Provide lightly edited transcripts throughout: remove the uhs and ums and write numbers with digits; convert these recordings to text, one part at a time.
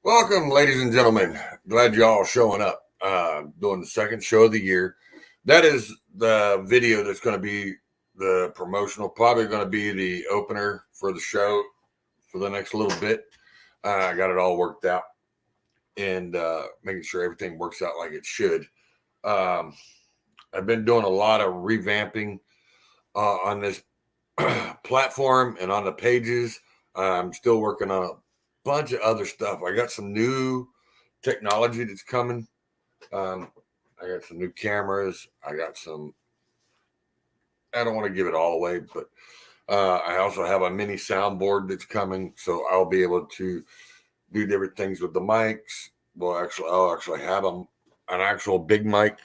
Welcome, ladies and gentlemen. Glad you all showing up. Doing the second show of the year. That is the video that's going to be the promotional, probably going to be the opener for the show for the next little bit. I got it all worked out and making sure everything works out like it should. I've been doing a lot of revamping on this platform and on the pages. I'm still working on a bunch of other stuff. I got some new technology that's coming. I got some new cameras. I don't want to give it all away, but I also have a mini soundboard that's coming. So I'll be able to do different things with the mics. I'll actually have an actual big mic.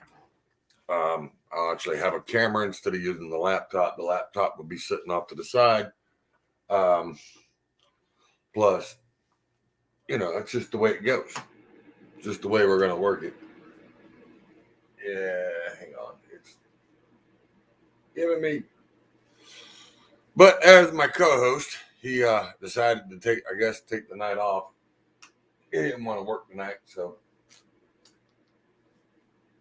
I'll actually have a camera instead of using the laptop. The laptop will be sitting off to the side. Plus, that's just the way it goes. Just the way we're going to work it. Yeah, hang on. It's giving me. But as my co-host, he decided to take the night off. He didn't want to work tonight, so.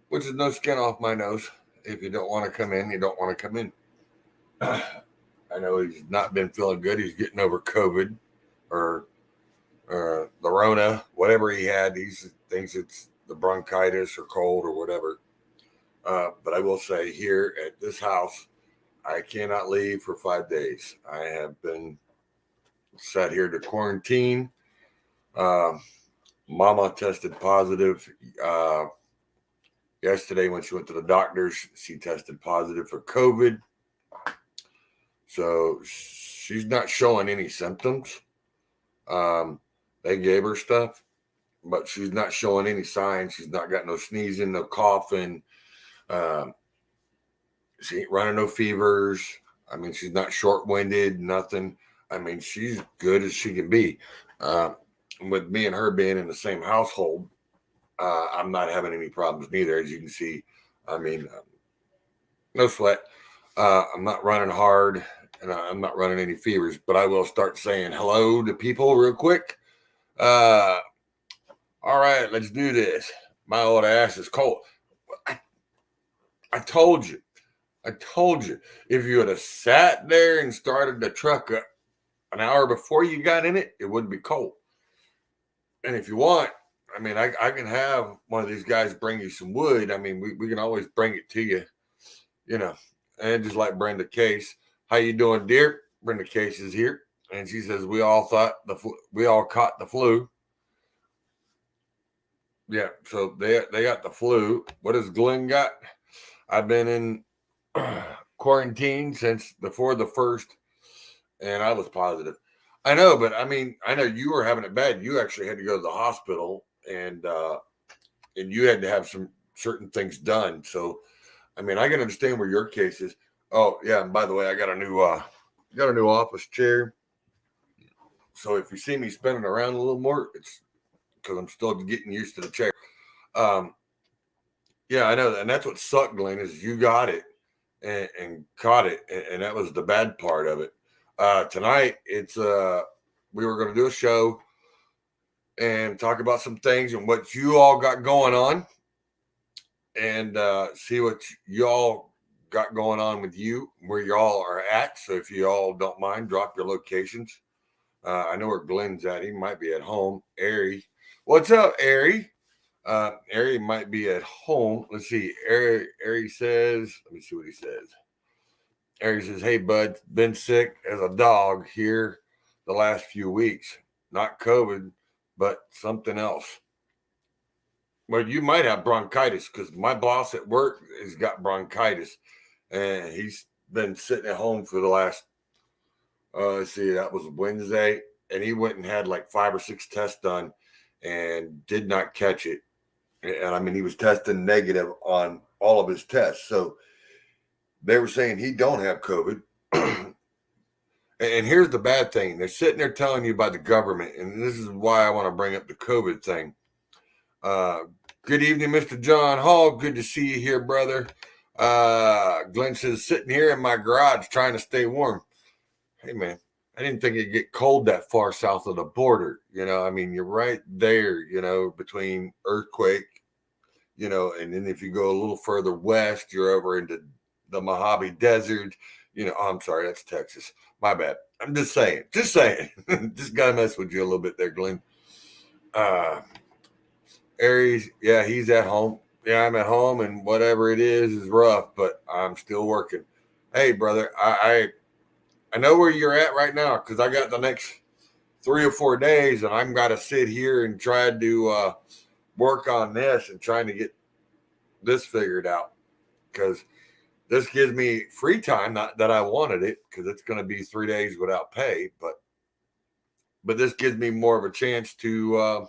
Which is no skin off my nose. If you don't want to come in, you don't want to come in. I know he's not been feeling good. He's getting over COVID or the Rona, whatever he had. He thinks it's the bronchitis or cold or whatever. But I will say here at this house, I cannot leave for 5 days. I have been sat here to quarantine. Mama tested positive. Yesterday when she went to the doctors, she tested positive for COVID. So she's not showing any symptoms. They gave her stuff, but she's not showing any signs. She's not got no sneezing, no coughing. She ain't running no fevers. I mean, she's not short-winded, nothing. I mean, she's good as she can be. With me and her being in the same household, I'm not having any problems neither, as you can see. I mean, no sweat. I'm not running hard, and I'm not running any fevers, but I will start saying hello to people real quick. All right, let's do this. My old ass is cold. I told you. If you would have sat there and started the truck up an hour before you got in it, it wouldn't be cold. And if you want, I mean, I can have one of these guys bring you some wood. I mean, we can always bring it to you, and just like Brenda Case. How you doing, dear? Brenda Case is here. And she says, we all caught the flu. Yeah, so they got the flu. What has Glenn got? I've been in quarantine since before the 1st, and I was positive. I know, but I mean, I know you were having it bad. You actually had to go to the hospital, and you had to have some certain things done. So, I mean, I can understand where your case is. Oh yeah, and by the way, I got a new office chair. So if you see me spinning around a little more, it's because I'm still getting used to the chair. Yeah, I know, and that's what sucked, Glenn, is you got it and caught it, and that was the bad part of it. Tonight, it's we were going to do a show and talk about some things and what you all got going on, and see what y'all got going on with you, where y'all are at. So if you all don't mind, drop your locations. I know where Glenn's at. He might be at home. Ari, what's up, Ari? Ari might be at home. Let's see. Ari says, let me see what he says. Ari says, hey, bud, been sick as a dog here the last few weeks. Not COVID, but something else. Well, you might have bronchitis because my boss at work has got bronchitis, and he's been sitting at home for the last, let's see, that was Wednesday, and he went and had like 5 or 6 tests done and did not catch it. And I mean, he was testing negative on all of his tests. So they were saying he don't have COVID. And here's the bad thing. They're sitting there telling you by the government, and this is why I want to bring up the COVID thing. Good evening, Mr. John Hall. Good to see you here, brother. Glenn says, sitting here in my garage trying to stay warm. Hey, man, I didn't think it'd get cold that far south of the border. I mean, you're right there, between earthquake, and then if you go a little further west, you're over into the Mojave Desert. I'm sorry, that's Texas. My bad. I'm just saying, just gotta mess with you a little bit there, Glenn. Aries, yeah, he's at home. Yeah, I'm at home, and whatever it is rough, but I'm still working. Hey, brother, I know where you're at right now because I got the next 3 or 4 days, and I'm got to sit here and try to work on this and trying to get this figured out because this gives me free time. Not that I wanted it because it's going to be 3 days without pay, but this gives me more of a chance to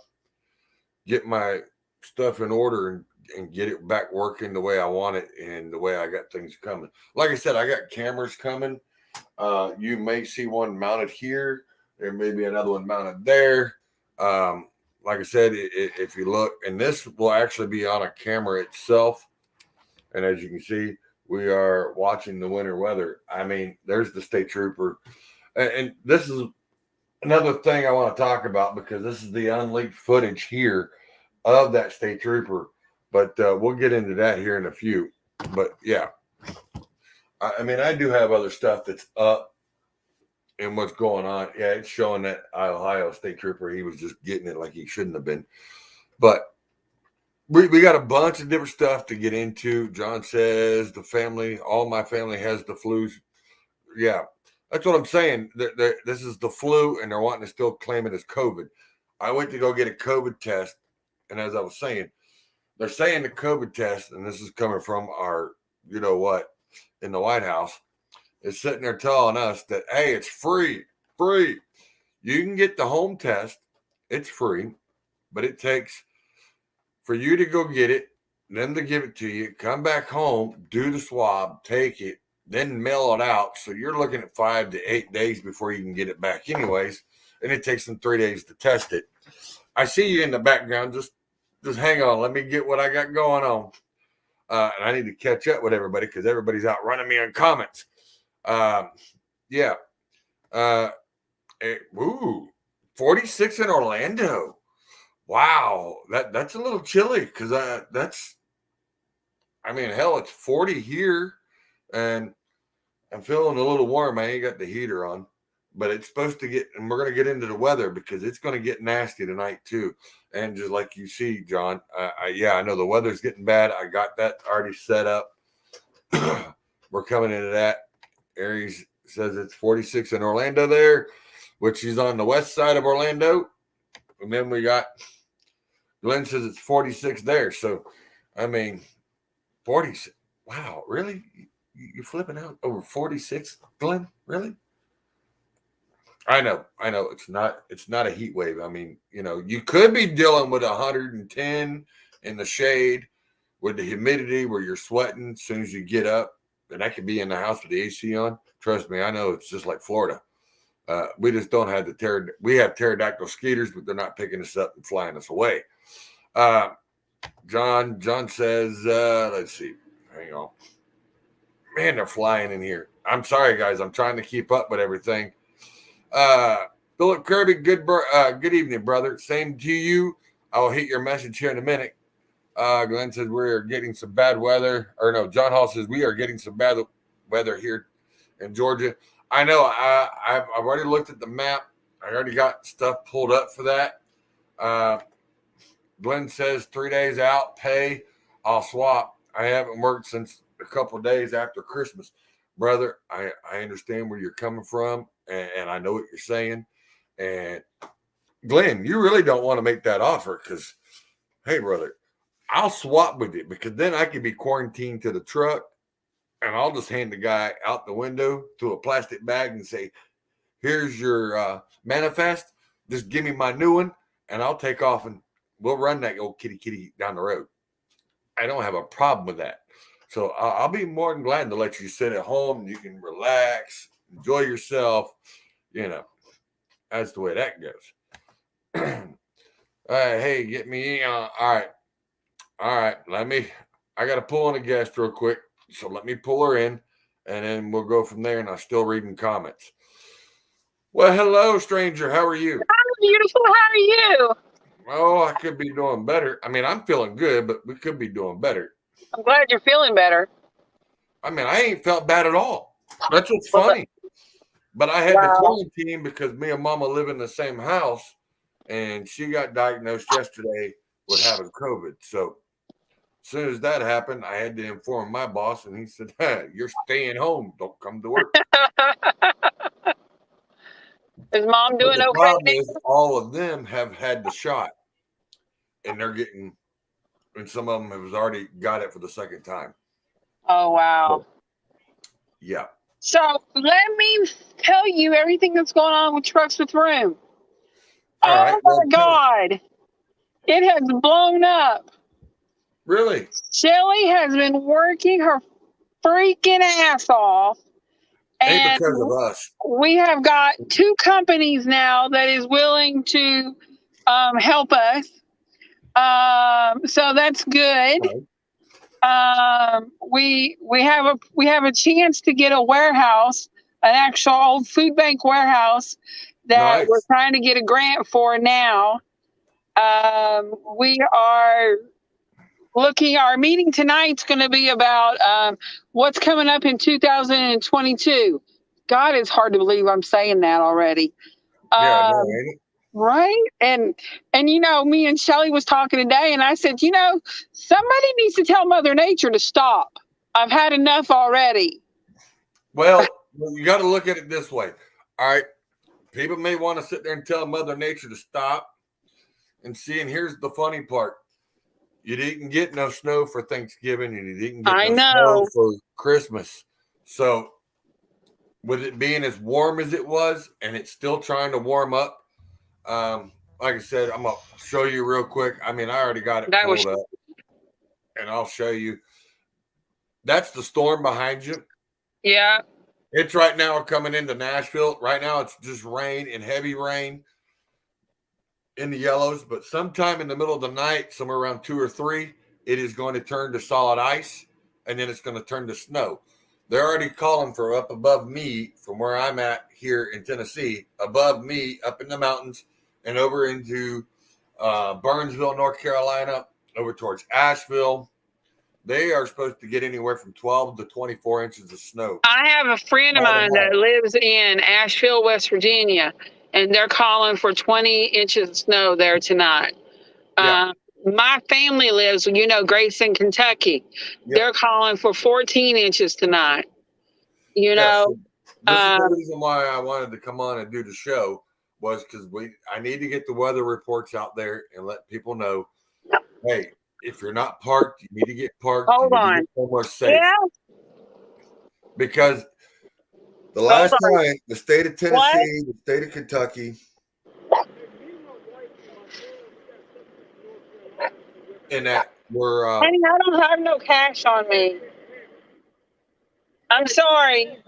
get my stuff in order and get it back working the way I want it and the way I got things coming. Like I said, I got cameras coming. You may see one mounted here. There may be another one mounted there. Like I said, if you look, and this will actually be on a camera itself. And as you can see, we are watching the winter weather. I mean, there's the state trooper. And this is another thing I want to talk about because this is the unleaked footage here of that state trooper. But we'll get into that here in a few. But yeah, I mean, I do have other stuff that's up and what's going on. Yeah, it's showing that Ohio state trooper, he was just getting it like he shouldn't have been. But we got a bunch of different stuff to get into. John says all my family has the flu. Yeah, that's what I'm saying. This is the flu, and they're wanting to still claim it as COVID. I went to go get a COVID test, and as I was saying, they're saying the COVID test, and this is coming from our, in the White House, is sitting there telling us that, hey, it's free. You can get the home test. It's free, but it takes for you to go get it, them to give it to you, come back home, do the swab, take it, then mail it out. So you're looking at 5 to 8 days before you can get it back anyways. And it takes them 3 days to test it. I see you in the background. Just hang on. Let me get what I got going on. And I need to catch up with everybody because everybody's out running me on comments. Yeah. 46 in Orlando. Wow. That's a little chilly because hell, it's 40 here and I'm feeling a little warm. I ain't got the heater on, but it's supposed to get, and we're going to get into the weather because it's going to get nasty tonight too. And just like you see, John, I know the weather's getting bad. I got that already set up. We're coming into that. Aries says it's 46 in Orlando there, which is on the west side of Orlando. And then we got Glenn says it's 46 there. So, 46. Wow, really? You flipping out over 46, Glenn? Really? I know. It's not a heat wave. I mean, you could be dealing with 110 in the shade with the humidity where you're sweating as soon as you get up. And that could be in the house with the AC on. Trust me, I know it's just like Florida. We just don't have we have pterodactyl skeeters, but they're not picking us up and flying us away. John says, let's see. Hang on. Man, they're flying in here. I'm sorry, guys. I'm trying to keep up with everything. Philip Kirby, good evening, brother. Same to you. I will hit your message here in a minute. Glenn says we're getting some bad weather. Or no, John Hall says we are getting some bad weather here in Georgia. I know. I've already looked at the map. I already got stuff pulled up for that. Glenn says 3 days out, pay. I'll swap. I haven't worked since a couple of days after Christmas. Brother, I understand where you're coming from, and I know what you're saying. And Glenn, you really don't want to make that offer because, hey, brother, I'll swap with you because then I can be quarantined to the truck, and I'll just hand the guy out the window to a plastic bag and say, here's your manifest. Just give me my new one, and I'll take off, and we'll run that old kitty down the road. I don't have a problem with that. So I'll be more than glad to let you sit at home. You can relax, enjoy yourself. That's the way that goes. Hey, get me in. All right. I got to pull on a guest real quick. So let me pull her in and then we'll go from there. And I'm still reading comments. Well, hello, stranger. How are you? I'm beautiful. How are you? Oh, I could be doing better. I mean, I'm feeling good, but we could be doing better. I'm glad you're feeling better. I mean, I ain't felt bad at all. That's what's Well, funny. But I had to wow. quarantine because me and mama live in the same house, and she got diagnosed yesterday with having COVID. So as soon as that happened, I had to inform my boss, and he said, "You're staying home. Don't come to work." Is mom But doing the okay problem is, now? all of them have had the shot, and they're getting, and some of them have already got it for the second time. Oh, wow. So, yeah. So let me tell you everything that's going on with Trucks with Room. All right. Oh, Well, my tell me. God. It has blown up. Really? Shelly has been working her freaking ass off. Ain't And because of us. we have got two companies now that is willing to help us. So that's good. Right. We have a chance to get a warehouse, an actual old food bank warehouse that we're Nice. trying to get a grant for now. We are looking. Our meeting tonight's going to be about what's coming up in 2022. God, it's hard to believe I'm saying that already. Yeah, I know, Um, ain't it? Right? And me and Shelly was talking today and I said, somebody needs to tell Mother Nature to stop. I've had enough already. Well, you got to look at it this way. All right. People may want to sit there and tell Mother Nature to stop and see. And here's the funny part: you didn't get no snow for Thanksgiving, and you didn't get I no snow know. for Christmas. So, with it being as warm as it was, and it's still trying to warm up, like I said, I'm gonna show you real quick. I mean, I already got it That was pulled up, and I'll show you. That's the storm behind you. yeah. It's right now coming into Nashville. Right now, it's just rain and heavy rain in the yellows, but sometime in the middle of the night, somewhere around 2 or 3, it is going to turn to solid ice, and then it's going to turn to snow. They're already calling for up above me from where I'm at here in Tennessee, above me up in the mountains and over into Burnsville, North Carolina, over towards Asheville. They are supposed to get anywhere from 12 to 24 inches of snow I have a friend of by mine that tomorrow. lives in Asheville, West Virginia, and they're calling for 20 inches of snow there tonight. Yeah, Uh, my family lives, Grayson, Kentucky. yeah, They're calling for 14 inches tonight. You yeah. know, So this is the um, reason why I wanted to come on and do the show was because I need to get the weather reports out there and let people know, hey, if you're not parked, you need to get parked. You hold need to get on. somewhere safe Yeah, because the hold last on. time the state of What? Tennessee, the state of Kentucky, and that were Honey, I don't have no cash on me. I'm sorry.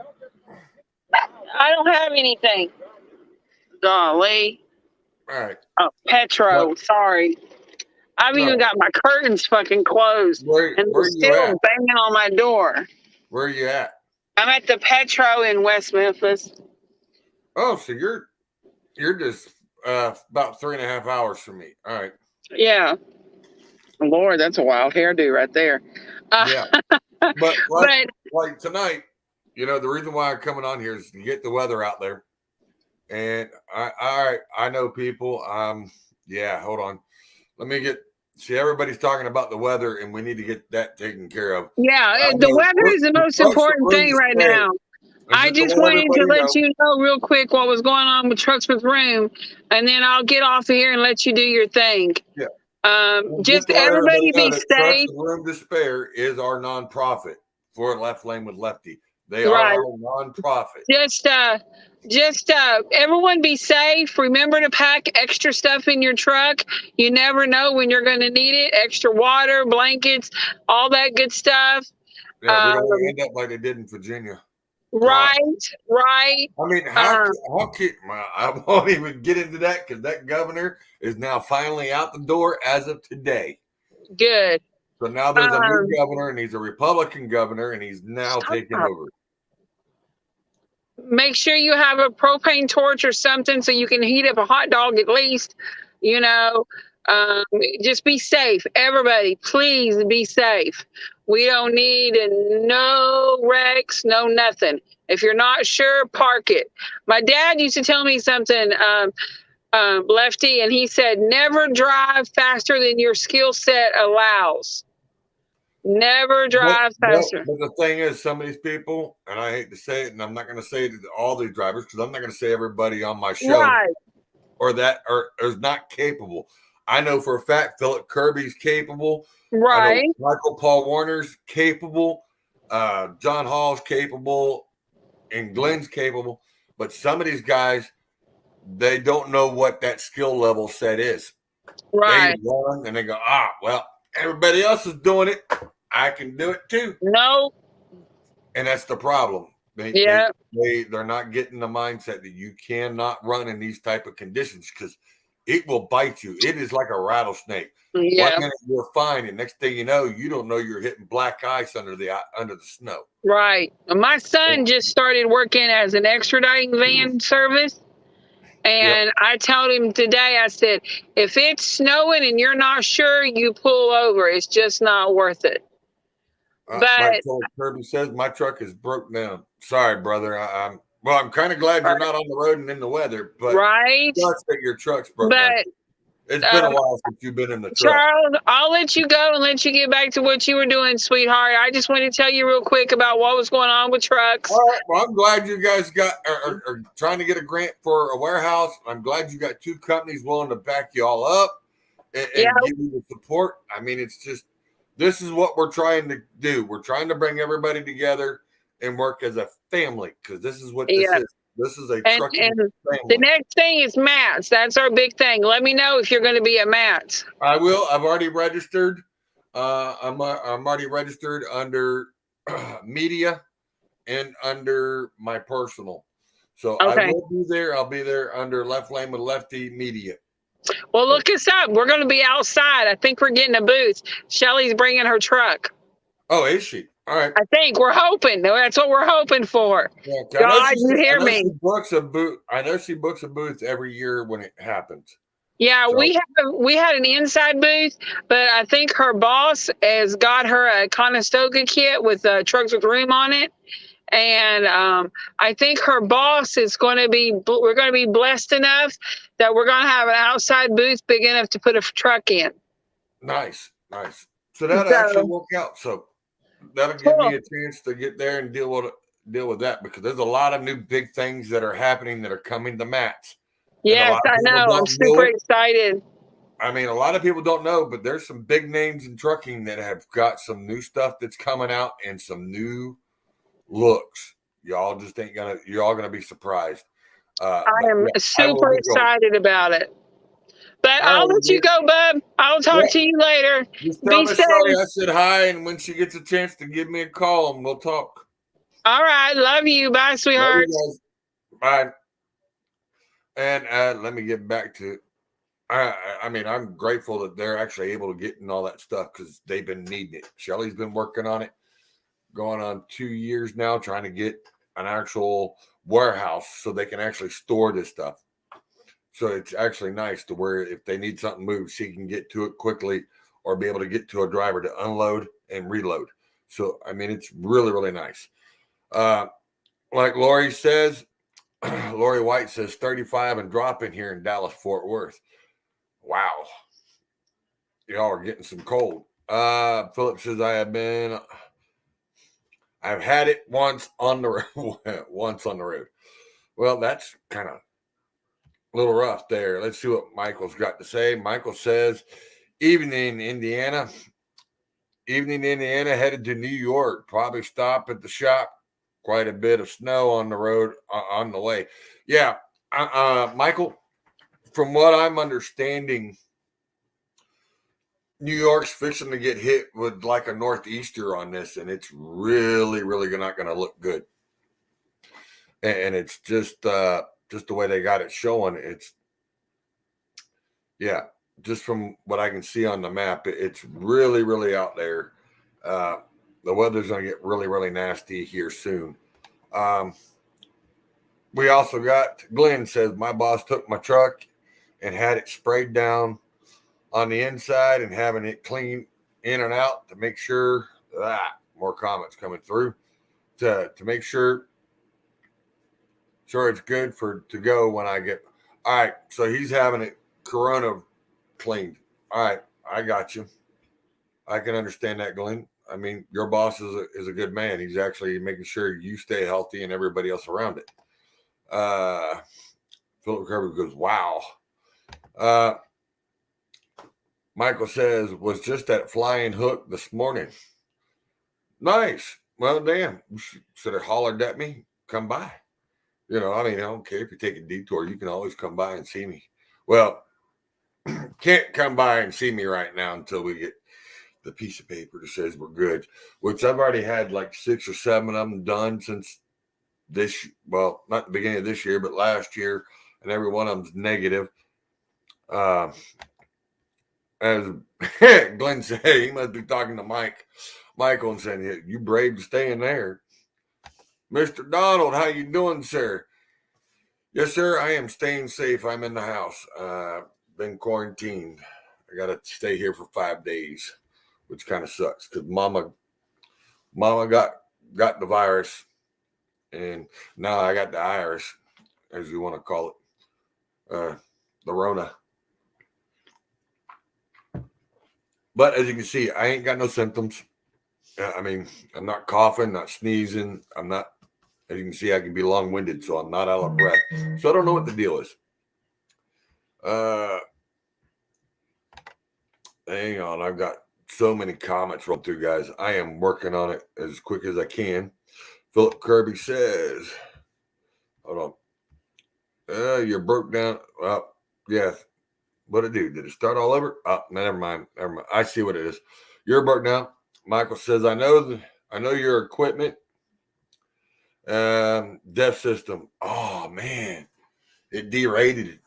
I don't have anything. Golly. all right. Oh, But Petro. Sorry. I've even no, got my curtains fucking closed and where they're are you still at? banging on my door. Where are you at? I'm at the Petro in West Memphis. Oh, so you're just about 3.5 hours from me. All right. Yeah. Lord, that's a wild hairdo right there. Uh, Yeah. But but like tonight, the reason why I'm coming on here is to get the weather out there. And I know people. Yeah, hold on. Let me get see everybody's talking about the weather and we need to get that taken care of. yeah, I the know weather is the most Trucks with important Room thing to right Spare. now. And I just to just let wanted to everybody let know, you know real quick what was going on with Trucks with Room, and then I'll get off of here and let you do your thing. yeah, and just Just to let everybody everybody know be that Trucks safe. with Room to Spare is our nonprofit for Left Lane with Lefty. They are Right. our nonprofit. Just everyone be safe. Remember to pack extra stuff in your truck. You never know when you're going to need it. Extra water, blankets, all that good stuff. Yeah, we don't want to Um, end up like they did in Virginia. God. right, right. I mean, Uh, how could I won't even get into that because that governor is now finally out the door as of today. Good. So now there's a new Um, governor, and he's a Republican governor, and he's now taking stop. over. make sure you have a propane torch or something so you can heat up a hot dog at least. You know, um, just be safe. Everybody, please be safe. We don't need no wrecks, no nothing. If you're not sure, park it. My dad used to tell me something, Lefty, and he said, never drive faster than your skill set allows. Never drive faster. But the thing is, some of these people, and I hate to say it, and I'm not going to say it to all these drivers because I'm not going to say everybody on my show Right, or that or is not capable. I know for a fact Philip Kirby's capable. I know right, Michael Paul Warner's capable. John Hall's capable, and Glenn's capable. But some of these guys, they don't know what that skill level set is. They right. run and they go, well, everybody else is doing it. I can do it too. No, And that's the problem. yeah. They're not getting the mindset that you cannot run in these type of conditions because it will bite you. It is like a rattlesnake. One Yeah, minute you're fine, and next thing you know you're hitting black ice under the snow. right. My son just started working as an extraditing van service. Yep. And I told him today, I said, if it's snowing and you're not sure, you pull over. It's just not worth it. Like But Kirby says, my truck is broke down. Sorry, brother. I'm kind of glad you're not on the road and in the weather, but right. sucks that your truck's broke down. But It's been a while since you've been in the truck. Charles, I'll let you go and let you get back to what you were doing, sweetheart. I just wanted to tell you real quick about what was going on with trucks. All right. Well, I'm glad you guys are trying to get a grant for a warehouse. I'm glad you got two companies willing to back you all up and give you the support. I mean, it's just this is what we're trying to do. We're trying to bring everybody together and work as a family because this is what this is. This is a trucking family. The next thing is Matt's. That's our big thing. Let me know if you're going to be at Matt's. I will. I've already registered. I'm already registered under media and under my personal. So I will be there. I'll be there under Left Lane with Lefty Media. Well, look us up. We're going to be outside. I think we're getting a booth. Shelly's bringing her truck. Oh, is she? All right. I think we're hoping. That's what we're hoping for. Yeah, God, you hear me? She books a booth. I know she books a booth every year when it happens. Yeah, so we had an inside booth, but I think her boss has got her a Conestoga kit with trucks with room on it. And I think her boss is we're going to be blessed enough that we're going to have an outside booth big enough to put a truck in. Nice. So that'll actually work out. So that'll give me a chance to get there and deal with that because there's a lot of new big things that are happening that are coming to Matt's. Yes, I know. I'm super excited. I mean, a lot of people don't know, but there's some big names in trucking that have got some new stuff that's coming out and some new looks. Y'all just you're all gonna be surprised. I am super excited about it. But I'll let you go, bub. I'll talk to you later. Just tell Miss Shelley I said hi, and when she gets a chance to give me a call, and we'll talk. All right. Love you. Bye, sweetheart. Bye. And let me get back to I mean, I'm grateful that they're actually able to get in all that stuff because they've been needing it. Shelly's been working on it, going on 2 years now, trying to get an actual warehouse so they can actually store this stuff. So it's actually nice to where if they need something moved, she can get to it quickly or be able to get to a driver to unload and reload. So, I mean, it's really, really nice. Like Lori says, Lori White says 35 and dropping here in Dallas, Fort Worth. Wow. Y'all are getting some cold. Philip says I've had it once on the road. Well, that's kind of a little rough there. Let's see what Michael's got to say. Michael says, evening, Indiana, headed to New York. Probably stop at the shop. Quite a bit of snow on the road on the way. Yeah, Michael, from what I'm understanding, New York's fixing to get hit with like a northeaster on this, and it's really, really not going to look good. And it's just the way they got it showing. Just from what I can see on the map, it's really, really out there. The weather's going to get really, really nasty here soon. we also got Glenn says my boss took my truck and had it sprayed down on the inside and having it clean in and out to make sure more comments coming through to make sure it's good to go when I get. All right, so he's having it Corona cleaned. All right, I got you. I can understand that, Glenn. I mean, your boss is a good man. He's actually making sure you stay healthy and everybody else around it. Philip Kirby goes, wow. Michael says, was just at Flying Hook this morning. Nice. Well, damn. Should have hollered at me. Come by. I mean, I don't care if you take a detour. You can always come by and see me. Well, can't come by and see me right now until we get the piece of paper that says we're good, which I've already had like 6 or 7 of them done since not the beginning of this year, but last year, and every one of them's negative. As Glenn said, he must be talking to Michael and saying, you brave to stay in there. Mr. Donald, how you doing, sir? Yes, sir, I am staying safe. I'm in the house. Been quarantined. I got to stay here for 5 days, which kind of sucks because mama got the virus, and now I got the iris, as you want to call it, the Rona. But as you can see, I ain't got no symptoms. I mean, I'm not coughing, not sneezing. I'm not, as you can see, I can be long-winded, so I'm not out of breath. So I don't know what the deal is. Hang on, I've got so many comments rolled through, guys. I am working on it as quick as I can. Philip Kirby says, hold on. You're broke down. Well, yeah. What'd it do? Did it start all over? Oh, never mind. I see what it is. You're broke down. Michael says, I know your equipment. Deaf system. Oh man, it derated it.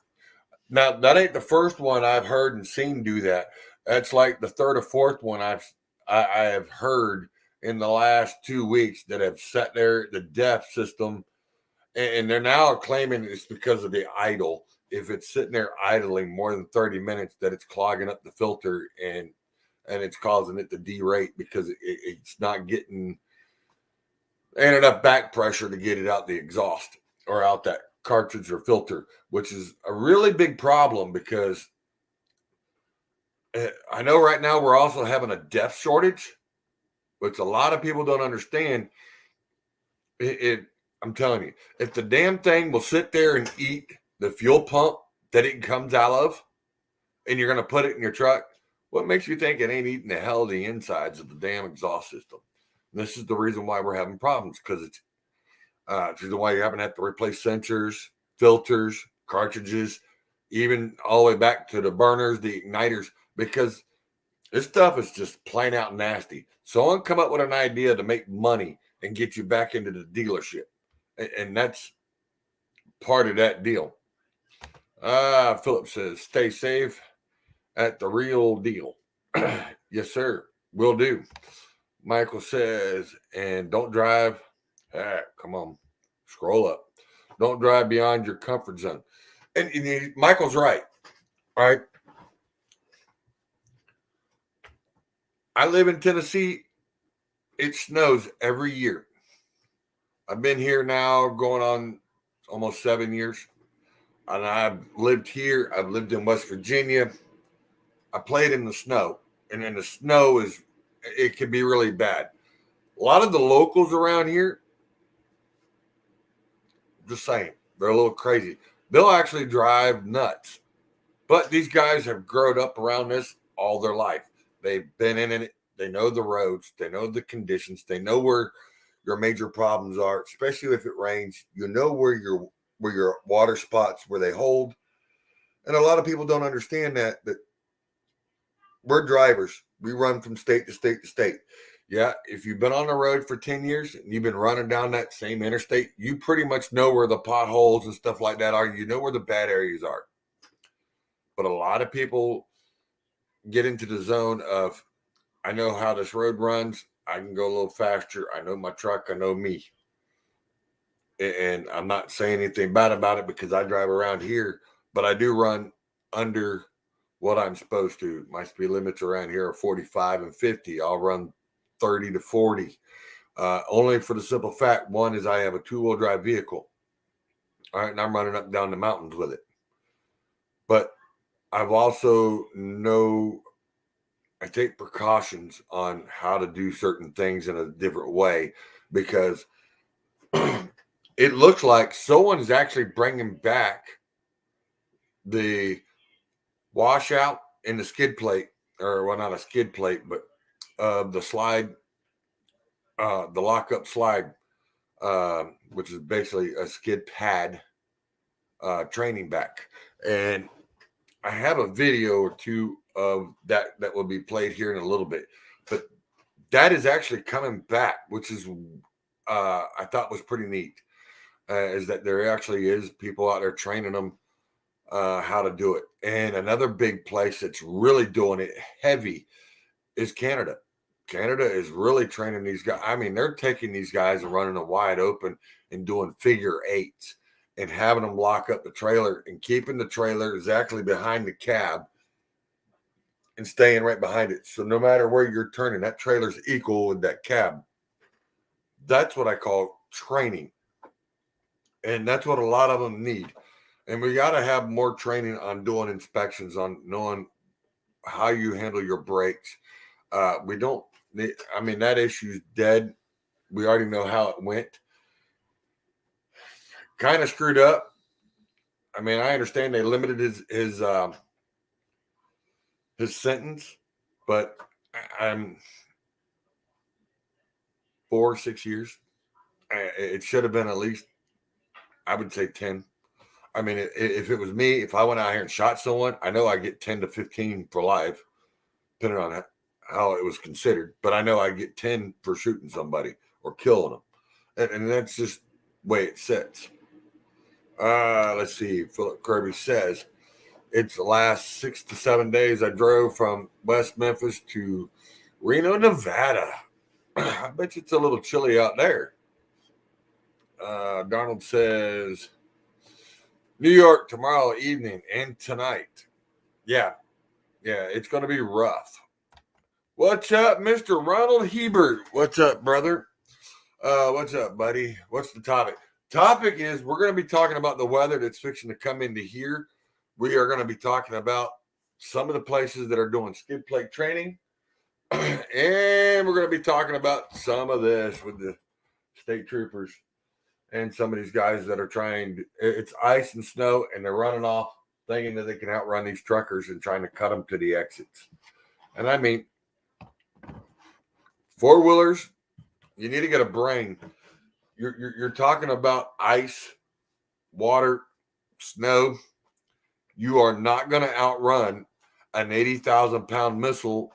Now that ain't the first one I've heard and seen do that. That's like the third or fourth one I have heard in the last 2 weeks that have sat there, the deaf system, and they're now claiming it's because of the idle. If it's sitting there idling more than 30 minutes, that it's clogging up the filter and it's causing it to derate because it's not getting enough back pressure to get it out the exhaust or out that cartridge or filter, which is a really big problem because I know right now we're also having a deaf shortage, which a lot of people don't understand. I'm telling you, if the damn thing will sit there and eat the fuel pump that it comes out of, and you're going to put it in your truck, what makes you think it ain't eating the hell of the insides of the damn exhaust system? And this is the reason why we're having problems, because it's the reason why you haven't had to replace sensors, filters, cartridges, even all the way back to the burners, the igniters, because this stuff is just plain out nasty. Someone come up with an idea to make money and get you back into the dealership. And that's part of that deal. Philip says, stay safe at the real deal. Yes, sir. Will do. Michael says, and don't drive. Come on. Scroll up. Don't drive beyond your comfort zone. And Michael's right. Right. I live in Tennessee. It snows every year. I've been here now going on almost 7 years. And I've lived here. I've lived in West Virginia. I played in the snow. And then the snow it can be really bad. A lot of the locals around here, just saying, they're a little crazy. They'll actually drive nuts. But these guys have grown up around this all their life. They've been in it. They know the roads. They know the conditions. They know where your major problems are, especially if it rains. You know where your water spots, where they hold. And a lot of people don't understand that we're drivers. We run from state to state to state. Yeah, if you've been on the road for 10 years and you've been running down that same interstate, you pretty much know where the potholes and stuff like that are. You know where the bad areas are. But a lot of people get into the zone of, I know how this road runs. I can go a little faster. I know my truck. I know me. and I'm not saying anything bad about it because I drive around here, but I do run under what I'm supposed to. My speed limits around here are 45 and 50. I'll run 30 to 40. Only for the simple fact, one is I have a 2-wheel drive vehicle. All right, and I'm running up and down the mountains with it. But I've also I take precautions on how to do certain things in a different way because it looks like someone's actually bringing back the washout in the skid plate, or well, not a skid plate, but the slide, the lockup slide, which is basically a skid pad training back. And I have a video or two of that will be played here in a little bit, but that is actually coming back, which is I thought was pretty neat. Is that there actually is people out there training them how to do it. And another big place that's really doing it heavy is Canada. Canada is really training these guys. I mean, they're taking these guys and running them wide open and doing figure eights and having them lock up the trailer and keeping the trailer exactly behind the cab and staying right behind it. So no matter where you're turning, that trailer's equal with that cab. That's what I call training. And that's what a lot of them need. And we got to have more training on doing inspections, on knowing how you handle your brakes. We don't need, I mean, that issue's dead. We already know how it went. Kind of screwed up. I mean, I understand they limited his sentence, but I'm 4 or 6 years. It should have been at least, I would say 10. I mean, if it was me, if I went out here and shot someone, I know I get 10 to 15 for life, depending on how it was considered. But I know I get 10 for shooting somebody or killing them. And that's just the way it sits. Let's see. Philip Kirby says, it's the last 6 to 7 days I drove from West Memphis to Reno, Nevada. I bet you it's a little chilly out there. Donald says, New York tomorrow evening and tonight. Yeah, it's going to be rough. What's up, Mr. Ronald Hebert? What's up, brother? What's up, buddy? What's the topic? Topic is we're going to be talking about the weather that's fixing to come into here. We are going to be talking about some of the places that are doing skid plate training. And we're going to be talking about some of this with the state troopers and some of these guys that are trying. It's ice and snow, and they're running off thinking that they can outrun these truckers and trying to cut them to the exits. And I mean, four-wheelers, you need to get a brain. You're talking about ice, water, snow. You are not going to outrun an 80,000-pound missile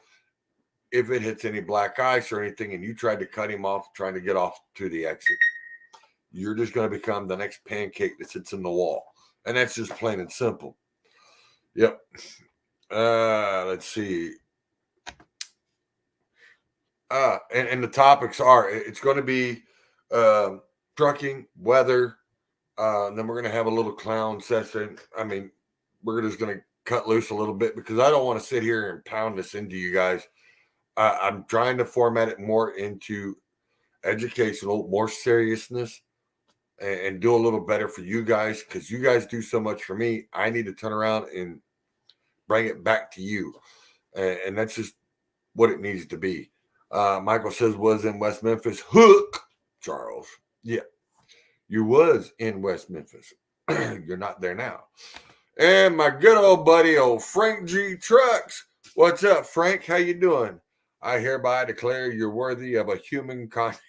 if it hits any black ice or anything, and you tried to cut him off trying to get off to the exit. You're just going to become the next pancake that sits in the wall. And that's just plain and simple. Yep. Let's see. And the topics are, it's going to be trucking, weather, and then we're going to have a little clown session. I mean, we're just going to cut loose a little bit because I don't want to sit here and pound this into you guys. I'm trying to format it more into educational, more seriousness, and do a little better for you guys because you guys do so much for me. I need to turn around and bring it back to you. And that's just what it needs to be. Michael says, was in West Memphis. Hook, Charles. Yeah, you was in West Memphis. You're not there now. And my good old buddy, old Frank G. Trucks. What's up, Frank? How you doing? I hereby declare you're worthy of a human contact.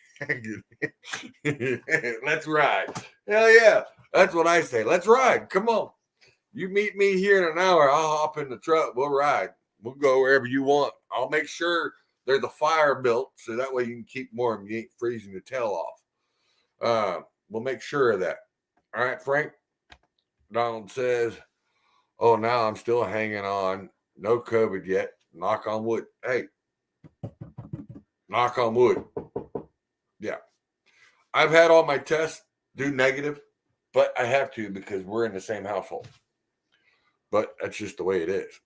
Let's ride. Hell yeah. That's what I say. Let's ride. Come on. You meet me here in an hour. I'll hop in the truck. We'll ride. We'll go wherever you want. I'll make sure there's a fire built so that way you can keep warm. You ain't freezing your tail off. We'll make sure of that. All right, Frank? Donald says, oh, now I'm still hanging on. No COVID yet. Knock on wood. Hey, knock on wood. Yeah. I've had all my tests do negative, but I have to because we're in the same household. But that's just the way it is.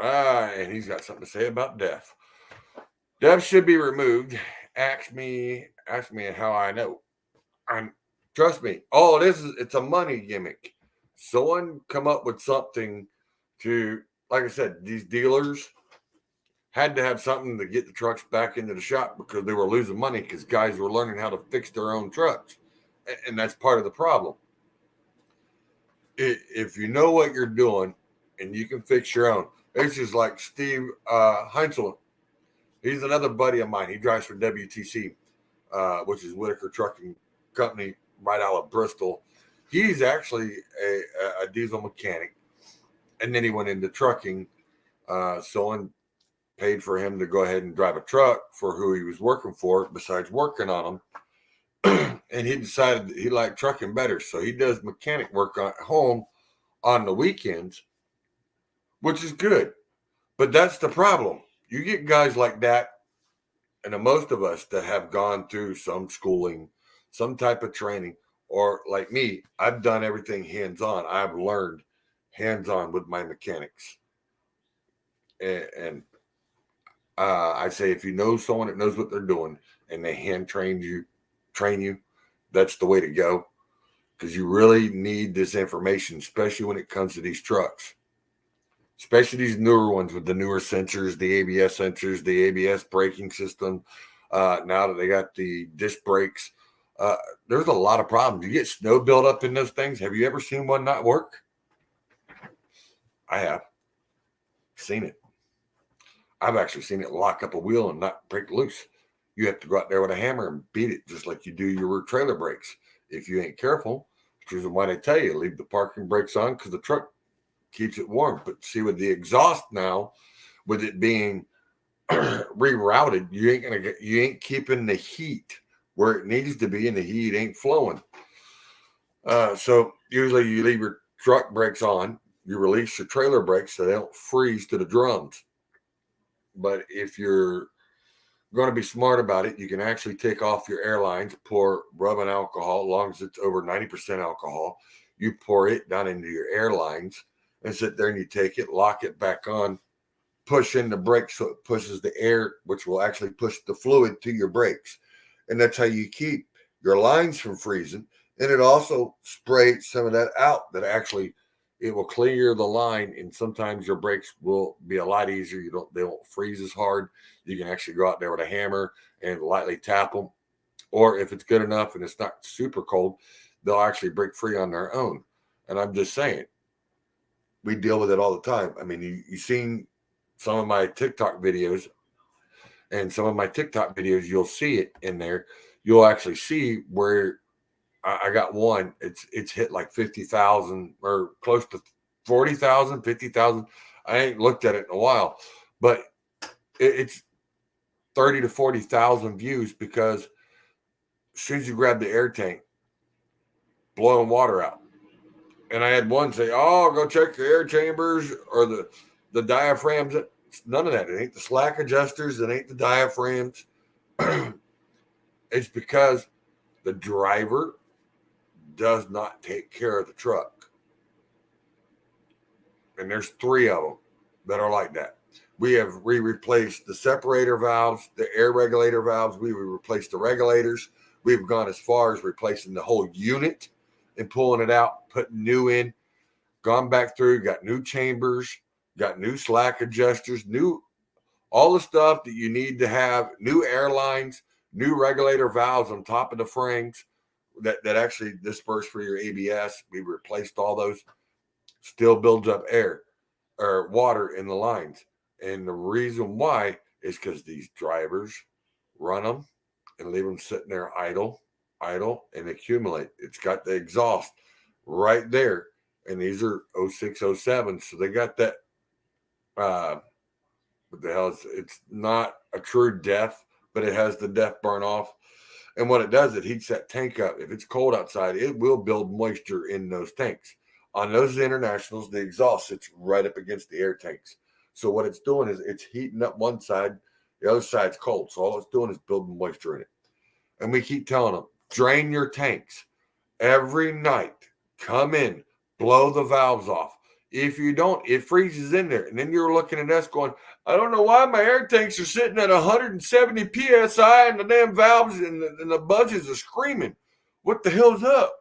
And he's got something to say about death. Death should be removed. Ask me how I know. I'm trust me. All it is it's a money gimmick. Someone come up with something to, like I said, these dealers had to have something to get the trucks back into the shop because they were losing money because guys were learning how to fix their own trucks. And that's part of the problem. If you know what you're doing and you can fix your own, it's just like Steve Heinzel. He's another buddy of mine. He drives for WTC, which is Whitaker Trucking Company right out of Bristol. He's actually a diesel mechanic. And then he went into trucking. Someone paid for him to go ahead and drive a truck for who he was working for besides working on them. And he decided that he liked trucking better. So he does mechanic work at home on the weekends, which is good. But that's the problem. You get guys like that, and most of us that have gone through some schooling, some type of training, or like me, I've done everything hands-on. I've learned hands-on with my mechanics. And I say if you know someone that knows what they're doing and they train you, that's the way to go. Because you really need this information, especially when it comes to these trucks. Especially these newer ones with the newer sensors, the ABS, the ABS braking system. Now that they got the disc brakes, there's a lot of problems. You get snow built up in those things. Have you ever seen one not work? I have seen it. I've actually seen it lock up a wheel and not break loose. You have to go out there with a hammer and beat it just like you do your trailer brakes. If you ain't careful, which is why they tell you leave the parking brakes on because the truck keeps it warm. But see, with the exhaust now, with it being rerouted, you ain't keeping the heat where it needs to be, and the heat ain't flowing. So usually you leave your truck brakes on, you release your trailer brakes so they don't freeze to the drums. But if you're going to be smart about it, you can actually take off your airlines, pour rubbing alcohol, as long as it's over 90% alcohol. You pour it down into your airlines and sit there and you take it, lock it back on, push in the brakes so it pushes the air, which will actually push the fluid to your brakes. And that's how you keep your lines from freezing. And it also sprays some of that out that actually it will clear the line. And sometimes your brakes will be a lot easier. They won't freeze as hard. You can actually go out there with a hammer and lightly tap them. Or if it's good enough and it's not super cold, they'll actually break free on their own. And I'm just saying, we deal with it all the time. I mean, you've seen some of my TikTok videos, and some of my TikTok videos, you'll see it in there. You'll actually see where I got one. It's hit like 50,000 or close to 40,000, 50,000. I ain't looked at it in a while, but it's 30 to 40,000 views because as soon as you grab the air tank, blowing water out. And I had one say, "Oh, go check the air chambers or the diaphragms." It's none of that. It ain't the slack adjusters. It ain't the diaphragms. It's because the driver does not take care of the truck. And there's 3 of them that are like that. We replaced the separator valves, the air regulator valves. We replaced the regulators. We've gone as far as replacing the whole unit and pulling it out, putting new in, gone back through, got new chambers, got new slack adjusters, all the stuff that you need to have, new airlines, new regulator valves on top of the frames that actually disperse for your ABS. We replaced all those. Still builds up air or water in the lines. And the reason why is because these drivers run them and leave them sitting there idle, and accumulate. It's got the exhaust right there. And these are 06, 07. So they got that, what the hell is it's not a true DEF, but it has the DEF burn off. And what it does, it heats that tank up. If it's cold outside, it will build moisture in those tanks. On those internationals, the exhaust sits right up against the air tanks. So what it's doing is it's heating up one side, the other side's cold. So all it's doing is building moisture in it. And we keep telling them, drain your tanks. every night. Come in, blow the valves off. If you don't, it freezes in there. And then you're looking at us going, I don't know why my air tanks are sitting at 170 PSI and the damn valves and the buzzes are screaming. What the hell's up?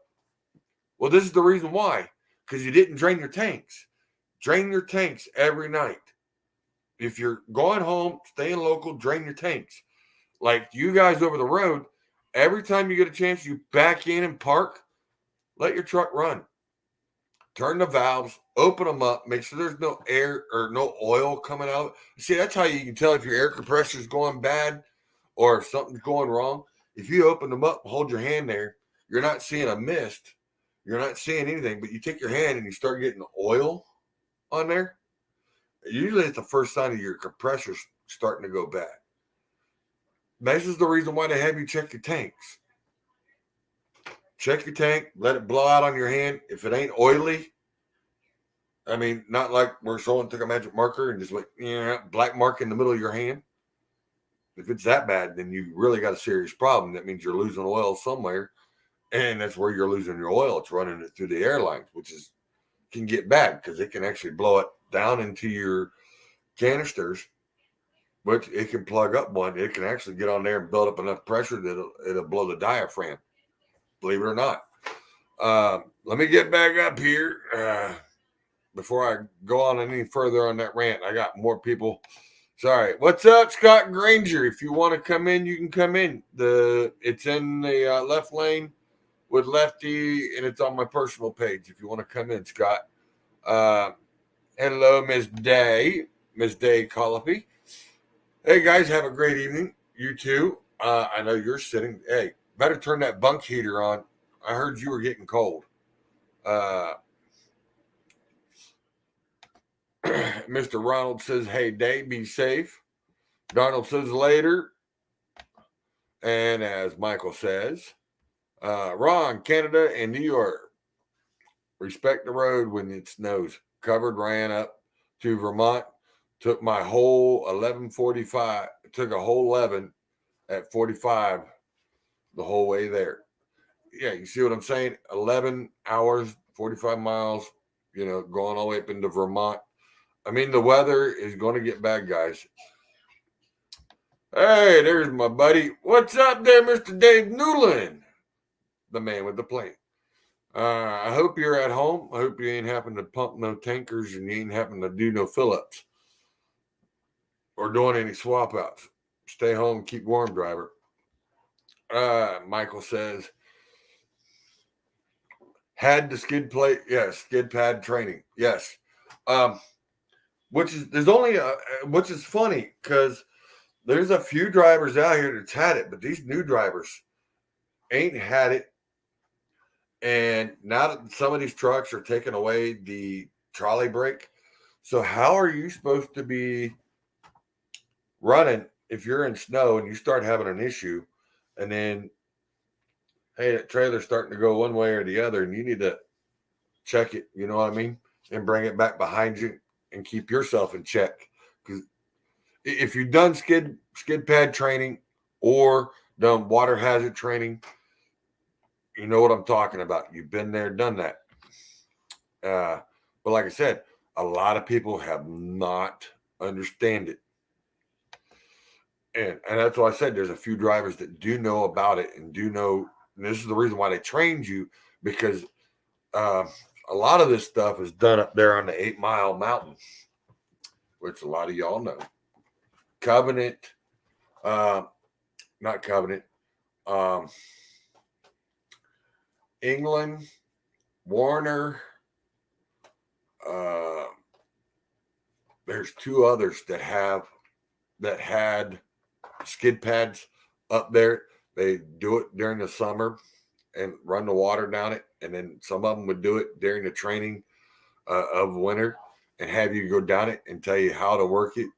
Well, this is the reason why. Because you didn't drain your tanks. Drain your tanks every night. If you're going home, staying local, drain your tanks. Like you guys over the road, every time you get a chance, you back in and park, let your truck run. Turn the valves, open them up, make sure there's no air or no oil coming out. See, that's how you can tell if your air compressor is going bad or if something's going wrong. If you open them up, hold your hand there, you're not seeing a mist. You're not seeing anything, but you take your hand and you start getting oil on there. Usually it's the first sign of your compressor's starting to go bad. This is the reason why they have you check your tanks. Check your tank, let it blow out on your hand. If it ain't oily, I mean, not like where someone took a magic marker and just like, black mark in the middle of your hand. If it's that bad, then you really got a serious problem. That means you're losing oil somewhere, and that's where you're losing your oil. It's running it through the airlines, which can get bad because it can actually blow it down into your canisters, which it can plug up one. It can actually get on there and build up enough pressure that it'll blow the diaphragm. Believe it or not. Let me get back up here before I go on any further on that rant. I got more people. Sorry. What's up, Scott Granger? If you want to come in, you can come in. It's in the left lane with Lefty, and it's on my personal page if you want to come in, Scott. Hello, Miss Day Colopy. Hey, guys, have a great evening. You too. I know you're sitting. Hey, better turn that bunk heater on. I heard you were getting cold. Mr. Ronald says, hey, Dave, be safe. Donald says later. And as Michael says, Ron, Canada and New York, respect the road when it snows. Covered, ran up to Vermont, took my whole 11:45, took a whole 11 at 45 the whole way there. Yeah, you see what I'm saying? 11 hours, 45 miles, going all the way up into Vermont. I mean, the weather is going to get bad, guys. Hey, there's my buddy. What's up there, Mr. Dave Newland? The man with the plane. I hope you're at home. I hope you ain't having to pump no tankers and you ain't having to do no fill-ups or doing any swap-outs. Stay home, keep warm, driver. Michael says, had the skid plate, yes, skid pad training, yes. Which is funny because there's a few drivers out here that's had it, but these new drivers ain't had it. And now that some of these trucks are taking away the trolley brake, so how are you supposed to be running if you're in snow and you start having an issue, and then, hey, that trailer's starting to go one way or the other, and you need to check it, you know what I mean, and bring it back behind you and keep yourself in check. Because if you've done skid pad training or done water hazard training, you know what I'm talking about. You've been there, done that. But like I said, a lot of people have not understand it. And that's why I said there's a few drivers that do know about it and do know. And this is the reason why they trained you, because a lot of this stuff is done up there on the 8 Mile Mountain, which a lot of y'all know. Covenant, not Covenant, England, Warner. There's 2 others that had skid pads up there. They do it during the summer and run the water down it, and then some of them would do it during the training of winter and have you go down it and tell you how to work it,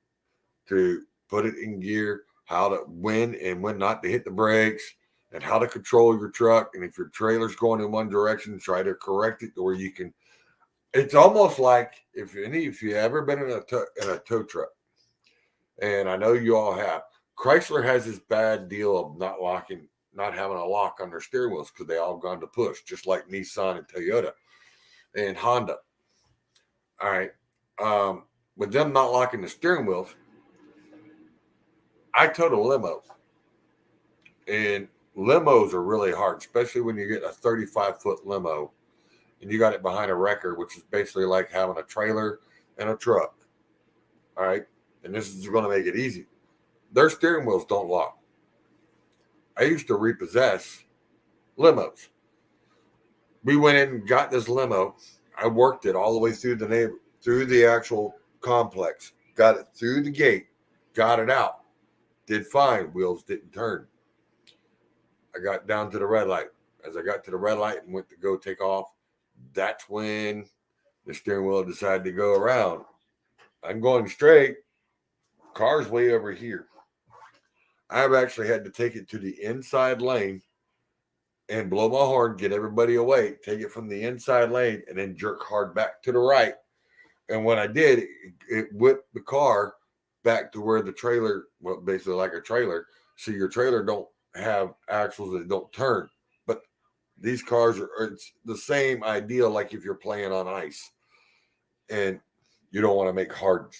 to put it in gear, how to when and when not to hit the brakes, and how to control your truck. And if your trailer's going in one direction, try to correct it to where you can. It's almost like if you ever been in a tow truck, and I know you all have. Chrysler has this bad deal of not locking not having a lock on their steering wheels because they all gone to push, just like Nissan and Toyota and Honda. All right. With them not locking the steering wheels, I towed a limo. And limos are really hard, especially when you get a 35-foot limo and you got it behind a wrecker, which is basically like having a trailer and a truck. All right. And this is going to make it easy. Their steering wheels don't lock. I used to repossess limos. We went in and got this limo. I worked it all the way through through the actual complex, got it through the gate, got it out, did fine. Wheels didn't turn. I got down to the red light. As I got to the red light and went to go take off, that's when the steering wheel decided to go around. I'm going straight. Car's way over here. I've actually had to take it to the inside lane and blow my horn, get everybody away, take it from the inside lane, and then jerk hard back to the right. And when I did, it whipped the car back to where the trailer, well, basically like a trailer. So your trailer don't have axles that don't turn. But these cars it's the same idea like if you're playing on ice and you don't want to make hard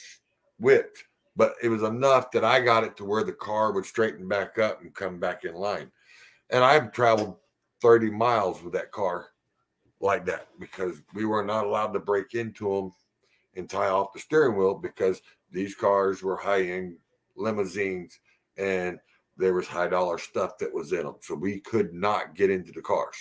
whipped. But it was enough that I got it to where the car would straighten back up and come back in line. And I've traveled 30 miles with that car like that because we were not allowed to break into them and tie off the steering wheel because these cars were high-end limousines and there was high-dollar stuff that was in them. So we could not get into the cars.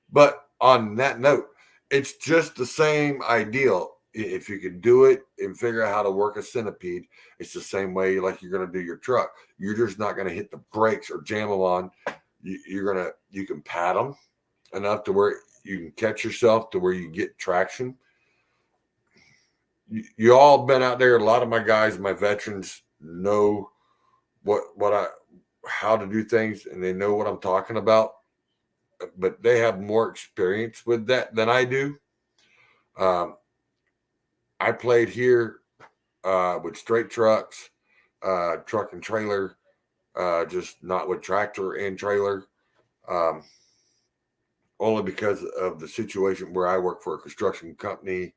But on that note, it's just the same ideal. If you can do it and figure out how to work a centipede, it's the same way like you're going to do your truck. You're just not going to hit the brakes or jam them on. You can pat them enough to where you can catch yourself to where you get traction. You all been out there. A lot of my guys, my veterans know how to do things, and they know what I'm talking about. But they have more experience with that than I do. I played here with straight trucks, truck and trailer, just not with tractor and trailer. Only because of the situation where I work for a construction company.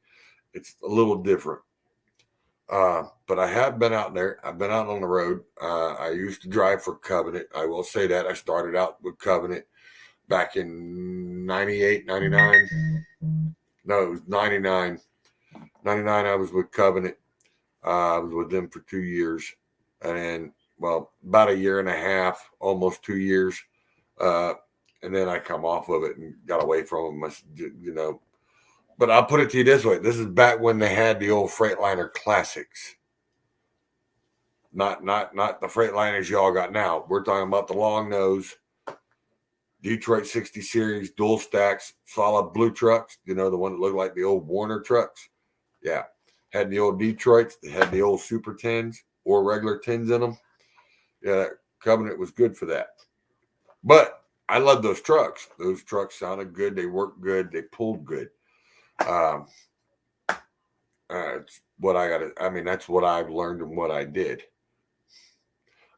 It's a little different. But I have been out there. I've been out on the road. I used to drive for Covenant. I will say that. I started out with Covenant back in 98, 99. No, it was 99. 99, I was with Covenant. I was with them for 2 years. And, well, about a year and a half, almost 2 years. And then I come off of it and got away from them, But I'll put it to you this way. This is back when they had the old Freightliner Classics. Not the Freightliners y'all got now. We're talking about the long nose, Detroit 60 series, dual stacks, solid blue trucks. The one that looked like the old Warner trucks. Yeah. Had the old Detroits. They had the old Super 10s or regular 10s in them. Yeah, that Covenant was good for that. But I love those trucks. Those trucks sounded good. They worked good. They pulled good. It's what I got. That's what I've learned and what I did.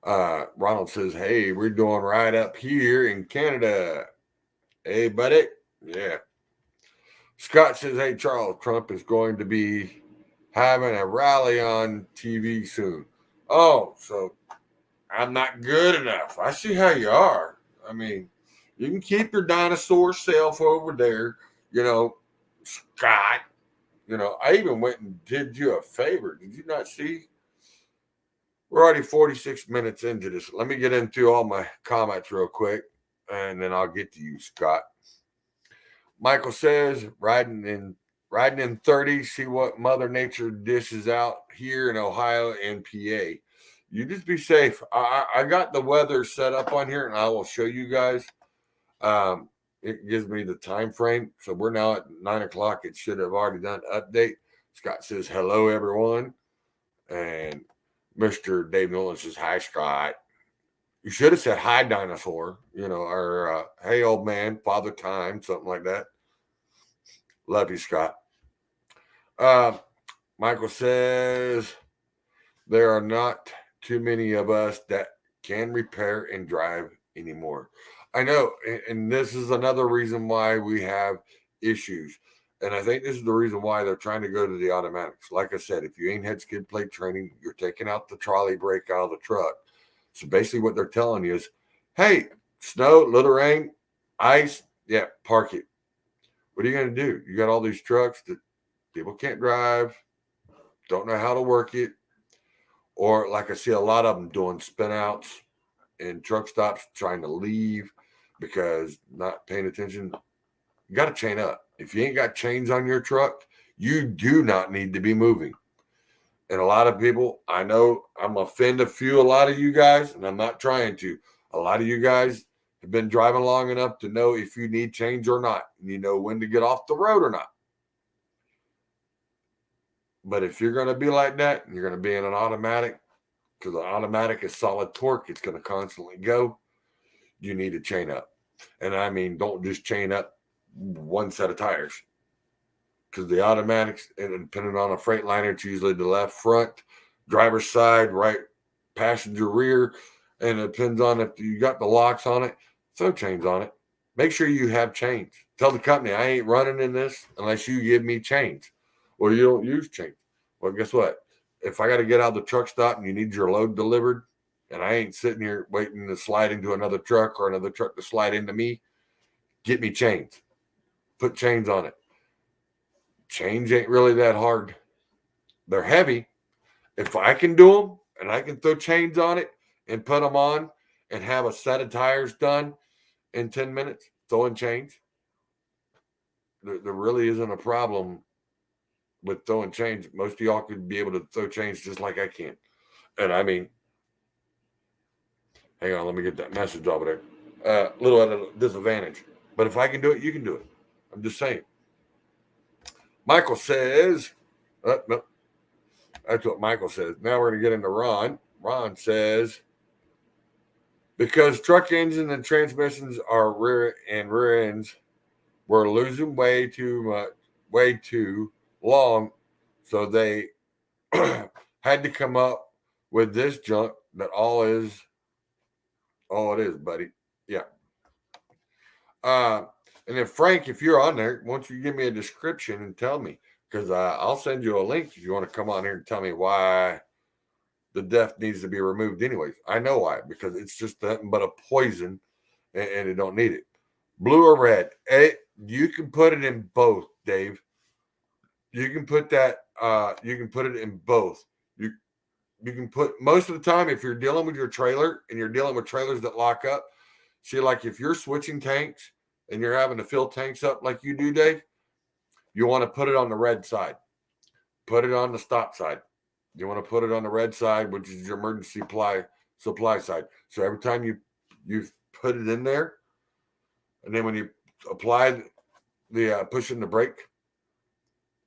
Ronald says, "Hey, we're doing right up here in Canada. Hey, buddy. Yeah." Scott says, "Hey, Charles, Trump is going to be having a rally on TV soon." Oh, so I'm not good enough. I see how you are. You can keep your dinosaur self over there, Scott. I even went and did you a favor. Did you not see? We're already 46 minutes into this. Let me get into all my comments real quick, and then I'll get to you, Scott. Michael says, riding in 30, see what Mother Nature dishes out here in Ohio and PA. You just be safe. I got the weather set up on here, and I will show you guys. It gives me the time frame. So we're now at 9 o'clock. It should have already done an update. Scott says, hello, everyone. And Mr. Dave Nolan says, hi, Scott. You should have said, hi, dinosaur, or hey, old man, father time, something like that. Love you, Scott. Michael says, there are not too many of us that can repair and drive anymore. I know, and this is another reason why we have issues. And I think this is the reason why they're trying to go to the automatics. Like I said, if you ain't had skid plate training, you're taking out the trolley brake out of the truck. So basically, what they're telling you is, hey, snow, little rain, ice, yeah, park it. What are you going to do? You got all these trucks that people can't drive, don't know how to work it, or like I see a lot of them doing spin outs and truck stops trying to leave because not paying attention. You got to chain up. If you ain't got chains on your truck, you do not need to be moving. And a lot of people, I know I'm offend a lot of you guys, and I'm not trying to. A lot of you guys have been driving long enough to know if you need change or not, and you know when to get off the road or not. But if you're going to be like that, and you're going to be in an automatic, because an automatic is solid torque, it's going to constantly go, you need to chain up. And I mean, don't just chain up one set of tires. Because the automatics, and depending on a Freightliner, it's usually the left front, driver's side, right passenger rear, and it depends on if you got the locks on it. Throw chains on it. Make sure you have chains. Tell the company, I ain't running in this unless you give me chains, or you don't use chains. Well, guess what? If I got to get out of the truck stop and you need your load delivered, and I ain't sitting here waiting to slide into another truck or another truck to slide into me, get me chains. Put chains on it. Chains ain't really that hard. They're heavy. If I can do them and I can throw chains on it and put them on and have a set of tires done in 10 minutes, throwing chains, there really isn't a problem with throwing chains. Most of y'all could be able to throw chains just like I can. And I mean, hang on, let me get that message over there. Little at a disadvantage. But if I can do it, you can do it. I'm just saying. Michael says, no, that's what Michael says. Now we're going to get into Ron. Ron says, because truck engines and transmissions are rear ends, we're losing way too long. So they had to come up with this junk that all it is, buddy. Yeah. And then Frank, if you're on there, why don't you give me a description and tell me? Because I'll send you a link if you want to come on here and tell me why the DEF needs to be removed anyways. I know why, because it's just nothing but a poison and it don't need it. Blue or red? You can put it in both, Dave. You can put that, you can put it in both. You can put, most of the time, if you're dealing with your trailer and you're dealing with trailers that lock up, see, like if you're switching tanks and you're having to fill tanks up like you do, Dave, you want to put it on the red side. Put it on the stop side. You want to put it on the red side, which is your emergency supply side. So every time you put it in there, and then when you apply the pushing the brake,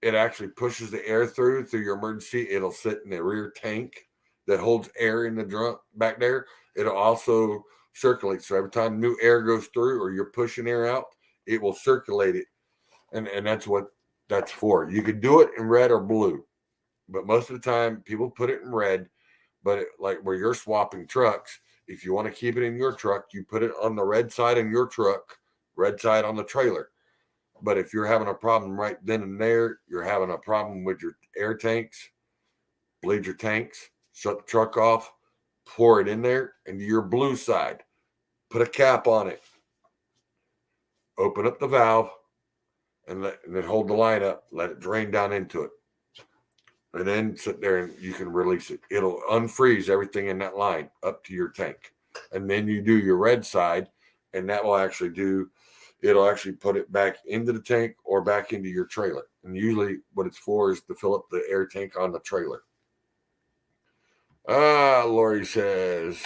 it actually pushes the air through your emergency. It'll sit in the rear tank that holds air in the drum back there. It'll also circulate. So every time new air goes through or you're pushing air out, it will circulate it. And that's what that's for. You could do it in red or blue, but most of the time people put it in red. But like where you're swapping trucks, if you want to keep it in your truck, you put it on the red side in your truck, red side on the trailer. But if you're having a problem right then and there, you're having a problem with your air tanks, bleed your tanks, shut the truck off, pour it in there into your blue side, put a cap on it, open up the valve, and then hold the line up, let it drain down into it. And then sit there and you can release it. It'll unfreeze everything in that line up to your tank. And then you do your red side, and that will actually it'll actually put it back into the tank or back into your trailer. And usually what it's for is to fill up the air tank on the trailer. Lori says,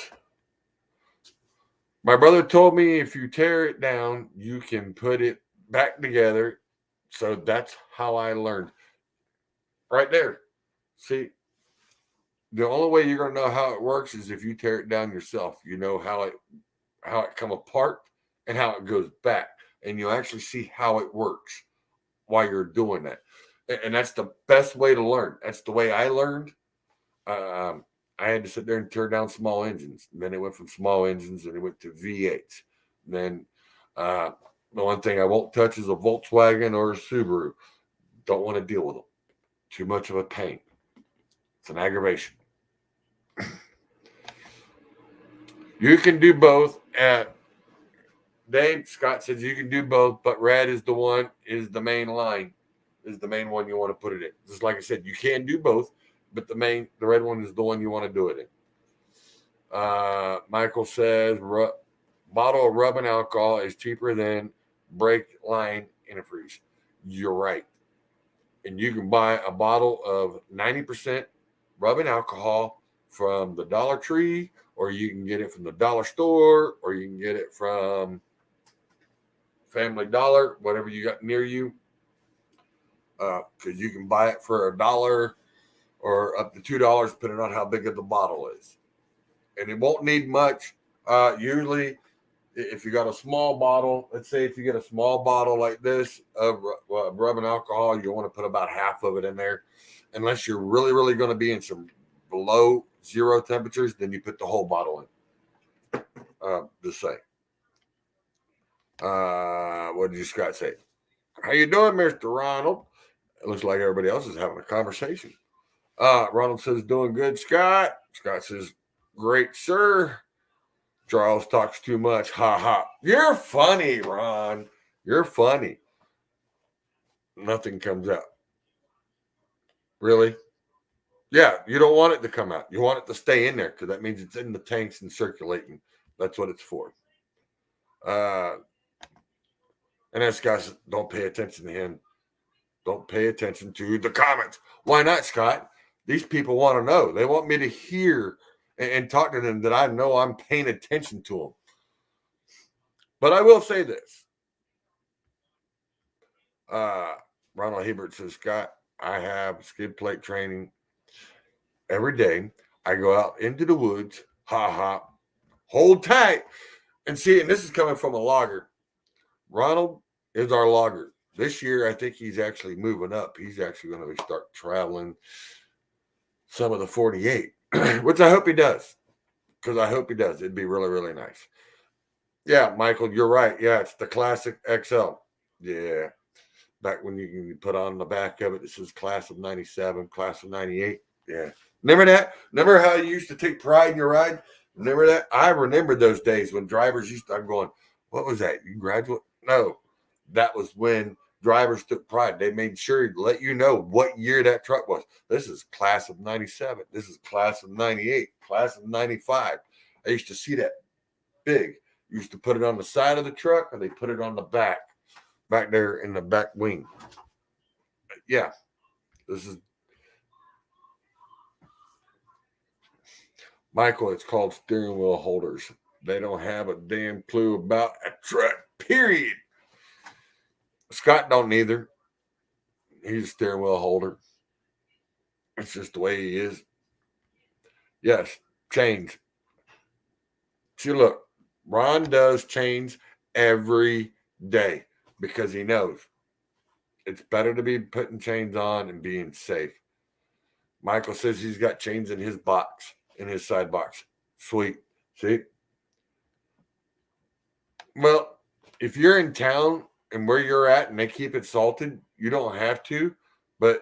my brother told me if you tear it down, you can put it back together. So that's how I learned. Right there. See, the only way you're going to know how it works is if you tear it down yourself. You know how it come apart and how it goes back. And you actually see how it works while you're doing that. And that's the best way to learn. That's the way I learned. I had to sit there and tear down small engines. And then it went from small engines and it went to V8s. And then the one thing I won't touch is a Volkswagen or a Subaru. Don't want to deal with them. Too much of a pain. It's an aggravation. You can do both. Dave Scott says you can do both, but red is the main line, is the main one you want to put it in. Just like I said, you can do both, but the red one is the one you want to do it in. Michael says bottle of rubbing alcohol is cheaper than brake line antifreeze. You're right. And you can buy a bottle of 90% rubbing alcohol from the Dollar Tree, or you can get it from the dollar store, or you can get it from Family Dollar, whatever you got near you. Because you can buy it for $1 or up to $2, depending on how big of the bottle is. And it won't need much. Usually, if you got a small bottle, let's say if you get a small bottle like this of rubbing alcohol, you want to put about half of it in there. Unless you're really, really going to be in some below zero temperatures, then you put the whole bottle in. Just say. What did you Scott say? How you doing, Mr. Ronald? It looks like everybody else is having a conversation. Ronald says, doing good, Scott. Scott says, great, sir. Charles talks too much. Ha ha. You're funny, Ron. You're funny. Nothing comes out. Really? Yeah, you don't want it to come out. You want it to stay in there because that means it's in the tanks and circulating. That's what it's for. And as guys, don't pay attention to him. Don't pay attention to the comments. Why not, Scott? These people want to know. They want me to hear and talk to them that I know I'm paying attention to them. But I will say this. Ronald Hebert says, Scott, I have skid plate training every day. I go out into the woods, hold tight, and see, and this is coming from a logger. Ronald is our logger. This year, I think he's actually moving up. He's actually going to start traveling some of the 48, which I hope he does, because I hope he does. It'd be really, really nice. Yeah, Michael, you're right. Yeah, it's the classic XL. Yeah. Back when you can put on the back of it, this is class of 97, class of 98. Yeah. Remember that? Remember how you used to take pride in your ride? Remember that? I remember those days when drivers used to, I'm going, what was that? You graduate? No. That was when drivers took pride. They made sure to let you know what year that truck was. This is class of 97. This is class of 98, class of 95. I used to see that big. Used to put it on the side of the truck, or they put it on the back there in the back wing. Yeah, this is Michael. It's called steering wheel holders. They don't have a damn clue about a truck, period. Scott don't either. He's a steering wheel holder. It's just the way he is. Yes, chains. See, look, Ron does chains every day because he knows it's better to be putting chains on and being safe. Michael says he's got chains in his box, in his side box. Sweet. See? Well, if you're in town and where you're at and they keep it salted, you don't have to. But,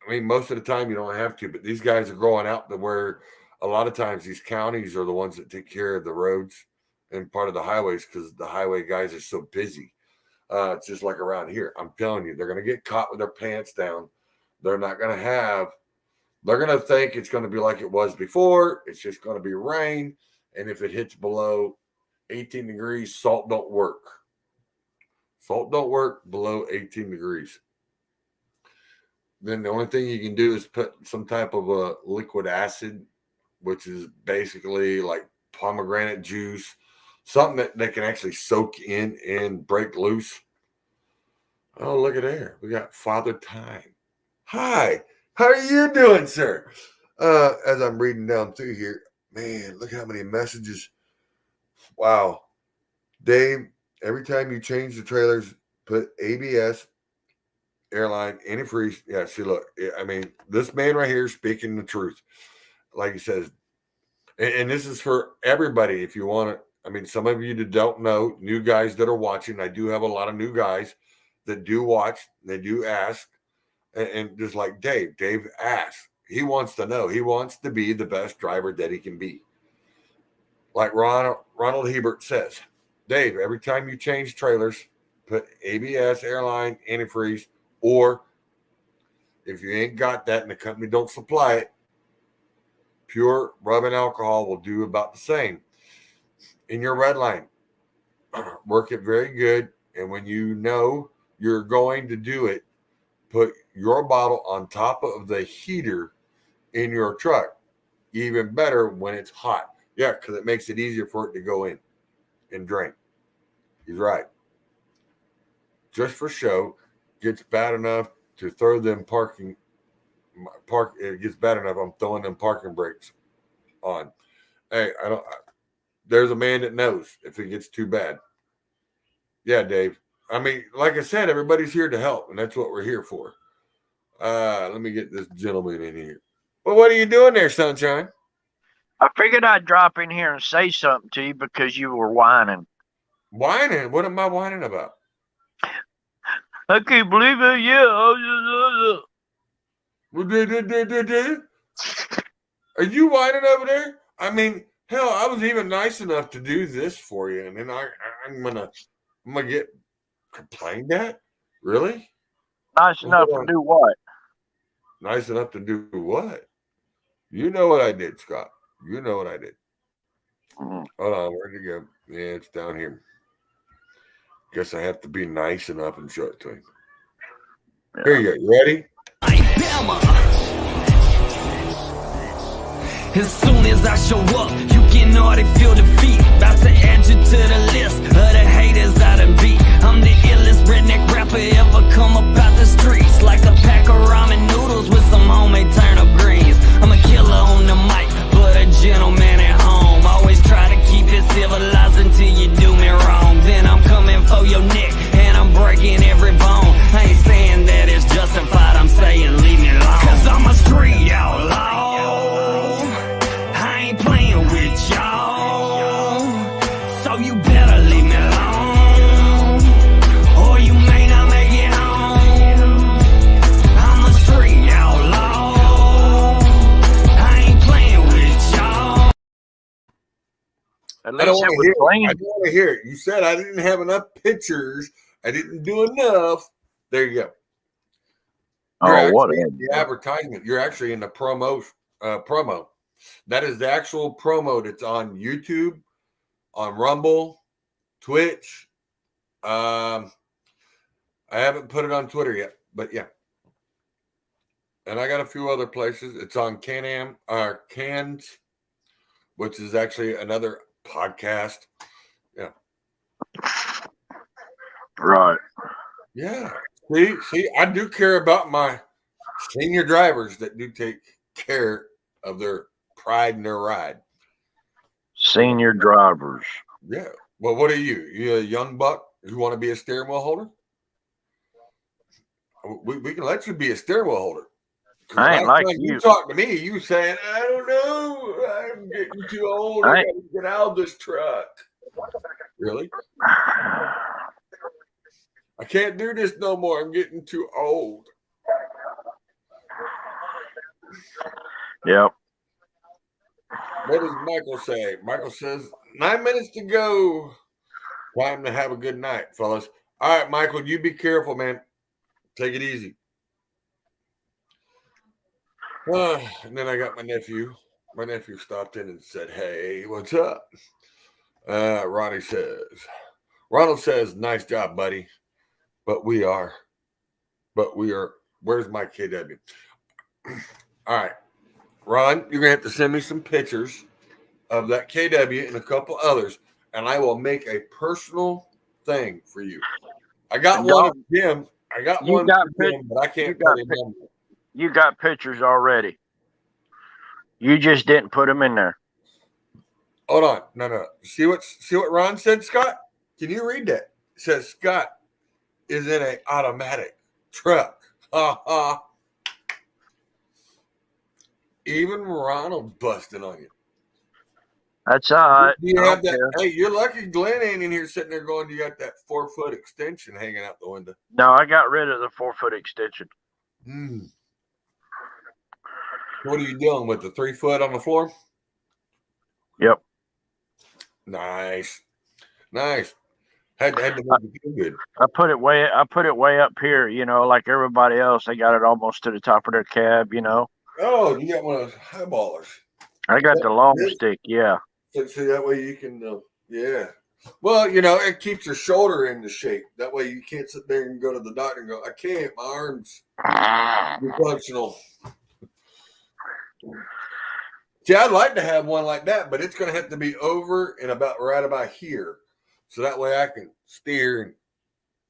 I mean, most of the time you don't have to. But these guys are going out to where a lot of times these counties are the ones that take care of the roads and part of the highways because the highway guys are so busy. It's just like around here. I'm telling you, they're going to get caught with their pants down. They're not going to they're going to think it's going to be like it was before. It's just going to be rain. And if it hits below 18 degrees, salt don't work. Salt don't work below 18 degrees. Then the only thing you can do is put some type of a liquid acid, which is basically like pomegranate juice, something that they can actually soak in and break loose. Oh, look at there. We got Father Time. Hi. How are you doing, sir? As I'm reading down through here, man, look how many messages. Wow. Dave, every time you change the trailers, put ABS, airline, antifreeze. Yeah, see, look, I mean, this man right here is speaking the truth. like he says, and this is for everybody. If you want to, I mean, some of you that don't know, new guys that are watching, I do have a lot of new guys that do watch. They do ask, and just like Dave asks. He wants to know. He wants to be the best driver that he can be. Like Ronald Hebert says, Dave, every time you change trailers, put ABS, airline, antifreeze, or if you ain't got that and the company don't supply it, pure rubbing alcohol will do about the same. In your red line, work it very good. And when you know you're going to do it, put your bottle on top of the heater in your truck. Even better when it's hot. Yeah, because it makes it easier for it to go in and drain. He's right. Just for show, gets bad enough to throw them it gets bad enough I'm throwing them parking brakes on. Hey, there's a man that knows if it gets too bad. Yeah, Dave. I mean, like I said, everybody's here to help, and that's what we're here for. Let me get this gentleman in here. Well, what are you doing there, Sunshine? I figured I'd drop in here and say something to you because you were whining. Whining? What am I whining about? I can't believe it. Yeah. Are you whining over there? I mean, hell, I was even nice enough to do this for you, and then I'm gonna get complained at? Really? Nice enough to do what? Nice enough to do what? You know what I did, Scott. You know what I did. Hold on, where'd it go? Yeah, it's down here. Guess I have to be nice enough and show it to him. Yeah. Here you go. You ready? As soon as I show up, you can already feel defeat. About to add you to the list of the haters I done beat. I'm the illest redneck rapper ever come up out the streets. Like a pack of ramen noodles with some homemade turnip greens. I'm a killer on the mic, but a gentleman at home. Always try to keep it civilized until you do me wrong. Then I'm coming for your neck, and I'm breaking every bone. I ain't saying that it's justified, I'm saying leave me alone. Cause I'm a street outlaw. Playing with y'all, so you better leave me alone, or you may not make it home. I'm a street outlaw. I ain't playing with y'all. At least it was clean. I don't want to hear it. You said I didn't have enough pictures. I didn't do enough. There you go. You're what in the advertisement. You're actually in the promo. That is the actual promo that's on YouTube, on Rumble, Twitch. I haven't put it on Twitter yet, but yeah. And I got a few other places. It's on Cans, which is actually another podcast. Yeah. Right. Yeah. See, I do care about my senior drivers that do take care of their pride in their ride. Senior drivers. Yeah. Well, what are you? You a young buck who want to be a steering wheel holder? We can let you be a steering wheel holder. I ain't like you. You talk to me, you saying, I don't know, I'm getting too old. I gotta get out of this truck. Really? I can't do this no more. I'm getting too old. Yep. What does Michael say? Michael says, 9 minutes to go. Time to have a good night, fellas. All right, Michael, you be careful, man. Take it easy. And then I got my nephew. My nephew stopped in and said, hey, what's up? Ronald says, nice job, buddy. But we are. Where's my KW? All right. Ron, you're going to have to send me some pictures of that KW and a couple others, and I will make a personal thing for you. I got one of Jim. I got one of Jim, but I can't put him in there. You got pictures already. You just didn't put them in there. Hold on. No. See what Ron said, Scott? Can you read that? It says Scott is in an automatic truck. Even Ronald's busting on you. That's all right. You I have don't that. care. Hey, you're lucky Glenn ain't in here sitting there going, you got that 4-foot extension hanging out the window. No, I got rid of the 4-foot extension. What are you doing with the 3-foot on the floor? Yep. Nice. Had to make it feel good. I put it way up here, you know, like everybody else. They got it almost to the top of their cab, you know. Oh, you got one of those highballers. I got the long stick, yeah. So that way you can, yeah. Well, you know, it keeps your shoulder in the shape. That way you can't sit there and go to the doctor and go, I can't, my arms are functional. See, I'd like to have one like that, but it's going to have to be over and right about here. So that way I can steer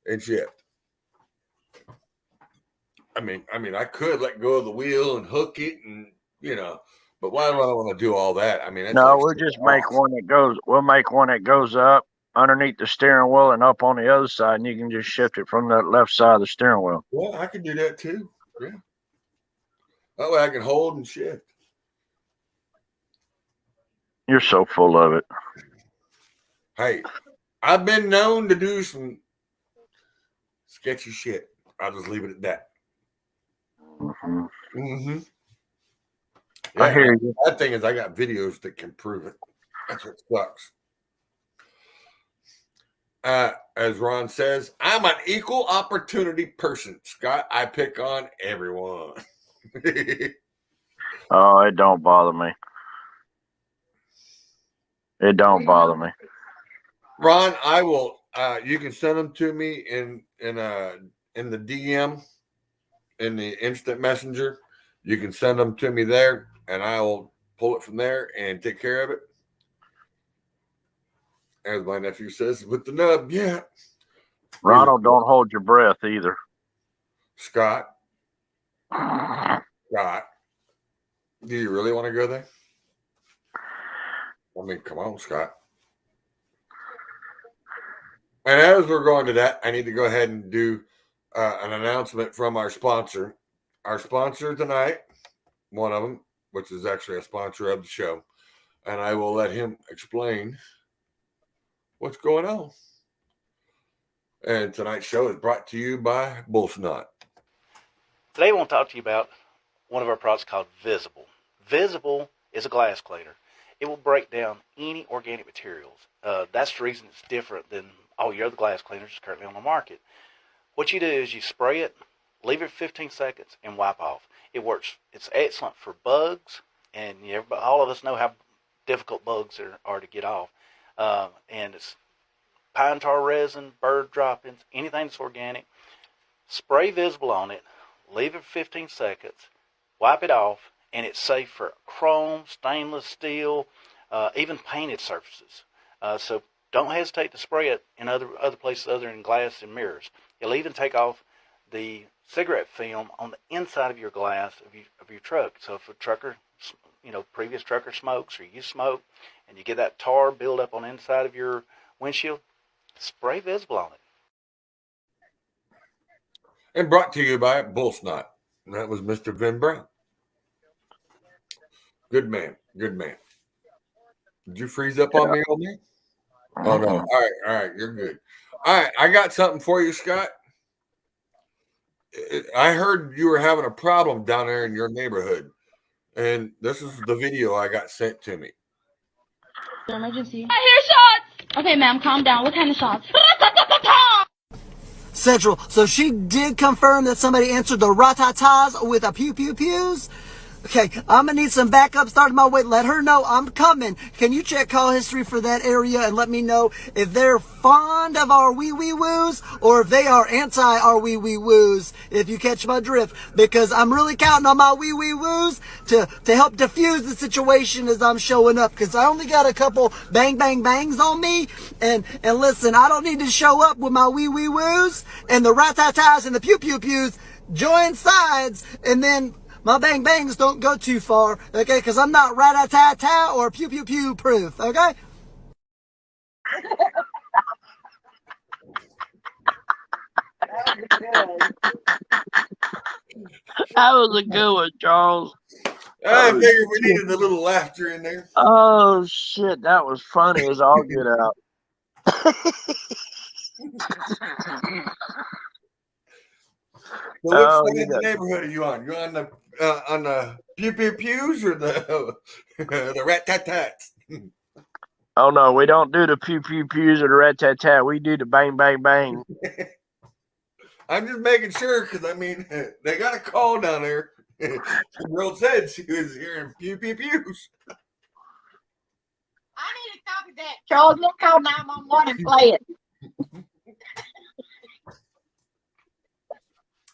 and shift. I mean, I could let go of the wheel and hook it and, you know, but why do I want to do all that? I mean, no, we'll just make one that goes. We'll make one that goes up underneath the steering wheel and up on the other side, and you can just shift it from the left side of the steering wheel. Well, I can do that too. Yeah. That way I can hold and shift. You're so full of it. Hey, I've been known to do some sketchy shit. I'll just leave it at that. Mm-hmm. Yeah, I hear you. That thing is, I got videos that can prove it. That's what sucks. As Ron says, I'm an equal opportunity person, Scott. I pick on everyone. Oh, it don't bother me. It don't bother me. Ron, I will. You can send them to me in the DM, in the instant messenger. You can send them to me there, and I will pull it from there and take care of it. As my nephew says, with the nub, yeah. Ronald, don't hold your breath either. Scott, do you really want to go there? I mean, come on, Scott. And as we're going to that, I need to go ahead and do an announcement from our sponsor. Our sponsor tonight, one of them, which is actually a sponsor of the show, and I will let him explain what's going on. And tonight's show is brought to you by Bullsnot. Today I want to talk to you about one of our products called Visible. Visible is a glass cleaner. It will break down any organic materials. That's the reason it's different than all your other glass cleaners currently on the market. What you do is you spray it, leave it 15 seconds, and wipe off. It works. It's excellent for bugs, and all of us know how difficult bugs are to get off. And it's pine tar resin, bird droppings, anything that's organic. Spray Visible on it, leave it 15 seconds, wipe it off, and it's safe for chrome, stainless steel, even painted surfaces. So don't hesitate to spray it in other places other than glass and mirrors. It'll even take off the cigarette film on the inside of your glass of your truck. So if a trucker, previous trucker smokes or you smoke, and you get that tar build up on the inside of your windshield, spray Visible on it. And brought to you by Bullsnot. And that was Mr. Vin Brown. Good man. Did you freeze up on me, old man? Oh, no. All right. You're good. All right. I got something for you, Scott. I heard you were having a problem down there in your neighborhood. And this is the video I got sent to me. Emergency. I hear shots! Okay, ma'am, calm down. What kind of shots? Central. So she did confirm that somebody answered the ratatas with a pew pew pews. Okay, I'm gonna need some backup. Starting my way. Let her know I'm coming. Can you check call history for that area and let me know if they're fond of our wee wee woos or if they are anti our wee wee woos, if you catch my drift, because I'm really counting on my wee wee woos to help diffuse the situation as I'm showing up, because I only got a couple bang bang bangs on me, and listen, I don't need to show up with my wee wee woos and the ratatas and the pew pew pews join sides and then my bang bangs don't go too far, okay? Because I'm not rat-a-tat-tat or pew-pew-pew proof, okay? That was a good one, Charles. I figured we needed a little laughter in there. Oh shit, that was funny as all get out. So which Oh, side you of the got- neighborhood are you on? You on the pew pew pews or the the rat tat tats? Oh no, we don't do the pew pew pews or the rat tat tat. We do the bang bang bang. I'm just making sure because I mean they got a call down there. The girl said she was hearing pew pew pews. I need a copy of that. Charles, let's call 911 and play it.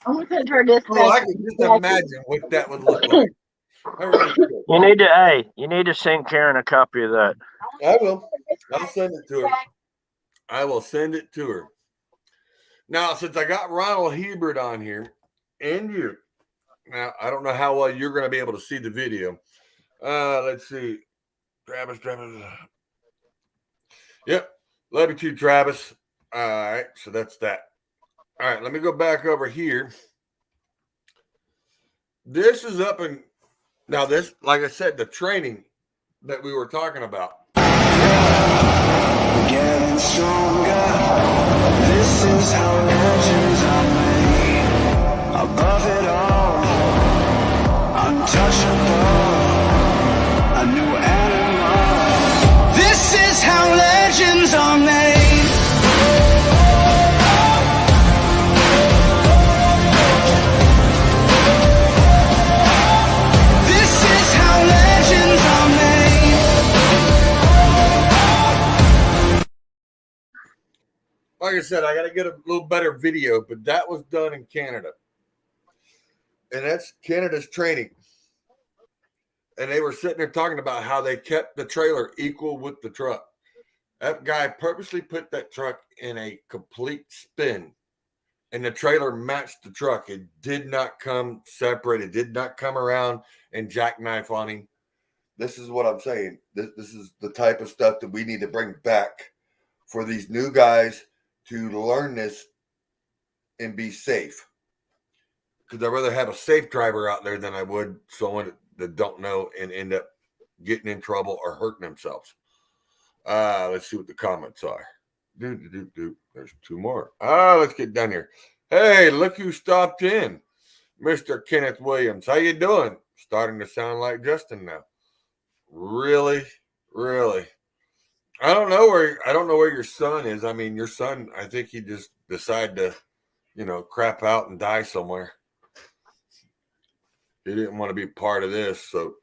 I'm gonna send her this. Oh, I can just imagine what that would look like. I really could. You need to send Karen a copy of that. I will. I'll send it to her. I will send it to her. Now, since I got Ronald Hebert on here and you, now I don't know how well you're going to be able to see the video. Let's see. Travis. Yep. Love you too, Travis. All right. So that's that. All right. Let me go back over here. This is up in now this, like I said, the training that we were talking about. Getting stronger. This is how legends are made. Above it all, untouchable. A new animal. This is how legends are made. This is how legends are made. Like I said, I got to get a little better video, but that was done in Canada. And that's Canada's training. And they were sitting there talking about how they kept the trailer equal with the truck. That guy purposely put that truck in a complete spin, and the trailer matched the truck. It did not come separate. It did not come around and jackknife on him. This is what I'm saying. This is the type of stuff that we need to bring back for these new guys to learn this and be safe. Because I'd rather have a safe driver out there than I would someone that don't know and end up getting in trouble or hurting themselves. Let's see what the comments are. There's two more. Let's get down here. Hey, look who stopped in. Mr. Kenneth Williams. How you doing? Starting to sound like Justin now. Really? I don't know where your son is. I mean, your son, I think he just decided to, crap out and die somewhere. He didn't want to be part of this, so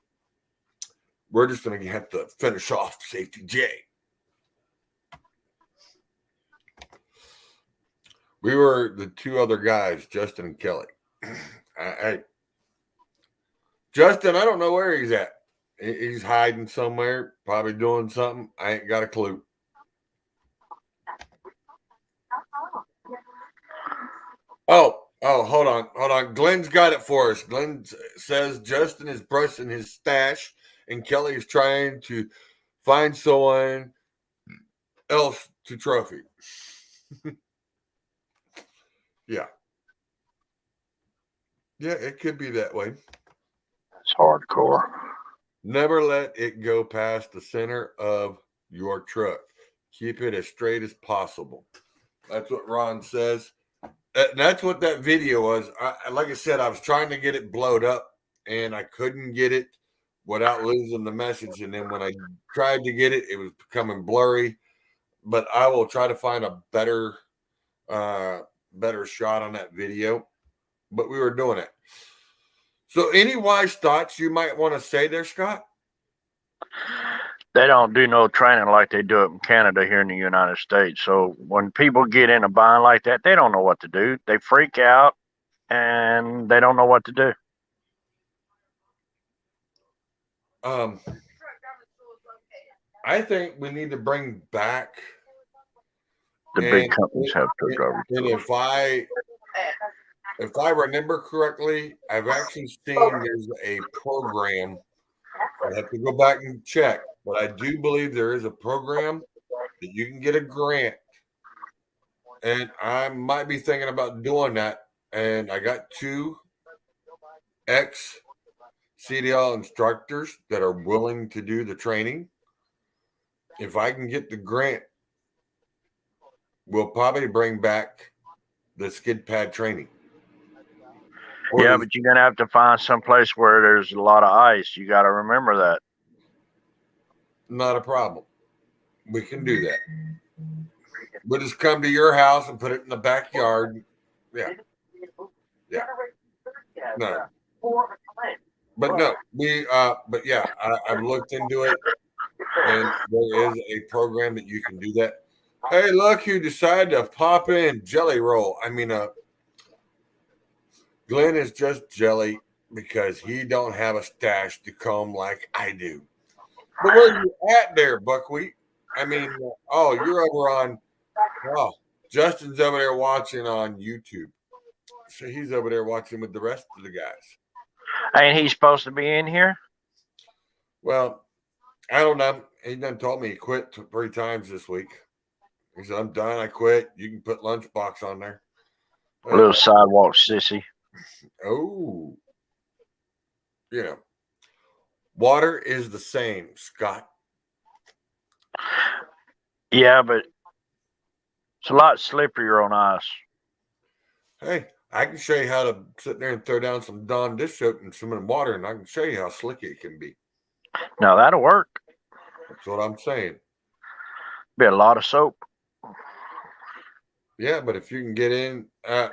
we're just going to have to finish off Safety J. We were the two other guys, Justin and Kelly. Justin, I don't know where he's at. He's hiding somewhere, probably doing something. I ain't got a clue. Oh, hold on. Glenn's got it for us. Glenn says Justin is brushing his stash and Kelly is trying to find someone else to trophy. Yeah. Yeah, it could be that way. It's hardcore. Never let it go past the center of your truck. Keep it as straight as possible. That's what Ron says. That's what that video was. Like I said, I was trying to get it blowed up, and I couldn't get it without losing the message. And then when I tried to get it, it was becoming blurry. But I will try to find a better shot on that video. But we were doing it. So any wise thoughts you might want to say there, Scott? They don't do no training like they do it in Canada here in the United States. So when people get in a bind like that, they don't know what to do. They freak out and they don't know what to do. I think we need to bring back The big companies have truck drivers. And if I remember correctly, I've actually seen there's a program. I have to go back and check, but I do believe there is a program that you can get a grant. And I might be thinking about doing that. And I got two CDL instructors that are willing to do the training. If I can get the grant, we'll probably bring back the skid pad training. Or Yeah, the- but you're gonna have to find some place where there's a lot of ice. You got to remember that. not a problem. We can do that. We'll just come to your house and put it in the backyard. Yeah. Yeah. No. But no, but yeah, I've looked into it, and there is a program that you can do that. Hey, look, you decided to pop in Jelly Roll. I mean, Glenn is just jelly because he don't have a stash to comb like I do. But where you at there, Buckwheat? I mean, oh, you're over on, oh, Justin's over there watching on YouTube. So he's over there watching with the rest of the guys. Ain't he supposed to be in here? Well, I don't know. He done told me he quit 3 times this week. He said, I'm done. I quit. You can put Lunchbox on there. Little sidewalk sissy. Oh. You know, water is the same, Scott. Yeah, but it's a lot slipperier on ice. Hey, I can show you how to sit there and throw down some Dawn dish soap and some in the water, and I can show you how slick it can be. Now that'll work. That's what I'm saying. Be a lot of soap. Yeah, but if you can get in, I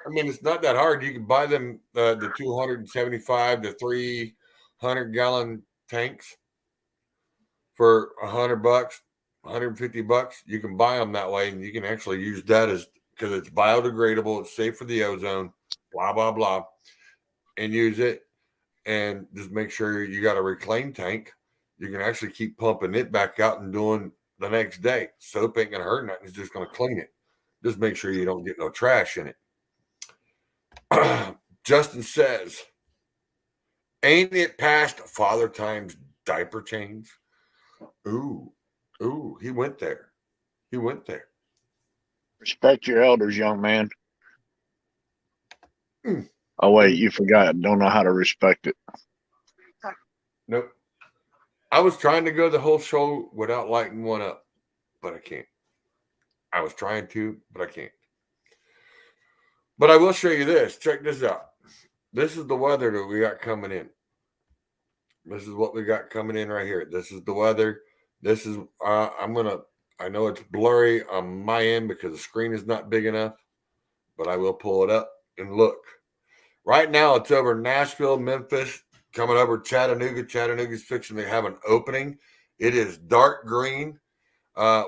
mean, it's not that hard. You can buy them the 275 to 300 gallon tanks for $100, $150. You can buy them that way, and you can actually use that as because it's biodegradable, it's safe for the ozone, blah blah blah, and use it. And just make sure you got a reclaim tank. You can actually keep pumping it back out and doing the next day. Soap ain't gonna hurt nothing. It's just gonna clean it. Just make sure you don't get no trash in it. Justin says, ain't it past Father Time's diaper change? Ooh, he went there. He went there. Respect your elders, young man. Oh, wait, you forgot. Don't know how to respect it. Nope. I was trying to go the whole show without lighting one up, but I can't. I was trying to, but I can't. But I will show you this. Check this out. This is the weather that we got coming in. This is what we got coming in right here. This is the weather. This is, I know it's blurry on my end because the screen is not big enough, but I will pull it up and look. Right now, it's over Nashville, Memphis, coming over Chattanooga. Chattanooga's fixing to have an opening. It is dark green.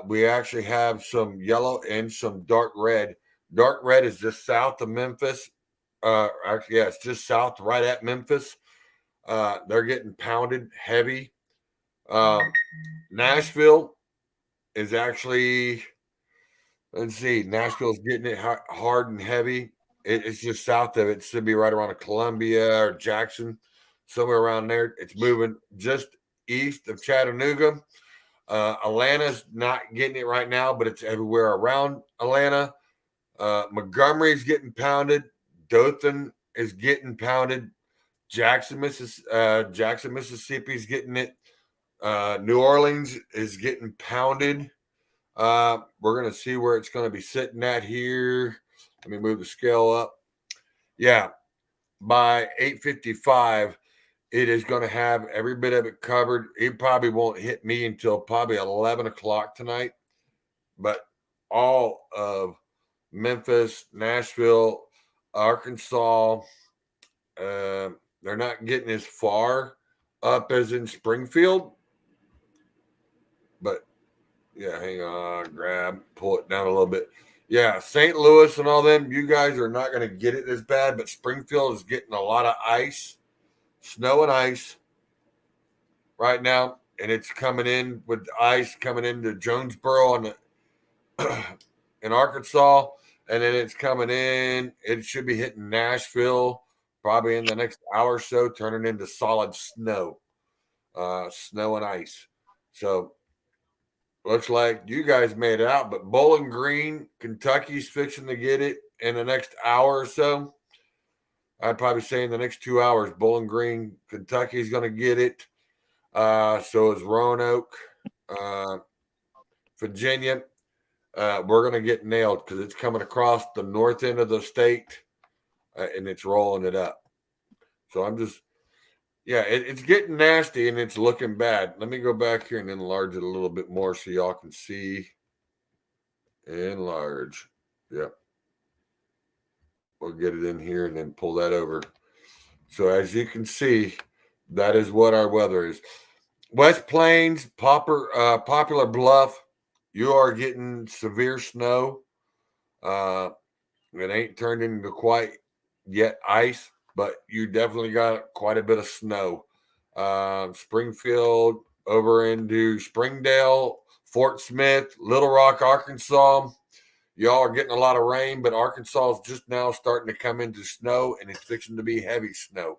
We actually have some yellow and some dark red. Dark red is just south of Memphis. Actually, yeah, it's just south, right at Memphis. They're getting pounded heavy. Nashville is actually, let's see, Nashville's getting it hard and heavy. It's just south of it. It should be right around Columbia or Jackson, somewhere around there. It's moving just east of Chattanooga. Atlanta's not getting it right now, but it's everywhere around Atlanta. Montgomery's getting pounded. Dothan is getting pounded. Jackson, Mississippi's getting it. New Orleans is getting pounded. We're going to see where it's going to be sitting at here. Let me move the scale up. Yeah, by 8:55, it is going to have every bit of it covered. It probably won't hit me until probably 11 o'clock tonight. But all of Memphis, Nashville, Arkansas, they're not getting as far up as in Springfield. But, yeah, hang on, pull it down a little bit. Yeah, St. Louis and all them, you guys are not going to get it as bad, but Springfield is getting a lot of ice, snow and ice right now, and it's coming in with ice coming into Jonesboro in Arkansas, and then it's coming in. It should be hitting Nashville probably in the next hour or so, turning into solid snow, snow and ice. So, looks like you guys made it out, but Bowling Green, Kentucky's fixing to get it in the next hour or so. I'd probably say in the next 2 hours, Bowling Green, Kentucky is going to get it. So is Roanoke, Virginia. We're going to get nailed because it's coming across the north end of the state and it's rolling it up. So I'm just, it's getting nasty and it's looking bad. Let me go back here and enlarge it a little bit more so y'all can see. Enlarge. Yep. We'll get it in here and then pull that over. So as you can see, that is what our weather is. West Plains, Popular Bluff, you are getting severe snow. It ain't turned into quite yet ice, but you definitely got quite a bit of snow. Springfield over into Springdale, Fort Smith, Little Rock, Arkansas. Y'all are getting a lot of rain, but Arkansas is just now starting to come into snow, and it's fixing to be heavy snow.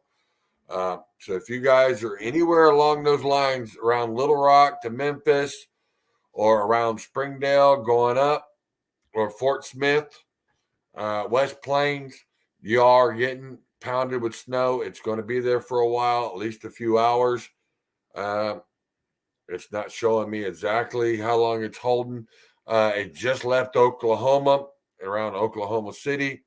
So if you guys are anywhere along those lines around Little Rock to Memphis or around Springdale going up or Fort Smith, West Plains, you are getting pounded with snow. It's going to be there for a while, at least a few hours. It's not showing me exactly how long it's holding. It just left Oklahoma, around Oklahoma City.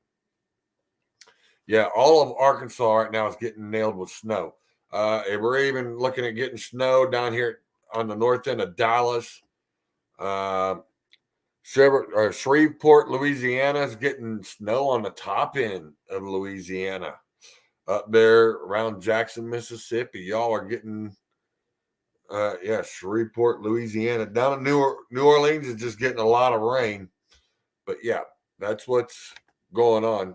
Yeah, all of Arkansas right now is getting nailed with snow. And we're even looking at getting snow down here on the north end of Dallas. Shreveport, Louisiana is getting snow on the top end of Louisiana. Up there around Jackson, Mississippi, y'all are getting, Shreveport, Louisiana. Down in New Orleans is just getting a lot of rain. But yeah, that's what's going on.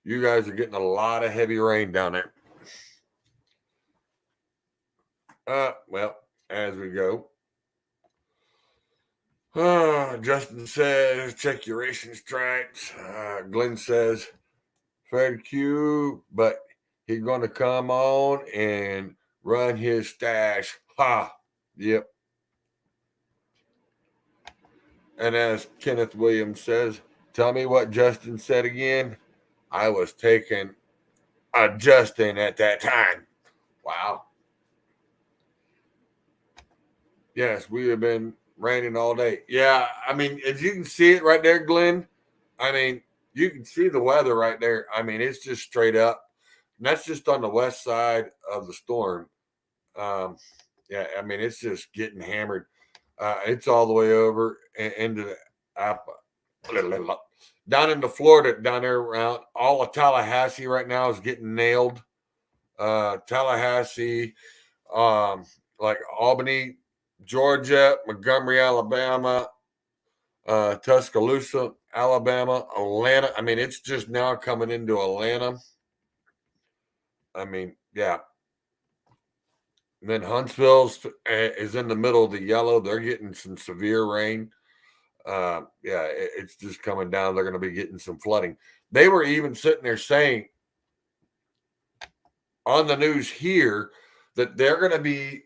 You guys are getting a lot of heavy rain down there. Well, as we go. Justin says, check your racing stripes. Glenn says, Fred Q, but he's going to come on and run his stash. Ha! Yep. And as Kenneth Williams says, tell me what Justin said again. I was taking a Justin at that time. Wow. Yes, we have been raining all day. Yeah, I mean, as you can see it right there, Glenn, I mean, you can see the weather right there. I mean, it's just straight up. And that's just on the west side of the storm. I mean, it's just getting hammered. It's all the way over into the down into Florida, down there around all of Tallahassee right now is getting nailed. Tallahassee, like Albany, Georgia, Montgomery, Alabama, Tuscaloosa, Alabama, Atlanta. I mean, it's just now coming into Atlanta. I mean, yeah. And then Huntsville is in the middle of the yellow. They're getting some severe rain. It's just coming down. They're going to be getting some flooding. They were even sitting there saying on the news here that they're going to be,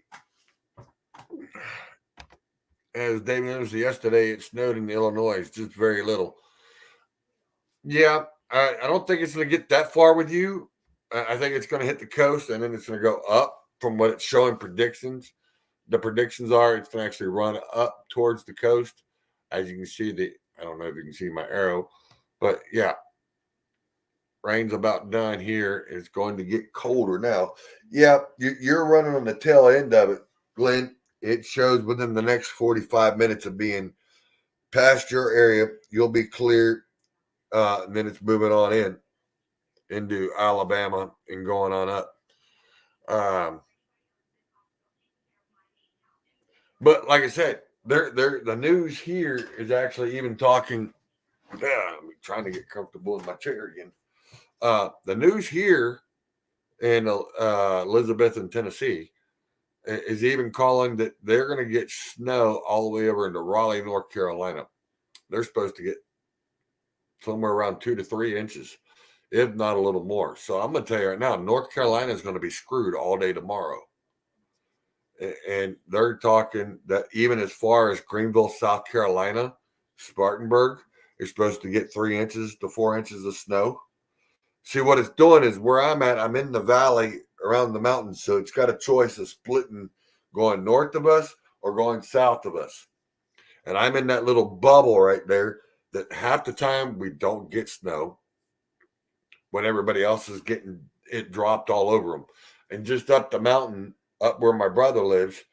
as David announced yesterday, it snowed in Illinois, just very little. Yeah, I don't think it's going to get that far with you. I think it's going to hit the coast and then it's going to go up from what it's showing predictions. The predictions are it's going to actually run up towards the coast. As you can see, I don't know if you can see my arrow, but yeah, rain's about done here. It's going to get colder now. Yeah, you're running on the tail end of it, Glenn. It shows within the next 45 minutes of being past your area, you'll be clear, and then it's moving on into Alabama and going on up. But like I said, the news here is actually even talking. I'm trying to get comfortable in my chair again. The news here in Elizabethton, Tennessee, is even calling that they're going to get snow all the way over into Raleigh, North Carolina. They're supposed to get somewhere around 2 to 3 inches, if not a little more. So I'm going to tell you right now, North Carolina is going to be screwed all day tomorrow. And they're talking that even as far as Greenville, South Carolina, Spartanburg is supposed to get 3 inches to 4 inches of snow. See, what it's doing is where I'm at, I'm in the valley around the mountains. So it's got a choice of splitting, going north of us or going south of us. And I'm in that little bubble right there that half the time we don't get snow when everybody else is getting it dropped all over them. And just up the mountain, up where my brother lives,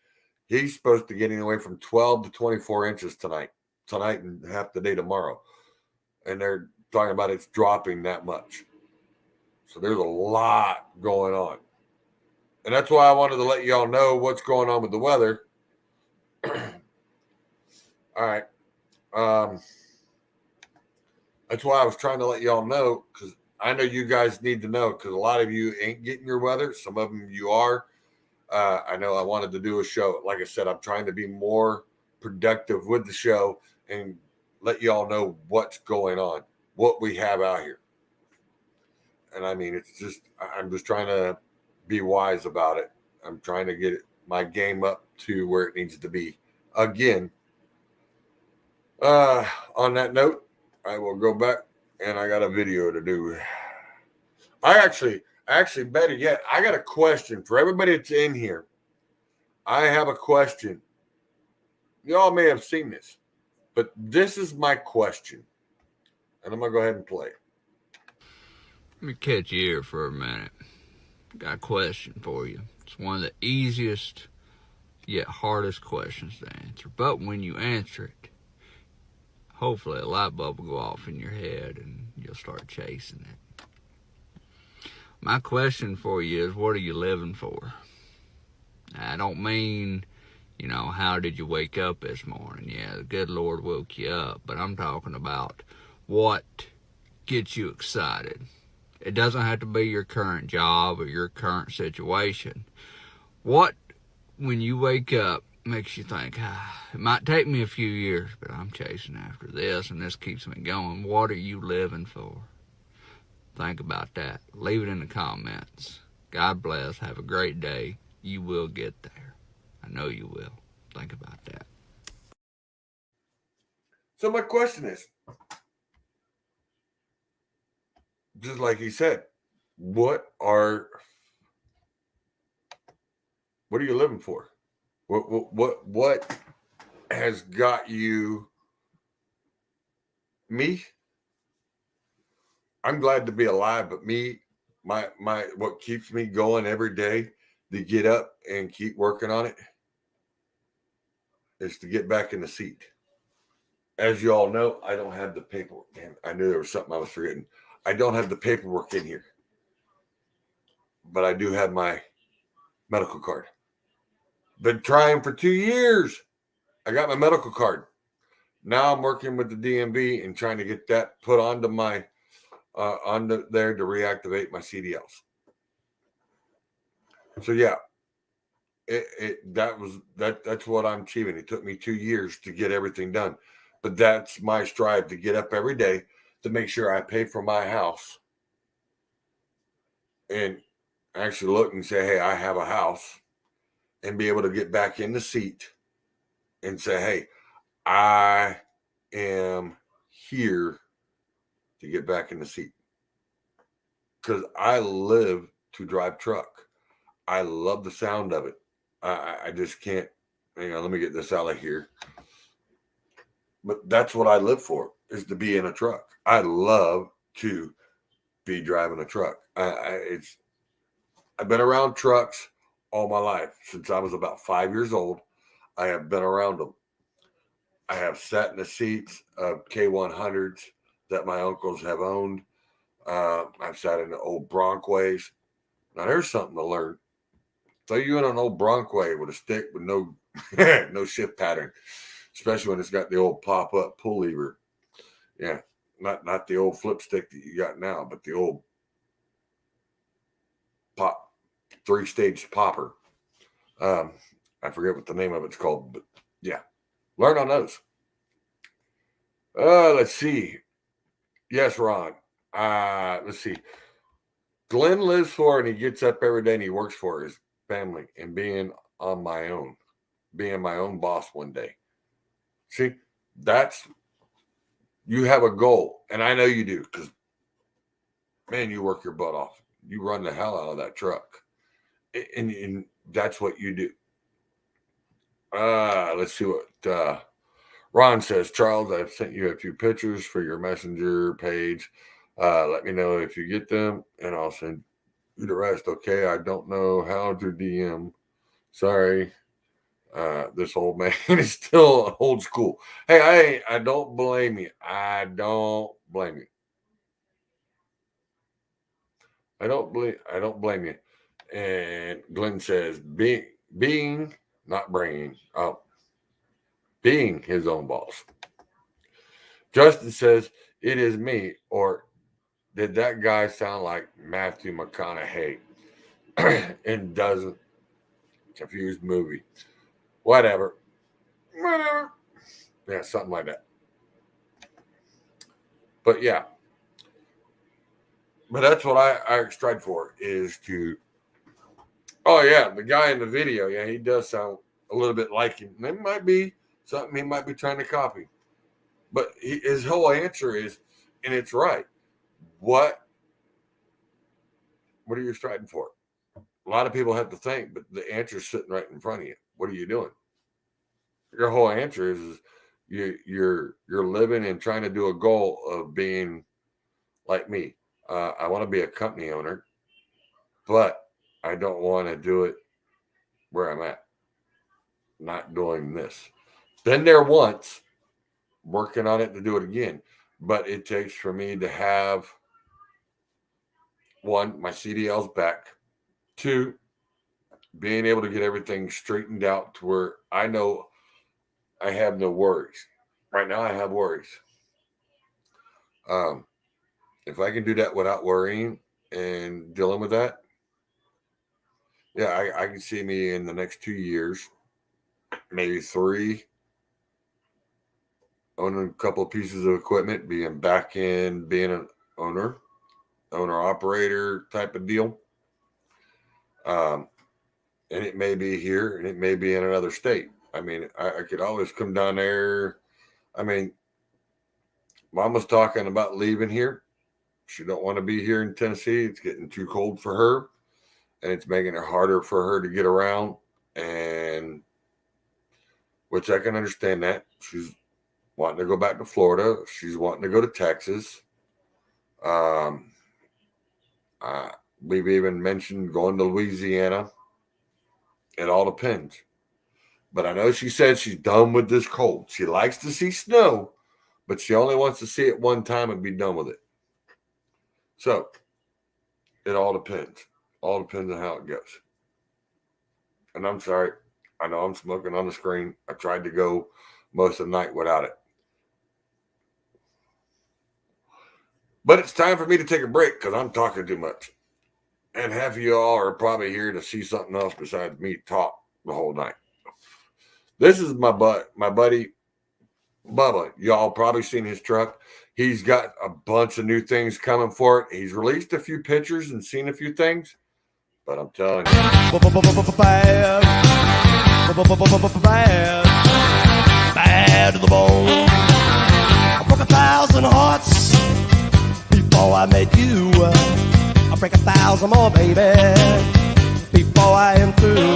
he's supposed to get anywhere from 12 to 24 inches tonight and half the day tomorrow. And they're talking about it's dropping that much. So there's a lot going on. And that's why I wanted to let y'all know what's going on with the weather. All right. That's why I was trying to let y'all know, because I know you guys need to know, because a lot of you ain't getting your weather. Some of them you are. I know I wanted to do a show. Like I said, I'm trying to be more productive with the show and let y'all know what's going on, what we have out here. And I mean, I'm just trying to be wise about it. I'm trying to get my game up to where it needs to be. Again, on that note, I will go back and I got a video to do. I actually, better yet, I got a question for everybody that's in here. I have a question. Y'all may have seen this, but this is my question. And I'm going to go ahead and play it. Let me catch you here for a minute. Got a question for you. It's one of the easiest yet hardest questions to answer. But when you answer it, hopefully a light bulb will go off in your head and you'll start chasing it. My question for you is, what are you living for? I don't mean, how did you wake up this morning? Yeah, the good Lord woke you up. But I'm talking about what gets you excited. It doesn't have to be your current job or your current situation. What, when you wake up, makes you think, it might take me a few years, but I'm chasing after this, and this keeps me going. What are you living for? Think about that. Leave it in the comments. God bless. Have a great day. You will get there. I know you will. Think about that. So my question is, just like he said, what are you living for? What has got you? Me, I'm glad to be alive, but my what keeps me going every day to get up and keep working on it is to get back in the seat. As you all know, I don't have the paperwork. Damn, I knew there was something I was forgetting. I don't have the paperwork in here, but I do have my medical card. Been trying for 2 years. I got my medical card. Now I'm working with the DMV and trying to get that put onto my there to reactivate my CDLs. So yeah, that's what I'm achieving. It took me 2 years to get everything done, but that's my strive, to get up every day to make sure I pay for my house and actually look and say, hey, I have a house, and be able to get back in the seat and say, hey, I am here to get back in the seat. Because I live to drive truck. I love the sound of it. I just can't. Hang on, let me get this out of here. But that's what I live for, is to be in a truck. I love to be driving a truck. I've been around trucks all my life. Since I was about 5 years old, I have been around them. I have sat in the seats of K100s that my uncles have owned. I've sat in the old Broncways. Now, there's something to learn. Throw you in an old Bronkway with a stick with no no shift pattern, especially when it's got the old pop-up pull lever. Yeah, not the old flip stick that you got now, but the old pop 3-stage popper. I forget what the name of it's called, but yeah, learn on those. Let's see. Yes, Ron. Let's see. Glenn lives for, and he gets up every day and he works for his family and being on my own, being my own boss one day. See, you have a goal, and I know you do, because man, you work your butt off. You run the hell out of that truck. And that's what you do. Let's see what Ron says. Charles, I've sent you a few pictures for your messenger page. Let me know if you get them, and I'll send you the rest. Okay, I don't know how to DM. Sorry. This old man is still old school. Hey, I don't blame you. I don't blame you. I don't blame you. And Glenn says, being, not bringing. Oh, being his own boss. Justin says, it is me. Or did that guy sound like Matthew McConaughey? And doesn't. Confused movie. Whatever. Yeah, something like that. But yeah. But that's what I strive for, is to, oh yeah, the guy in the video, yeah, he does sound a little bit like him. It might be something he might be trying to copy. But his whole answer is, and it's right, what are you striving for? A lot of people have to think, but the answer is sitting right in front of you. What are you doing? Your whole answer is you're living and trying to do a goal of being like me. I want to be a company owner, but I don't want to do it where I'm at. Not doing this. Been there once, working on it to do it again. But it takes for me to have, one, my CDLs back. Two, being able to get everything straightened out to where I know I have no worries. Right now I have worries. If I can do that without worrying and dealing with that, yeah, I can see me in the next 2 years, maybe 3, owning a couple of pieces of equipment, being back in being an owner operator type of deal. And it may be here and it may be in another state. I mean, I could always come down there. I mean, Mama's talking about leaving here. She don't want to be here in Tennessee. It's getting too cold for her, and it's making it harder for her to get around, and which I can understand that. She's wanting to go back to Florida. She's wanting to go to Texas. We've even mentioned going to Louisiana. It all depends. But I know she said she's done with this cold. She likes to see snow, but she only wants to see it one time and be done with it. So it all depends. All depends on how it goes. And I'm sorry. I know I'm smoking on the screen. I tried to go most of the night without it. But it's time for me to take a break because I'm talking too much. And half of you all are probably here to see something else besides me talk the whole night. This is my buddy, Bubba. Y'all probably seen his truck. He's got a bunch of new things coming for it. He's released a few pictures and seen a few things. But I'm telling you. Bad to the bone. I broke 1,000 hearts before I met you. I'll break 1,000 more, baby, before I am through.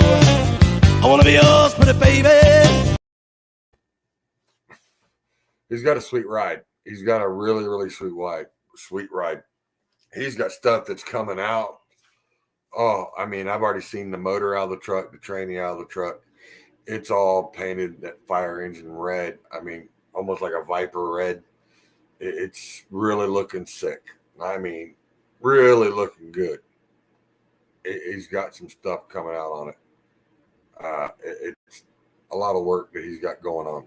I want to be yours, pretty baby. He's got a sweet ride. He's got a really, really sweet ride. He's got stuff that's coming out. Oh, I mean, I've already seen the motor out of the truck, the tranny out of the truck. It's all painted that fire engine red. I mean, almost like a Viper red. It's really looking sick. I mean, really looking good. He's got some stuff coming out on it. It's a lot of work that he's got going on.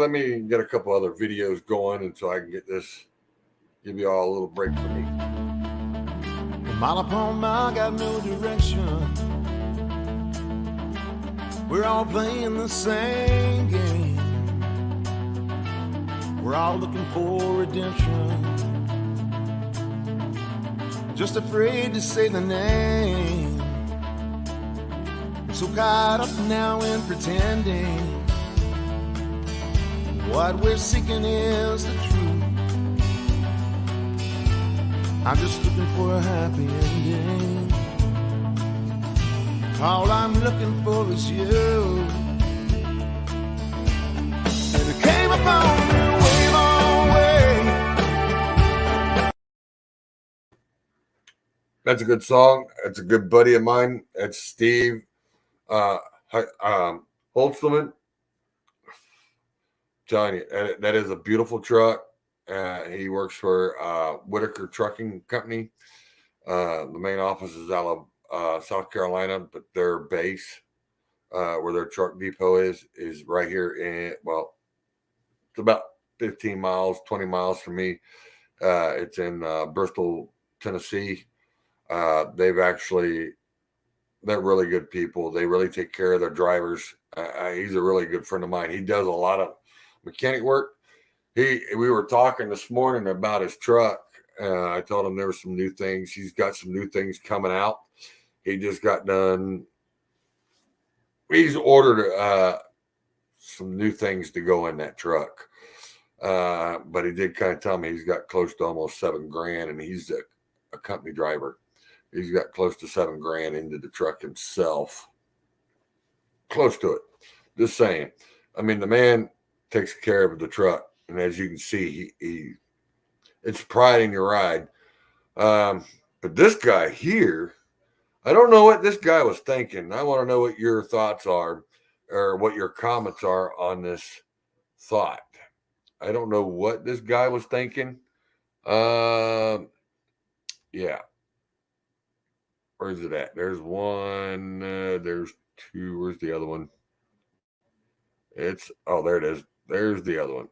Let me get a couple other videos going until I can get this, give you all a little break for me. Mile upon mile, got no direction. We're all playing the same game. We're all looking for redemption. Just afraid to say the name. So caught up now in pretending. What we're seeking is the truth. I'm just looking for a happy ending. All I'm looking for is you. And it came upon me way my way. That's a good song. That's a good buddy of mine. That's Steve Holtzman. Telling you, that is a beautiful truck. He works for Whitaker Trucking Company. The main office is out of South Carolina, but their base, where their truck depot is right here in, well, it's about 15 miles, 20 miles from me. It's in Bristol, Tennessee. They're really good people. They really take care of their drivers. He's a really good friend of mine. He does a lot of mechanic work. We were talking this morning about his truck. I told him there were some new things. He's got some new things coming out. He just got done. He's ordered some new things to go in that truck. But he did kind of tell me he's got close to almost $7,000, and he's a company driver. He's got close to $7,000 into the truck himself. Close to it. Just saying. I mean, the man takes care of the truck, and as you can see, he it's pride in your ride. But this guy here, I don't know what this guy was thinking. I want to know what your thoughts are, or what your comments are on this thought. I don't know what this guy was thinking. Yeah. Where's it at? There's one. There's two. Where's the other one? There it is. There's the other one.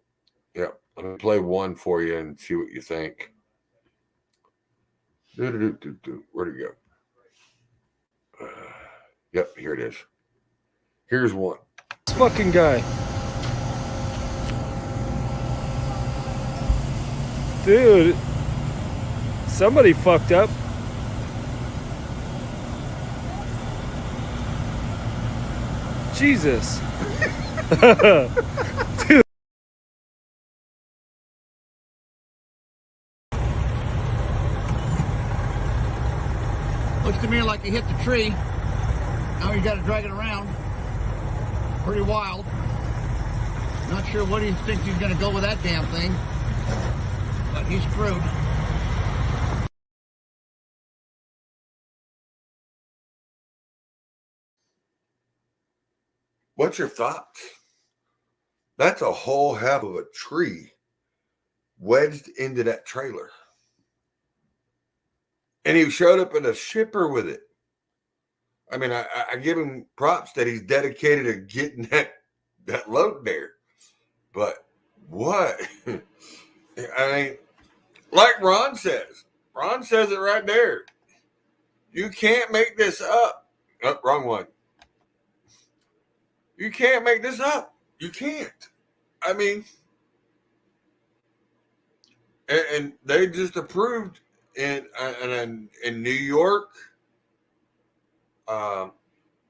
Yep. Let me play one for you and see what you think. Where'd it go? Yep, here it is. Here's one. This fucking guy. Dude. Somebody fucked up. Jesus. Dude. Looks to me like he hit the tree. Now you got to drag it around. Pretty wild. Not sure what he thinks he's going to go with that damn thing. But he's screwed. What's your thoughts? That's a whole half of a tree wedged into that trailer. And he showed up in a shipper with it. I mean, I give him props that he's dedicated to getting that load there. But what? I mean, like Ron says it right there. You can't make this up. Oh, wrong one. You can't make this up. You can't. I mean, and they just approved in New York.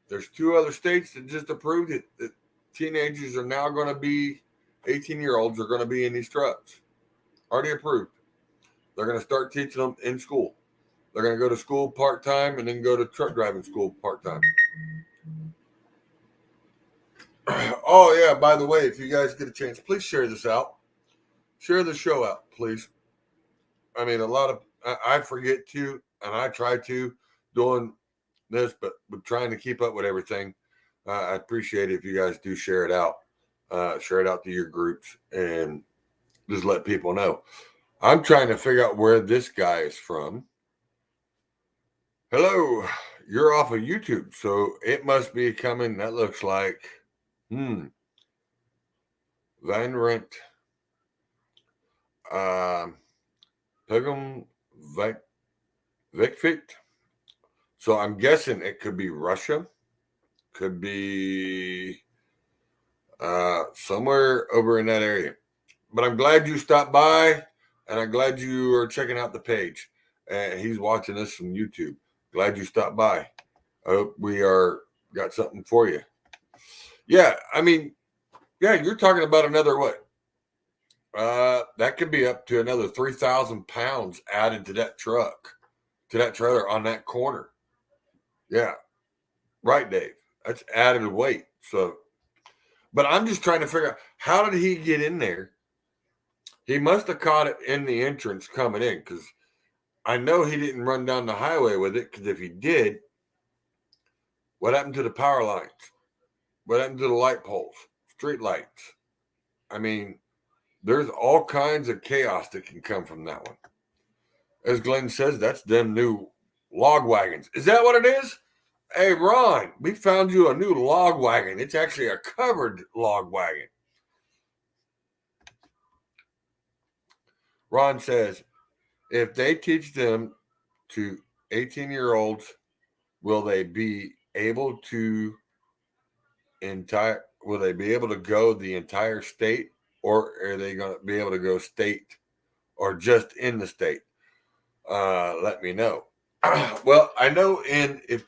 There's two other states that just approved it. That teenagers are now going to be 18-year-olds are going to be in these trucks. Already approved. They're going to start teaching them in school. They're going to go to school part-time and then go to truck driving school part-time. Oh, yeah, by the way, if you guys get a chance, please share this out. Share the show out, please. I mean, I forget to, and I try to, doing this, but trying to keep up with everything. I appreciate it if you guys do share it out. Share it out to your groups and just let people know. I'm trying to figure out where this guy is from. Hello, you're off of YouTube, so it must be coming. That looks like Van Rent, Pegum Vikfit. So I'm guessing it could be Russia, could be somewhere over in that area. But I'm glad you stopped by, and I'm glad you are checking out the page. He's watching this from YouTube. Glad you stopped by. I hope we got something for you. Yeah, I mean, yeah, you're talking about another what? That could be up to another 3,000 pounds added to that truck, to that trailer on that corner. Yeah. Right, Dave. That's added weight. So, but I'm just trying to figure out, how did he get in there? He must have caught it in the entrance coming in, because I know he didn't run down the highway with it, because if he did, what happened to the power lines? What happened to the light poles, street lights? I mean, there's all kinds of chaos that can come from that one. As Glenn says, that's them new log wagons. Is that what it is? Hey, Ron, we found you a new log wagon. It's actually a covered log wagon. Ron says, if they teach them to 18-year-olds, will they be able to go the entire state, or are they going to be able to go state or just in the state? Let me know. Well, I know if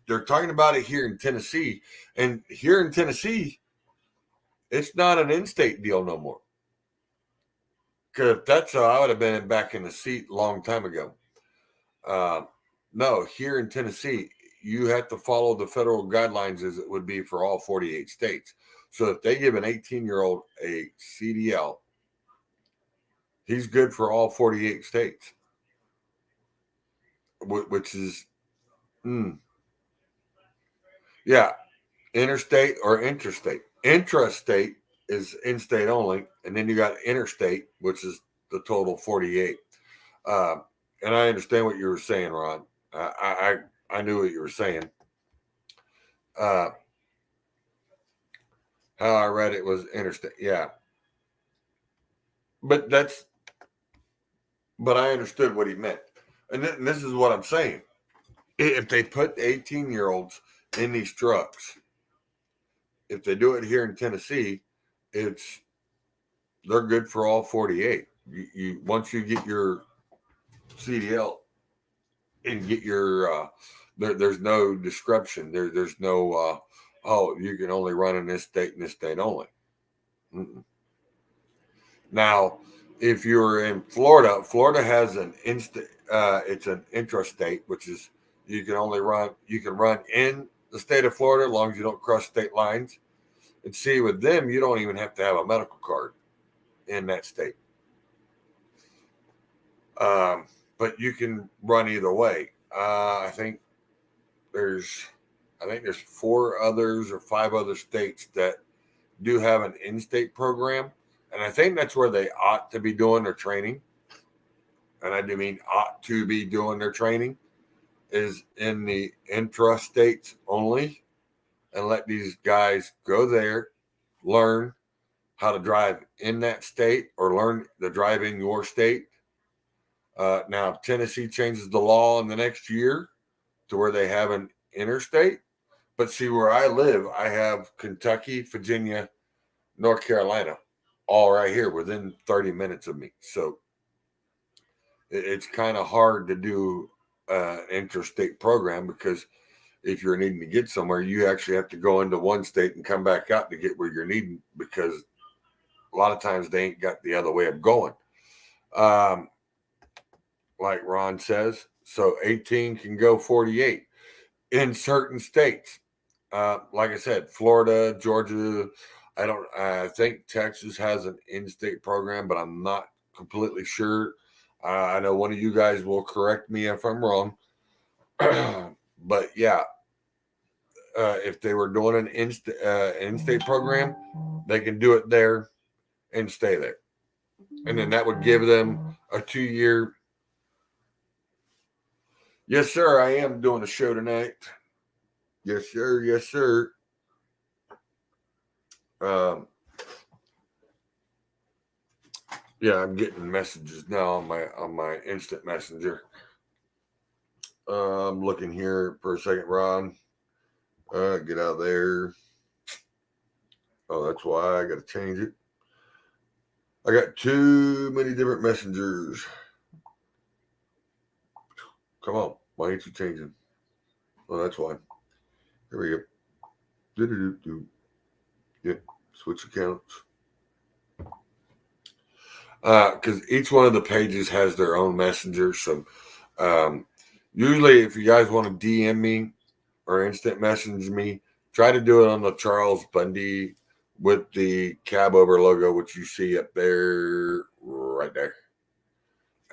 they're talking about it here in Tennessee, and here in Tennessee, it's not an in-state deal no more. Because if that's so, I would have been back in the seat a long time ago. No, here in Tennessee, you have to follow the federal guidelines as it would be for all 48 states. So if they give an 18-year-old a CDL, he's good for all 48 states, which is, yeah, interstate or interstate. Intrastate is in-state only, and then you got interstate, which is the total 48. And I understand what you were saying, Ron. I knew what you were saying. How I read it was interstate. Yeah. But I understood what he meant. And this is what I'm saying. If they put 18-year-olds in these trucks, if they do it here in Tennessee, they're good for all 48. You once you get your CDL and get your there's no description. There's no you can only run in this state and this state only. Now, if you're in Florida, Florida has an it's an intrastate, which is you can run in the state of Florida as long as you don't cross state lines. And see, with them, you don't even have to have a medical card in that state. But you can run either way. I think there's 4 others or 5 other states that do have an in-state program. And I think that's where they ought to be doing their training. And I do mean ought to be doing their training, is in the intrastates only, and let these guys go there, learn how to drive in that state or learn to drive in your state. Now, if Tennessee changes the law in the next year to where they have an interstate, but see, where I live, I have Kentucky, Virginia, North Carolina, all right here within 30 minutes of me. So it's kind of hard to do an interstate program, because if you're needing to get somewhere, you actually have to go into one state and come back out to get where you're needing, because a lot of times they ain't got the other way of going. Like Ron says, so 18 can go 48 in certain states. Like I said, Florida, Georgia, I think Texas has an in-state program, but I'm not completely sure. I know one of you guys will correct me if I'm wrong. But yeah, if they were doing an in-state program, they can do it there and stay there. And then that would give them a 2-year. Yes, sir. I am doing a show tonight. Yes, sir. Yes, sir. Yeah, I'm getting messages now on my instant messenger. I'm looking here for a second, Ron. Get out of there. Oh, that's why I got to change it. I got too many different messengers. Come on. Why ain't you changing? Oh, that's why. Here we go. Yep. Switch accounts. because each one of the pages has their own messenger. So usually if you guys want to DM me or instant message me, try to do it on the Charles Bundy with the cab over logo, which you see up there, right there,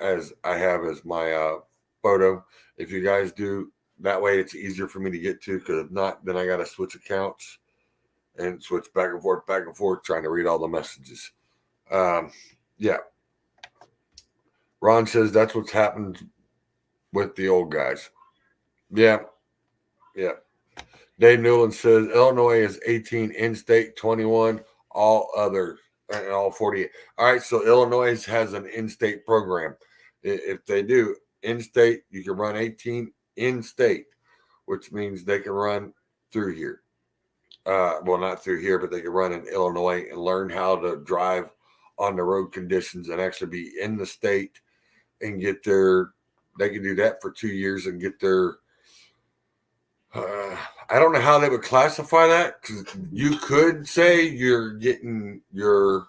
as I have as my photo. If you guys do that way, it's easier for me to get to, because if not, then I got to switch accounts and switch back and forth, trying to read all the messages. Yeah. Ron says that's what's happened with the old guys. Yeah. Yeah. Dave Newland says Illinois is 18, in-state 21, all other, and all 48. All right, so Illinois has an in-state program. If they do in-state, you can run 18 in-state, which means they can run through here. Well, not through here, but they can run in Illinois and learn how to drive on the road conditions and actually be in the state and get their, they can do that for 2 years and get their, I don't know how they would classify that, because you could say you're getting your,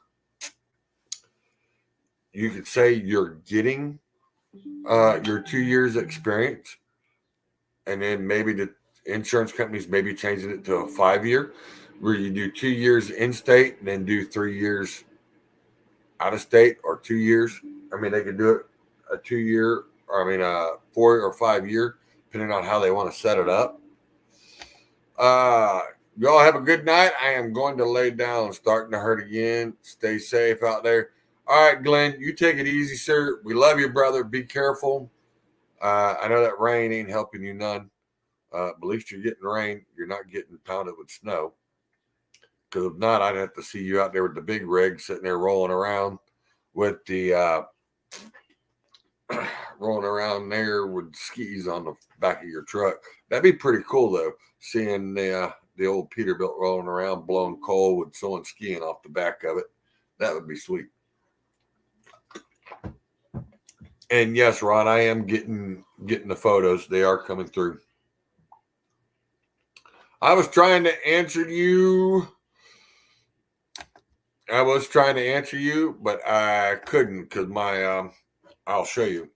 you could say you're getting your 2 years experience, and then maybe the insurance companies maybe changing it to a 5 year, where you do 2 years in state and then do 3 years out of state, or 2 years. I mean, they could do it a 2 year, or I mean, a 4 or 5 year, depending on how they want to set it up. Y'all have a good night. I am going to lay down, starting to hurt again. Stay safe out there. All right, Glenn, you take it easy, sir. We love you, brother. Be careful. I know that rain ain't helping you none. But at least you're getting rain. You're not getting pounded with snow. Because if not, I'd have to see you out there with the big rig sitting there rolling around with the rolling around there with skis on the back of your truck. That'd be pretty cool, though, seeing the old Peterbilt rolling around blowing coal with someone skiing off the back of it. That would be sweet. And yes, Ron, I am getting the photos. They are coming through. I was trying to answer you. But I couldn't, because my I'll show you.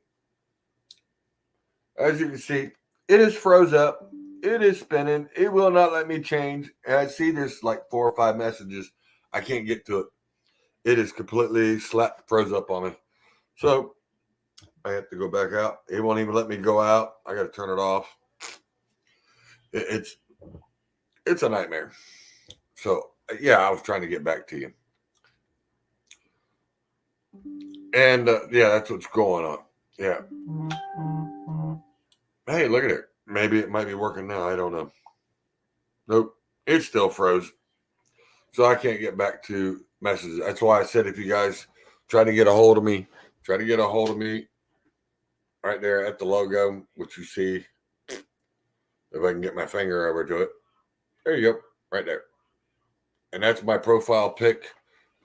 As you can see, it is froze up. It is spinning. It will not let me change. And I see there's like 4 or 5 messages. I can't get to it. It is completely froze up on me. So I have to go back out. It won't even let me go out. I got to turn it off. It's a nightmare. So yeah, I was trying to get back to you. And yeah, that's what's going on. Yeah. Hey, look at it. Maybe it might be working now. I don't know. Nope. It's still froze. So I can't get back to messages. That's why I said, if you guys try to get a hold of me, right there at the logo, which you see. If I can get my finger over to it. There you go. Right there. And that's my profile pic.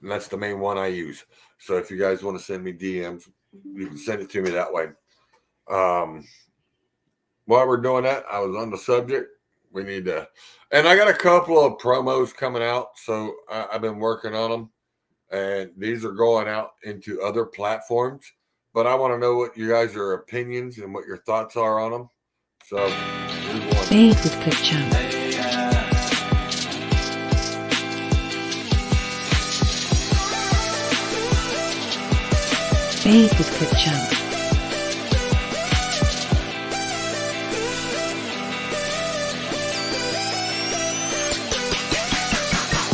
And that's the main one I use. So if you guys want to send me DMs, you can send it to me that way. While we're doing that, I was on the subject. We need to, and I got a couple of promos coming out. So I've been working on them. And these are going out into other platforms. But I want to know what you guys' opinions and what your thoughts are on them. So, Faith with Quick Chunk. Faith with Quick Chunk.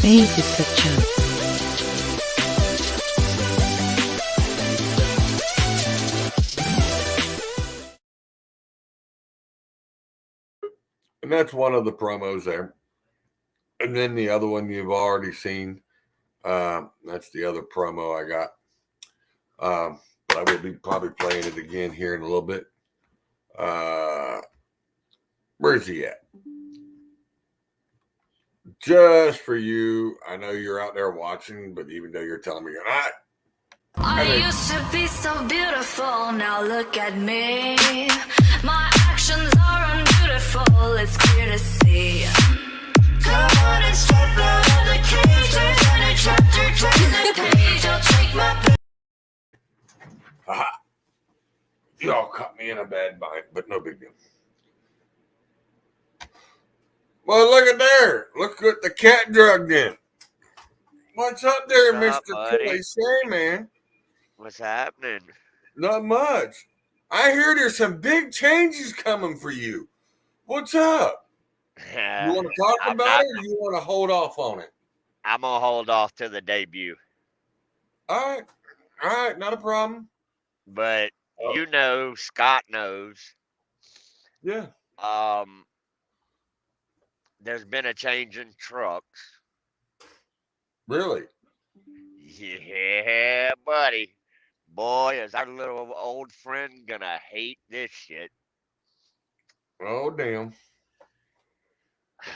Faith with Quick Chunk. And that's one of the promos there. And then the other one you've already seen. That's the other promo I got. But I will be probably playing it again here in a little bit. Where's he at? Just for you. I know you're out there watching, but even though you're telling me you're not. I used to be so beautiful, now look at me. My actions are unbeautiful, it's clear to see. Come on and step out of the cage, there's a chapter, turn the page, I'll take my in a bad bind, but no big deal. Well, look at there. Look what the cat drugged in. What's up there, What's up, Mr. buddy? Kelly? Say, man. What's happening? Not much. I hear there's some big changes coming for you. What's up? You want to talk about it, or you want to hold off on it? I'm gonna hold off till the debut. All right, not a problem. But you know, Scott knows. Yeah. There's been a change in trucks. Really? Yeah, buddy. Boy, is our little old friend gonna hate this shit. Oh, damn.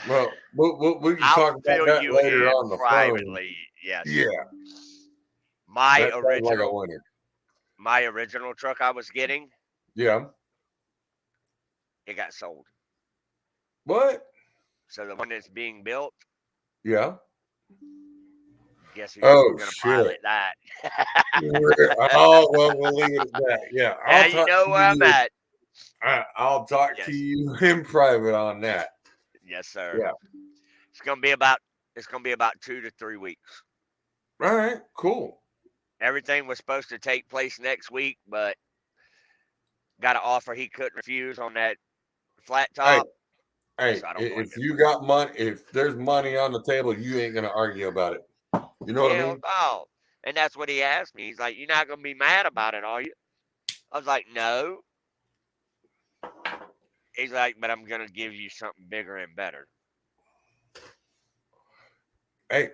Well, we can I'll talk about fill that you later in on the privately. phone. Yes. Yeah. My That sounds like a original, winner. my original truck I was getting, Yeah. it got sold. What? So the one that's being built, Yeah. guess who's Oh, gonna shit. pilot that? Oh, well, we'll leave it at that. Yeah. Now you know where I'm at. I'll talk to you in private on that. Yes, sir. Yeah. It's gonna be about 2 to 3 weeks. All right. Cool. Everything was supposed to take place next week, but got an offer he couldn't refuse on that flat top. Hey, So I don't blame if you got money, if there's money on the table, you ain't gonna argue about it. You know what I Hell mean? no. And that's what he asked me. He's like, "You're not gonna be mad about it, are you?" I was like, "No." He's like, "But I'm gonna give you something bigger and better." Hey,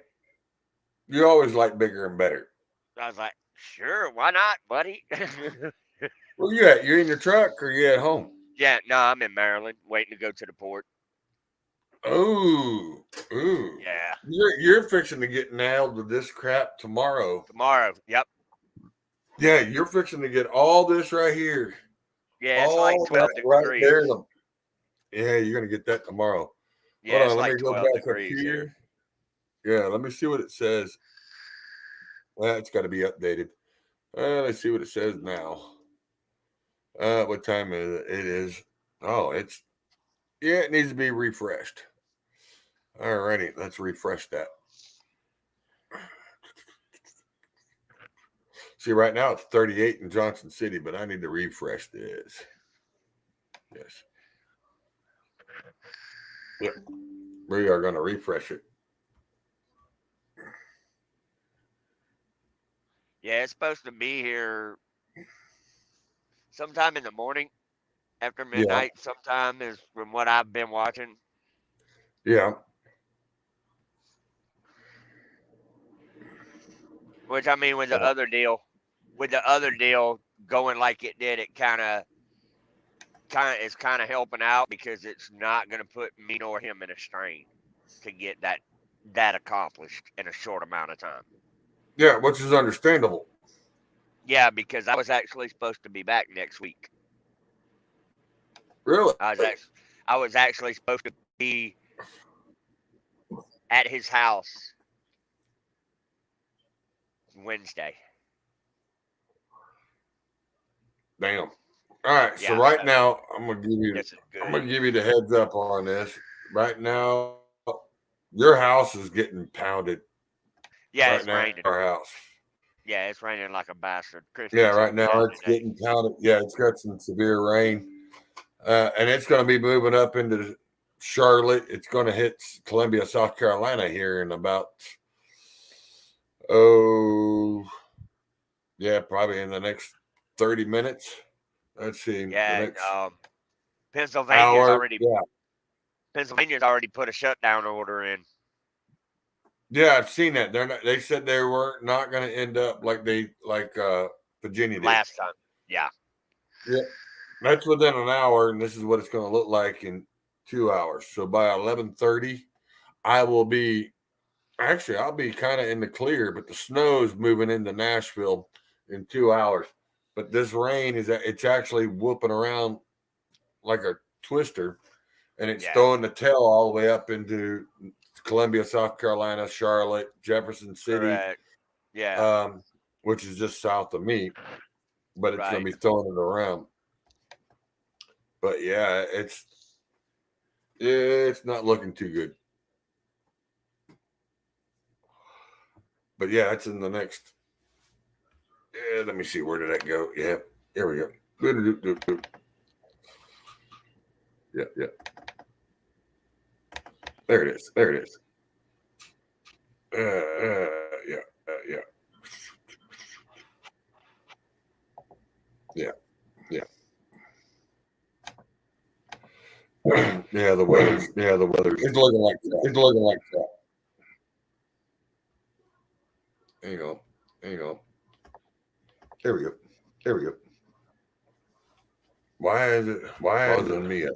you always like bigger and better. I was like, "Sure, why not, buddy?" Where you at? You in your truck or you at home? Yeah, no, I'm in Maryland, waiting to go to the port. Ooh. Yeah. You're fixing to get nailed with this crap tomorrow. Tomorrow, yep. Yeah, you're fixing to get all this right here. Yeah, it's all like 12 that right degrees. there. Yeah, you're gonna get that tomorrow. Yeah, Hold it's on, let like me go 12 back degrees up here. here. Yeah, let me see what it says. Well, it's got to be updated. Let's see what it says now. What time is it? It is. Oh, it needs to be refreshed. All righty, let's refresh that. See, right now it's 38 in Johnson City, but I need to refresh this. Yes. Yep. We are going to refresh it. Yeah, it's supposed to be here sometime in the morning after midnight. Sometime is from what I've been watching. Yeah. Which I mean, with the other deal going like it did, it kind of helping out because it's not going to put me nor him in a strain to get that accomplished in a short amount of time. Yeah, which is understandable. Yeah, because I was actually supposed to be back next week. Really? I was actually supposed to be at his house Wednesday. Damn. All right. So right now, I'm gonna give you the heads up on this. Right now, your house is getting pounded. Yeah, right it's now, raining. Our house. Yeah, it's raining like a bastard. Yeah, right now it's getting pounded. Yeah, it's got some severe rain, and it's going to be moving up into Charlotte. It's going to hit Columbia, South Carolina here in about probably in the next 30 minutes. Let's see. Yeah, Pennsylvania's already put a shutdown order in. Yeah, I've seen that. They said they were not going to end up like Virginia did last time. Yeah. Yeah. That's within an hour, and this is what it's going to look like in 2 hours. So by 11:30, I'll be kind of in the clear, but the snow's moving into Nashville in 2 hours. But this rain it's actually whooping around like a twister, and it's throwing the tail all the way up into Columbia, South Carolina, Charlotte, Jefferson City. Correct. Yeah. Which is just south of me, but it's going to be throwing it around. But yeah, it's not looking too good. But yeah, it's in the next. Yeah, let me see. Where did that go? Yeah, here we go. Yeah. There it is. Yeah. Yeah, the weather's. It's looking like that. There you go. There we go. Why is it pausing me up?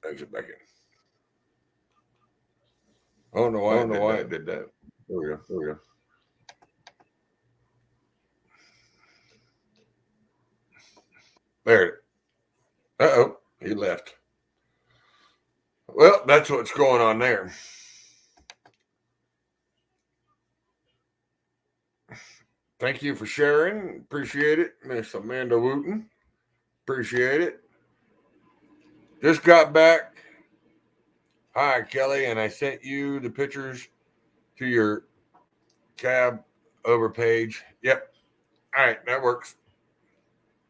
Exit back in. I don't know why it did that. There we go. There. Uh-oh, he left. Well, that's what's going on there. Thank you for sharing. Appreciate it, Miss Amanda Wooten. Appreciate it. Just got back. Hi, Kelly, and I sent you the pictures to your cab over page. Yep. All right, that works.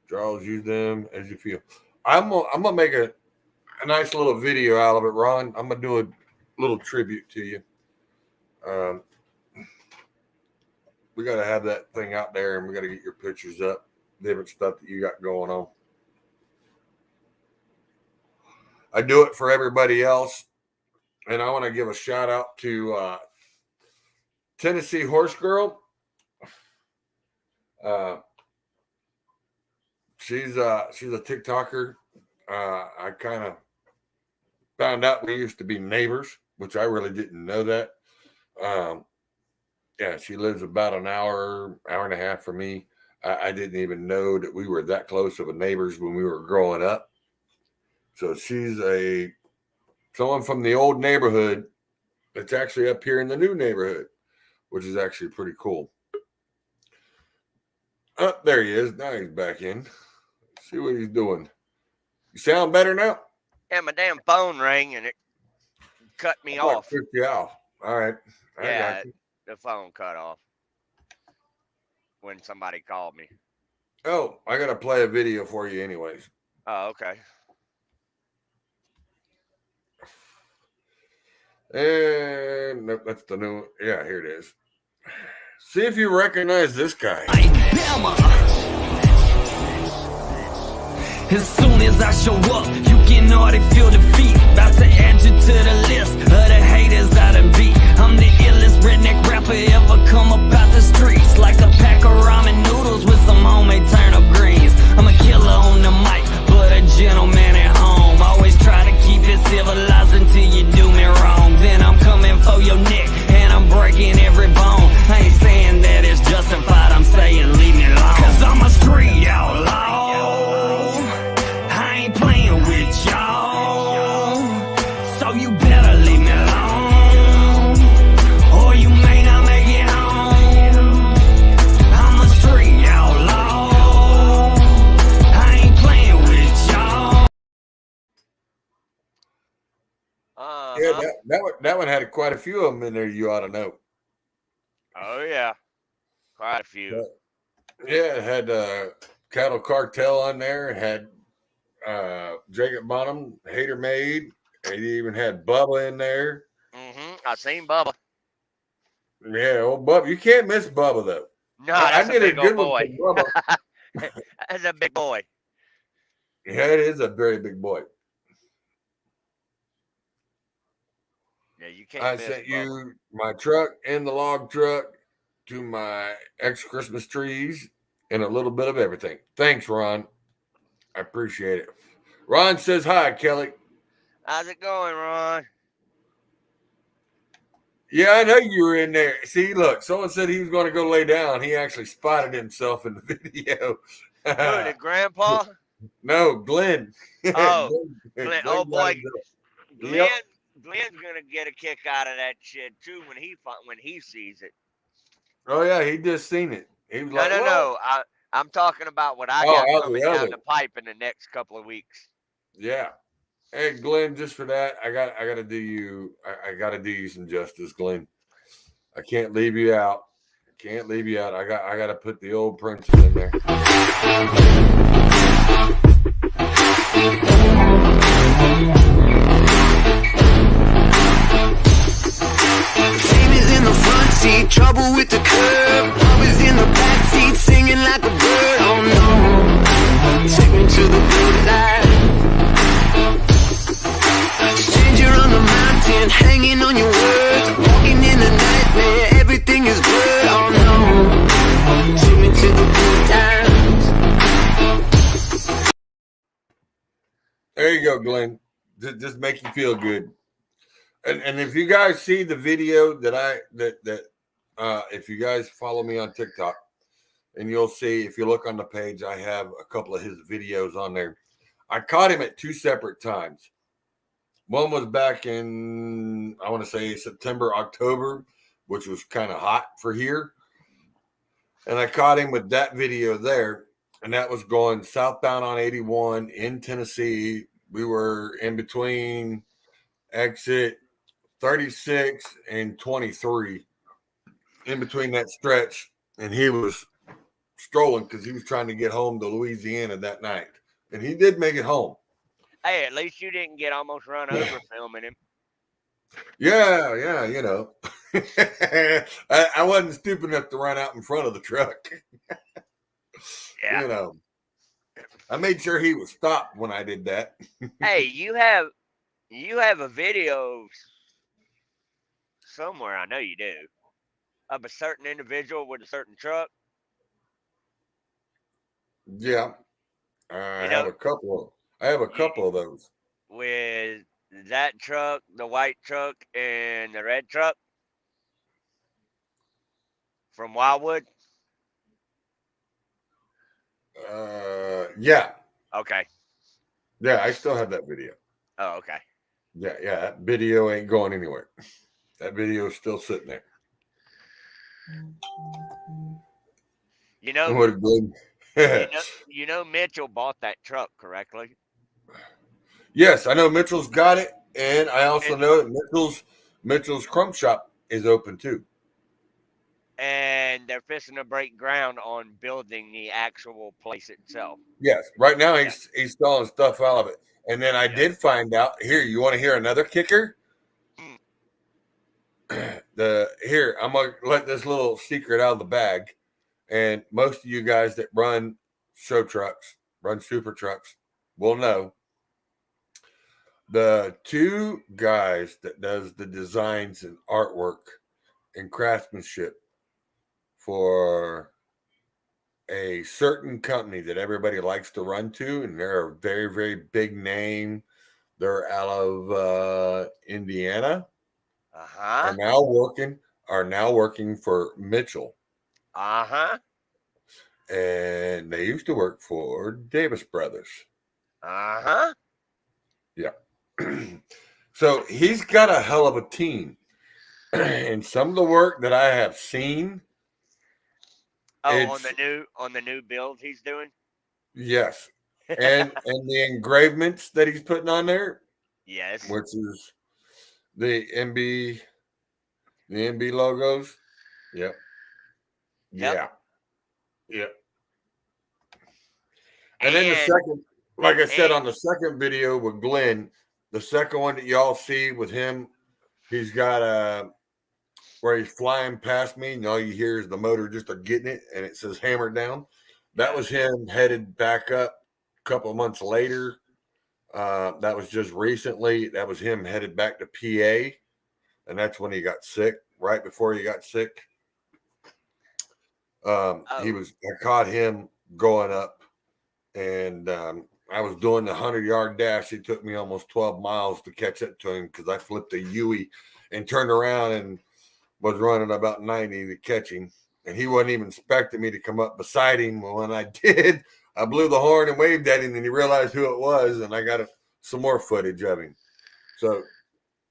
Charles, use them as you feel. I'm gonna make a nice little video out of it, Ron. I'm gonna do a little tribute to you. We got to have that thing out there, and we got to get your pictures up, different stuff that you got going on. I do it for everybody else, and I want to give a shout out to Tennessee Horse Girl. She's a TikToker. I kind of found out we used to be neighbors, which I really didn't know that. Yeah, she lives about an hour and a half from me. I didn't even know that we were that close of a neighbors when we were growing up. So she's someone from the old neighborhood that's actually up here in the new neighborhood, which is actually pretty cool. Oh, there he is. Now he's back in. Let's see what he's doing. You sound better now? Yeah, my damn phone rang and it cut me off. Took you off. All right. Yeah, the phone cut off when somebody called me. Oh, I got to play a video for you anyways. Oh, okay. And nope, that's the new. Yeah, here it is. See if you recognize this guy. As soon as I show up, you can already feel defeat. About to add you to the list of the haters I done beat. I'm the illest redneck rapper ever come up out the streets. Like a pack of ramen noodles with some homemade turnip greens. I'm a killer on the mic, but a gentleman at home. Always try to keep it civilized until you do me wrong. Then I'm coming for your neck, and I'm breaking every bone. I ain't saying that it's justified, I'm saying leave me alone. Cause I'm a street outlaw. Playing with y'all, so you better leave me alone, or you may not make it home. I'm a street outlaw. I ain't playing with y'all. Yeah, that one had quite a few of them in there. You ought to know. Oh yeah, quite a few. Yeah, it had Cattle Cartel on there. It had Jacob Bonham, Hater Made. It even had Bubba in there. I seen Bubba. Yeah, old Bubba. You can't miss Bubba though. No, that's a big old boy. Bubba. That's a big boy. Yeah, it is a very big boy. Yeah, you can't. I miss sent Bubba. you my truck and the log truck to my ex-Christmas trees and a little bit of everything. Thanks, Ron. I appreciate it. Ron says hi, Kelly. How's it going, Ron? Yeah, I know you were in there. See, look, someone said he was going to go lay down. He actually spotted himself in the video. Who, the grandpa? No, Glenn. Oh, Glenn. Oh boy, Glenn. Yep. Glenn's gonna get a kick out of that shit too when he sees it. Oh yeah, he just seen it. He was No, like, no, "Whoa." no. I'm talking about what I Oh, got out coming the down other. the pipe in the next couple of weeks. Yeah. Hey, Glenn, just for that, I gotta do you. I gotta do you some justice, Glenn. I can't leave you out. I gotta put the old princess in there. Fame is in the front seat, trouble with the curb. Love is in the back seat, singing like a bird. Oh no, take me to the good life. Stranger on the mountain, hanging on your words. Walking in the nightmare, everything is blurred. Oh no, take me to the good times. There you go, Glenn. Just make you feel good. And if you guys see the video that if you guys follow me on TikTok, and you'll see, if you look on the page, I have a couple of his videos on there. I caught him at 2 separate times. One was back in, I want to say, September, October, which was kind of hot for here. And I caught him with that video there, and that was going southbound on 81 in Tennessee. We were in between exit 36 and 23, in between that stretch, and he was strolling because he was trying to get home to Louisiana that night, and he did make it home. Hey, at least you didn't get almost run over filming him. Yeah, you know. I wasn't stupid enough to run out in front of the truck. Yeah. You know, I made sure he was stopped when I did that. Hey, you have a video somewhere, I know you do, of a certain individual with a certain truck. Yeah, I have a couple of those. With that truck, the white truck, and the red truck from Wildwood. Yeah. Okay. Yeah, I still have that video. Oh, okay. Yeah, that video ain't going anywhere. That video is still sitting there. You know, What good. you know Mitchell bought that truck, correctly? Yes, I know Mitchell's got it, and I also know that Mitchell's Crumb Shop is open too. And they're fixing to break ground on building the actual place itself. Yes, right now he's selling stuff out of it. And then I did find out here. You want to hear another kicker? I'm gonna let this little secret out of the bag. And most of you guys that run show trucks, run super trucks, will know. The 2 guys that does the designs and artwork and craftsmanship for a certain company that everybody likes to run to, and they're a very, very big name. They're out of Indiana. Uh-huh. Are now working for Mitchell. Uh-huh. And they used to work for Davis Brothers. Uh-huh. Yeah. So he's got a hell of a team. And some of the work that I have seen. Oh, on the new build he's doing? Yes. And the engravements that he's putting on there. Yes. Which is the MB logos. Yep. Yeah. And then the second, like I said on the second video with Glenn, the second one that y'all see with him, he's got where he's flying past me, and all you hear is the motor just getting it, and it says hammer down. That was him headed back up a couple of months later. That was just recently. That was him headed back to PA, and that's when he got sick, right before he got sick. I caught him going up, and I was doing the 100-yard dash. It took me almost 12 miles to catch up to him because I flipped a Yui and turned around and was running about 90 to catch him. And he wasn't even expecting me to come up beside him. When I did, I blew the horn and waved at him, and he realized who it was, and I got some more footage of him. So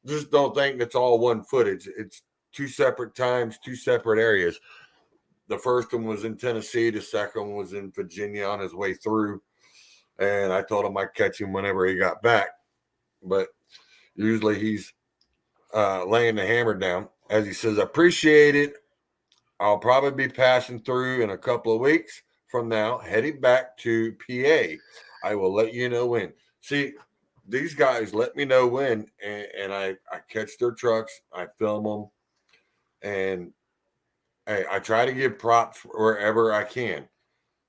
just don't think it's all one footage. It's 2 separate times, 2 separate areas. the first one was in Tennessee. The second one was in Virginia on his way through. And I told him I'd catch him whenever he got back. But usually he's laying the hammer down. As he says, I appreciate it. I'll probably be passing through in a couple of weeks from now, heading back to PA. I will let you know when. See, these guys let me know when, and I catch their trucks. I film them. And I try to give props wherever I can.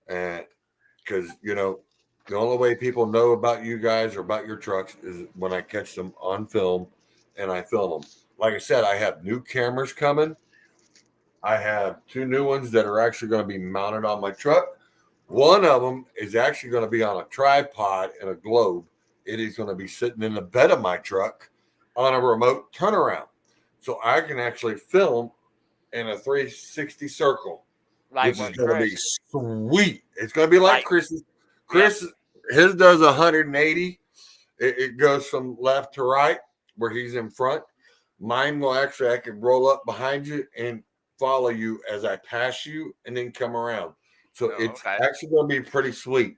Because, you know, the only way people know about you guys or about your trucks is when I catch them on film and I film them. Like I said, I have new cameras coming. I have 2 new ones that are actually going to be mounted on my truck. One of them is actually going to be on a tripod and a globe. It is going to be sitting in the bed of my truck on a remote turnaround. So I can actually film in a 360 circle, Like which what is going to be Chris- sweet. It's going to be like Chris's. Chris, his does 180. It goes from left to right where he's in front. Mine will actually, I can roll up behind you and follow you as I pass you and then come around. So it's actually going to be pretty sweet.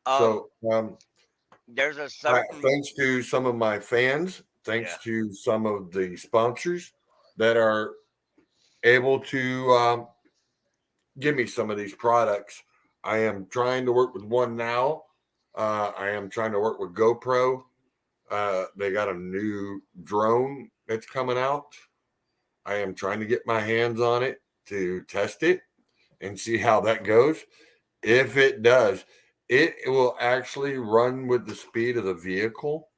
There's a certain thanks to some of my fans, thanks to some of the sponsors that are able to give me some of these products. I am trying to work with one now. I am trying to work with GoPro. They got a new drone that's coming out. I am trying to get my hands on it to test it and see how that goes. If it does, it will actually run with the speed of the vehicle.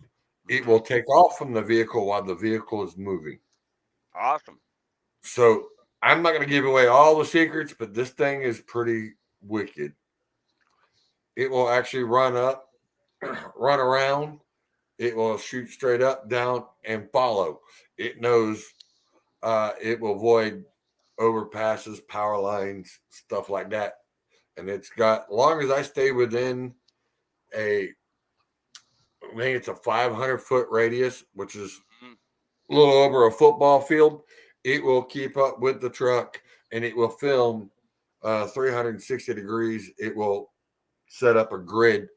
It will take off from the vehicle while the vehicle is moving. Awesome. So I'm not going to give away all the secrets, but this thing is pretty wicked. It will actually run up, run around. It will shoot straight up, down, and follow. It knows it will avoid overpasses, power lines, stuff like that. And it's got, as long as I stay within I think it's a 500-foot radius, which is a little over a football field, it will keep up with the truck and it will film 360 degrees. It will set up a grid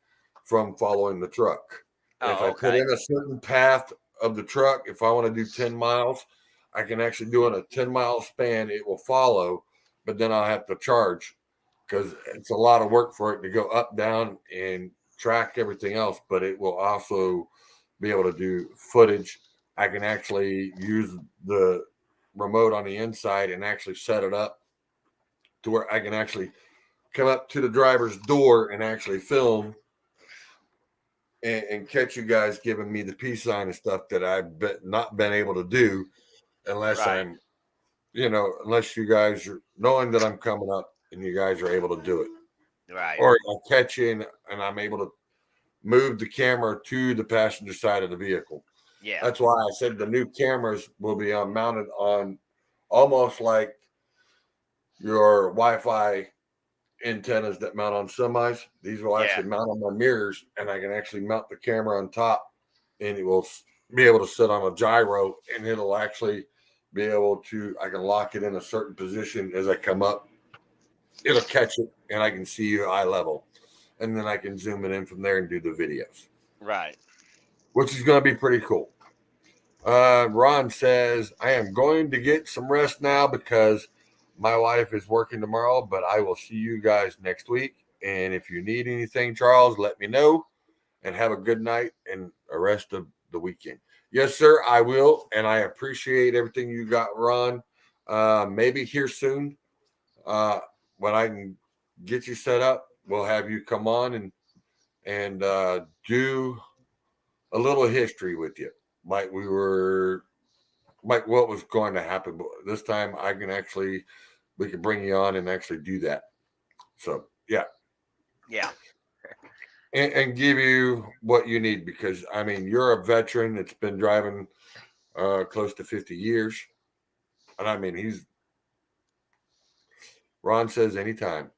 from following the truck. If I put in a certain path of the truck, if I want to do 10 miles, I can actually do in a 10-mile span. It will follow, but then I'll have to charge because it's a lot of work for it to go up, down, and track everything else. But it will also be able to do footage. I can actually use the remote on the inside and actually set it up to where I can actually come up to the driver's door and actually film and catch you guys giving me the peace sign and stuff that I've not been able to do unless I'm, unless you guys are knowing that I'm coming up and you guys are able to do it. Right. Or I'll catch you and I'm able to move the camera to the passenger side of the vehicle. Yeah. That's why I said the new cameras will be mounted on almost like your Wi-Fi antennas that mount on semis. These will actually mount on my mirrors, and I can actually mount the camera on top, and it will be able to sit on a gyro, and it'll actually be able to, I can lock it in a certain position as I come up. It'll catch it, and I can see you eye level, and then I can zoom it in from there and do the videos. Right. Which is going to be pretty cool. Ron says, I am going to get some rest now because my wife is working tomorrow, but I will see you guys next week. And if you need anything, Charles, let me know. And have a good night and a rest of the weekend. Yes, sir, I will. And I appreciate everything you got, Ron. Maybe here soon, when I can get you set up, we'll have you come on and do a little history with you. Like what was going to happen. But this time we can bring you on and actually do that. So, yeah. Yeah. And give you what you need because, I mean, you're a veteran that's been driving close to 50 years. And, I mean, Ron says anytime.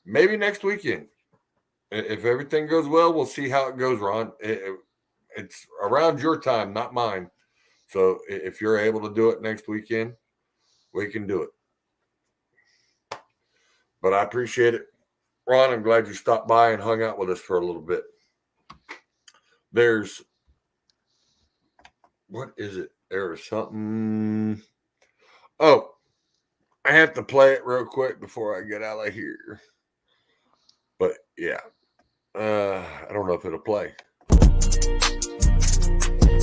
Maybe next weekend. If everything goes well, we'll see how it goes, Ron. It's around your time, not mine. So if you're able to do it next weekend, we can do it. But I appreciate it. Ron, I'm glad you stopped by and hung out with us for a little bit. What is it? There's something. Oh, I have to play it real quick before I get out of here. But yeah, I don't know if it'll play.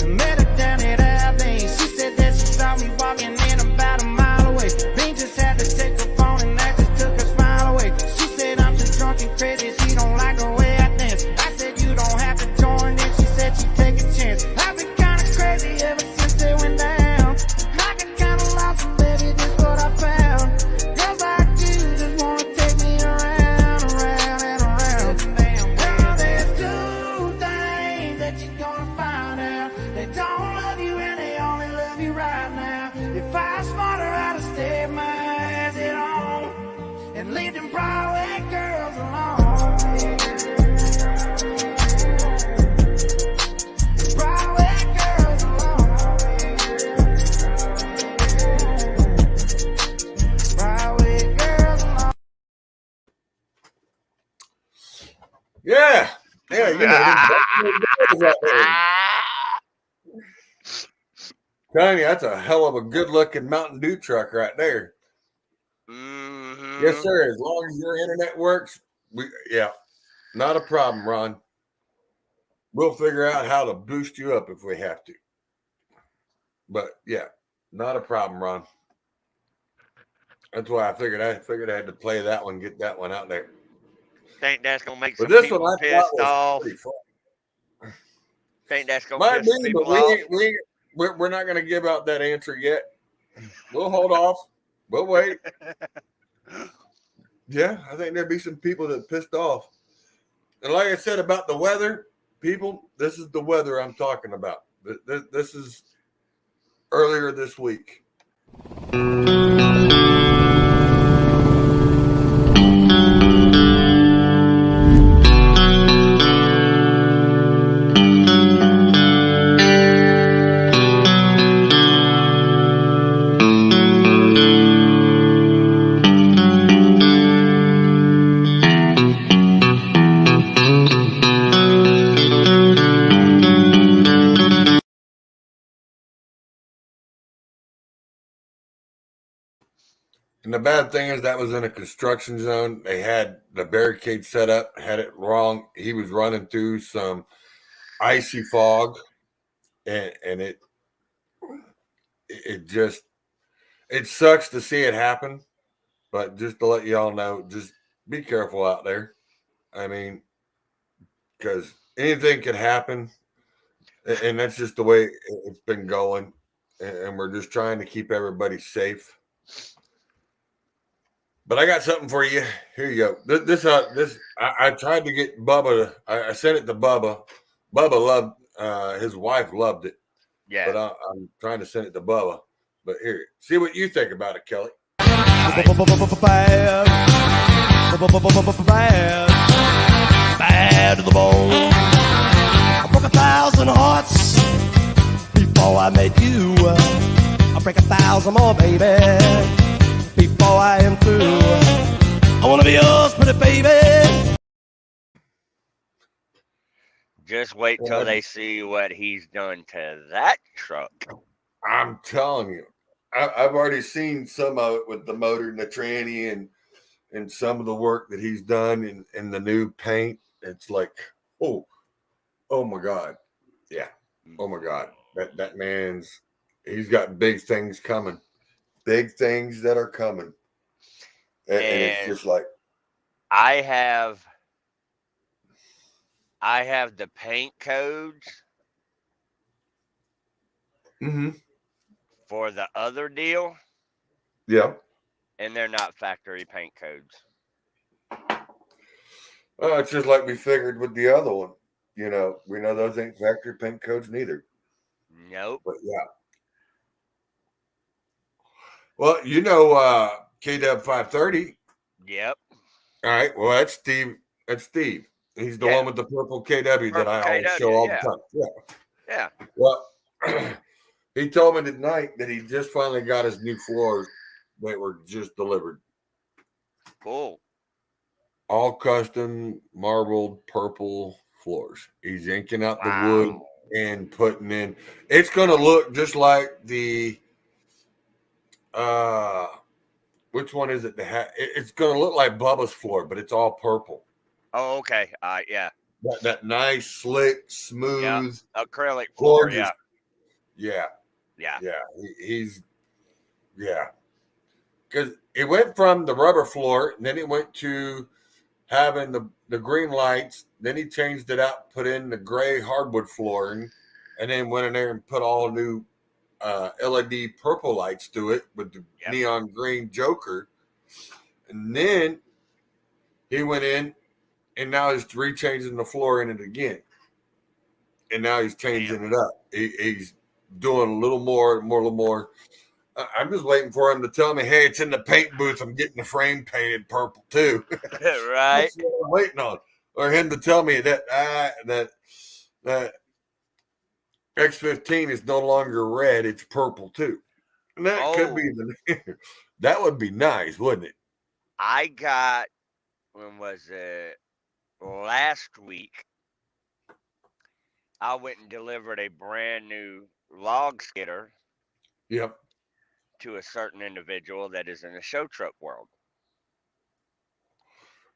Met her down at Abilene. She said that she saw me walking in about a mile away. Bean just had to take her phone and that just took her smile away. She said I'm too drunk and crazy. She don't like the way I dance. I said you don't have to join in. She said she'd take a chance. I've been kind of crazy ever since they went down. I got kind of lost, baby, this what I found. Girls like you just wanna take me around, around and around. Girl, there's two things that you're gonna find out. They don't love you and they only love you right now. If I was smarter, I'd have stayed my ass at home and leave them Broadway girls alone. Broadway girls alone. Broadway girls alone. Yeah, you know. Telling you, that's a hell of a good-looking Mountain Dew truck right there. Mm-hmm. Yes, sir. As long as your internet works, not a problem, Ron. We'll figure out how to boost you up if we have to. But yeah, not a problem, Ron. That's why I figured I had to play that one, get that one out there. Think that's gonna make But some this people one I pissed thought was off. pretty fun. Think that's gonna Might piss be, some people but off. we're not going to give out that answer yet. We'll hold off. We'll wait. Yeah, I think there'd be some people that pissed off. And like I said about the weather, people, this is the weather I'm talking about. This is earlier this week. And the bad thing is that was in a construction zone. They had the barricade set up, had it wrong. He was running through some icy fog, and it sucks to see it happen. But just to let y'all know, just be careful out there. I mean, because anything could happen, and that's just the way it's been going. And we're just trying to keep everybody safe. But I got something for you. Here you go. I tried to get Bubba. I sent it to Bubba. Bubba loved. His wife loved it. Yeah. But I'm trying to send it to Bubba. But here, see what you think about it, Kelly. Bad to the bone. I broke 1,000 hearts before I met you. I break 1,000 more, baby. Before I am through, I wanna be yours, pretty baby. Just wait till they see what he's done to that truck. I'm telling you, I've already seen some of it with the motor and the tranny and some of the work that he's done in the new paint. It's like, oh my God, yeah, oh my God, that he's got big things coming. Big things that are coming. And it's just like I have the paint codes for the other deal. Yeah. And they're not factory paint codes. It's just like we figured with the other one. You know, we know those ain't factory paint codes neither. Nope. But yeah. Well, you know, KW 530. Yep. All right. Well, that's Steve. That's Steve. He's the one with the purple KW that I always show all the time. Yeah. Well, he told me tonight that he just finally got his new floors that were just delivered. Cool. all custom marbled purple floors. He's inking out the wood and putting in. It's going to look just like the which one is it? It's going to look like Bubba's floor, but it's all purple. Oh, okay. Yeah. That nice, slick, smooth, acrylic floor. gorgeous. Yeah. He's because it went from the rubber floor, and then it went to having the green lights. Then he changed it out, put in the gray hardwood flooring, and then went in there and put all new LED purple lights to it with the neon green Joker. And then he went in, and now he's rechanging the floor in it again. And now he's changing it up. He's doing a little more. I'm just waiting for him to tell me, hey, it's in the paint booth. I'm getting the frame painted purple too. Right. That's what I'm waiting on. Or him to tell me that that X15 is no longer red, it's purple too. And that could be that would be nice, wouldn't it? I got, when was it? Last week, I went and delivered a brand new log skidder. Yep. To a certain individual that is in the show truck world.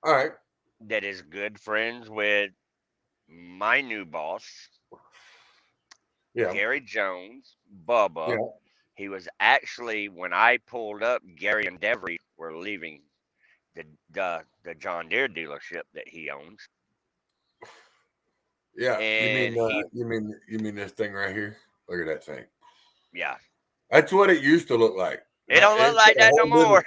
All right. That is good friends with my new boss. Yeah. Gary Jones, Bubba. Yeah. He was actually, when I pulled up, Gary and Devery were leaving the John Deere dealership that he owns. Yeah. And you mean this thing right here? Look at that thing. Yeah. That's what it used to look like. It don't look like that no more.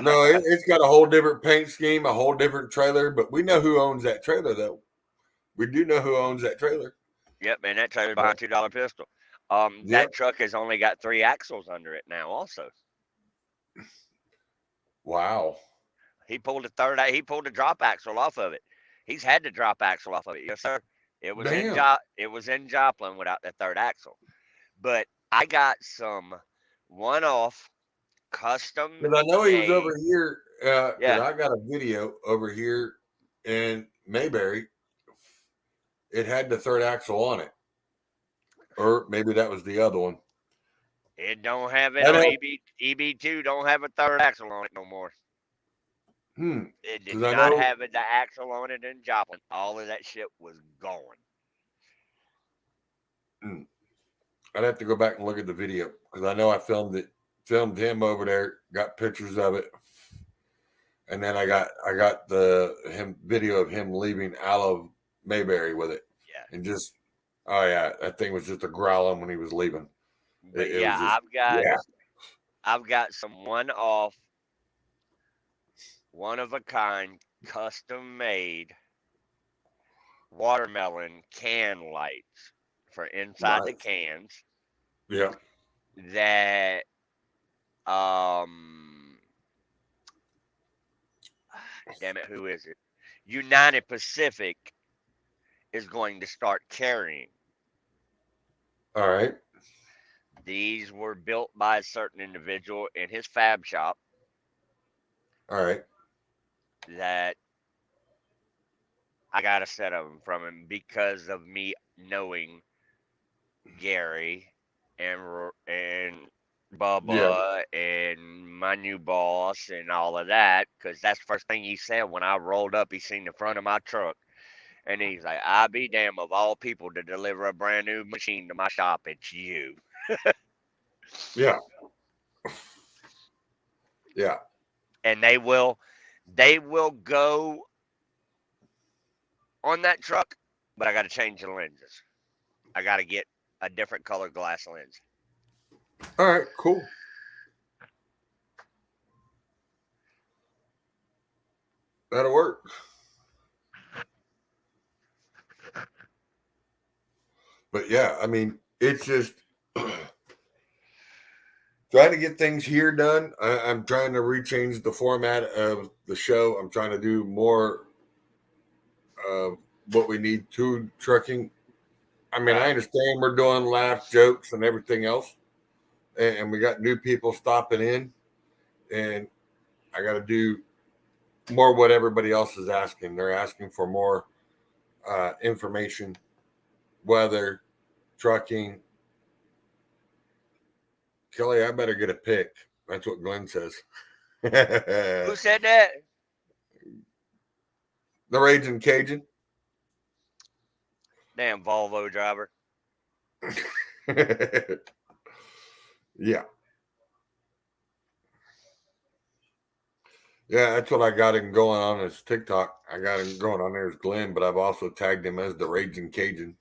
No, it's got a whole different paint scheme, a whole different trailer, but we know who owns that trailer, though. We do know who owns that trailer. Yep, man, that trailer's behind $2 pistol. That truck has only got 3 axles under it now, also. Wow. He pulled the drop axle off of it. He's had the drop axle off of it, yes, sir. It was in Joplin without the third axle. But I got some one-off custom. Because I know he was over here. I got a video over here in Mayberry. It had the third axle on it, or maybe that was the other one. It don't have it on EB2. Don't have a third axle on it no more. It did not have the axle on it in Joplin. All of that shit was gone. I'd have to go back and look at the video because I know I filmed him over there, got pictures of it, and then I got the video of him leaving out of Mayberry with it. Yeah. And just that thing was just a growling when he was leaving. But I've got some one-off, one-of-a-kind, custom-made watermelon can lights for inside the cans. Yeah. That damn it, who is it? United Pacific is going to start carrying. All right. These were built by a certain individual in his fab shop. All right. That I got a set of them from him because of me knowing Gary and Bubba and my new boss and all of that, because that's the first thing he said when I rolled up. He seen the front of my truck, and he's like, "I be damn, of all people to deliver a brand new machine to my shop, it's you." Yeah. Yeah. And they will go on that truck, but I got to change the lenses. I got to get a different colored glass lens. All right, cool. That'll work. But yeah, I mean, it's just trying to get things here done. I'm trying to rechange the format of the show. I'm trying to do more of what we need to trucking. I mean, I understand we're doing laugh jokes and everything else, and we got new people stopping in, and I got to do more what everybody else is asking. They're asking for more information, weather, trucking. Kelly, I better get a pick. That's what Glenn says. Who said that? The Raging Cajun. Damn Volvo driver. Yeah. Yeah, that's what I got him going on his TikTok. I got him going on there as Glenn, but I've also tagged him as the Raging Cajun.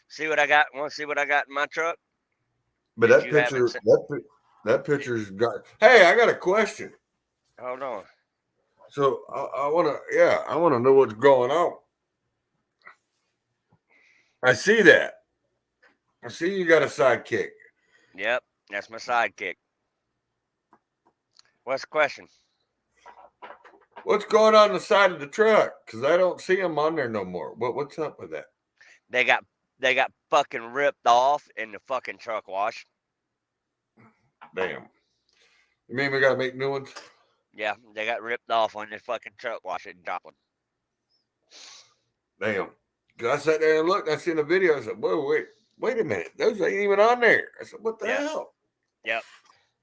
See what I got? Want to see what I got in my truck? But that picture, that picture's got. Hey, I got a question. Hold on. So I want to know what's going on. I see that. I see you got a sidekick. Yep, that's my sidekick. What's the question? What's going on the side of the truck? Because I don't see them on there no more. What's up with that? They got fucking ripped off in the fucking truck wash. Damn. You mean we got to make new ones? Yeah, they got ripped off on the fucking truck wash in Joplin. Damn. Because I sat there and looked. I seen the video. I said, whoa, wait a minute. Those ain't even on there. I said, what the hell? Yep.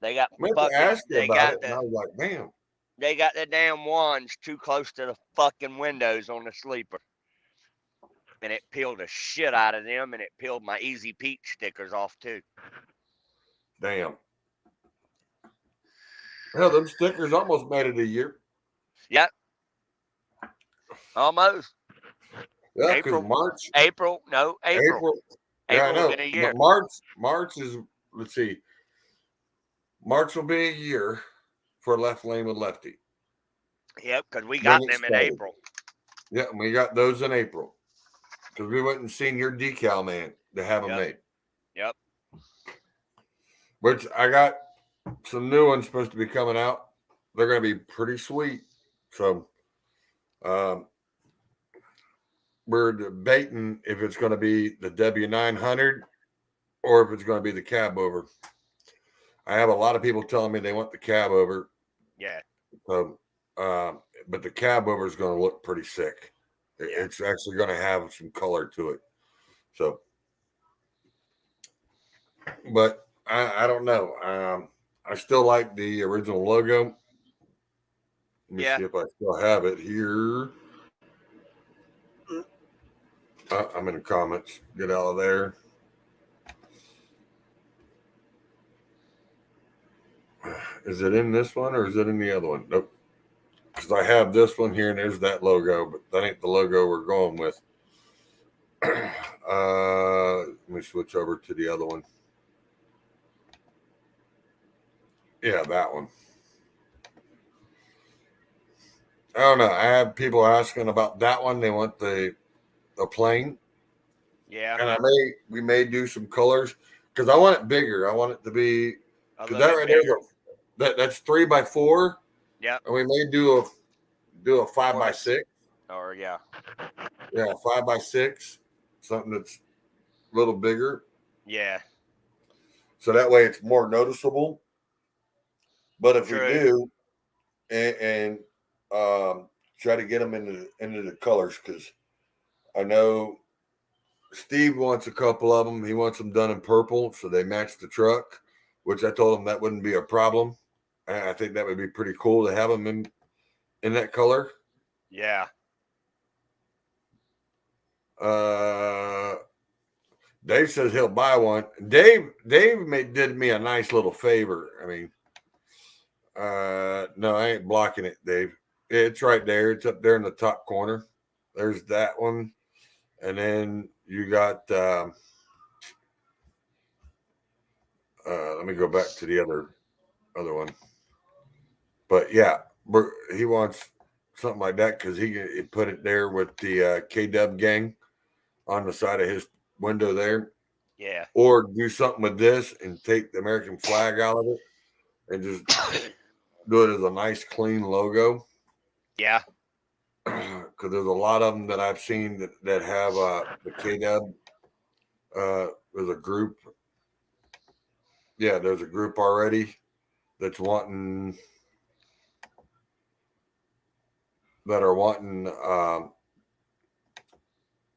They got I meant to ask you about it, and I was like, damn. They got the damn wands too close to the fucking windows on the sleeper. And it peeled the shit out of them, and it peeled my Easy Peach stickers off too. Damn. Hell, them stickers almost made it a year. Yep. Almost. Yeah, because March. April. Yeah, I know. In a year. But March is, let's see. March will be a year for Left Lane with Lefty. Yep, because we got them in April. Yeah, we got those in April. Because we went and seen your decal man to have them made. Yep. Which I got some new ones supposed to be coming out. They're going to be pretty sweet. So we're debating if it's going to be the W900 or if it's going to be the cab over. I have a lot of people telling me they want the cab over. Yeah. So, but the cab over is going to look pretty sick. It's actually going to have some color to it. So, but I don't know. I still like the original logo. Let me see if I still have it here. I'm in the comments. Get out of there. Is it in this one or is it in the other one? Nope. Because I have this one here and there's that logo, but that ain't the logo we're going with. Let me switch over to the other one. Yeah, that one. I don't know. I have people asking about that one. They want the plane. Yeah. And we may do some colors because I want it bigger. I want it to be because that right there, that's 3x4. Yeah. And we may do a 5x6. Or yeah, 5x6, something that's a little bigger. Yeah. So that way it's more noticeable. But if we do, and try to get them into the colors, because I know Steve wants a couple of them. He wants them done in purple, so they match the truck. Which I told him that wouldn't be a problem. I think that would be pretty cool to have them in that color. Yeah. Dave says he'll buy one. Dave did me a nice little favor. I mean, no, I ain't blocking it, Dave. It's right there. It's up there in the top corner. There's that one. And then you got, let me go back to the other one. But yeah, he wants something like that because he put it there with the K-Dub gang on the side of his window there. Yeah. Or do something with this and take the American flag out of it and just do it as a nice, clean logo. Yeah. Because there's a lot of them that I've seen that have the K-Dub. There's a group. Yeah, there's a group already that's wanting that are wanting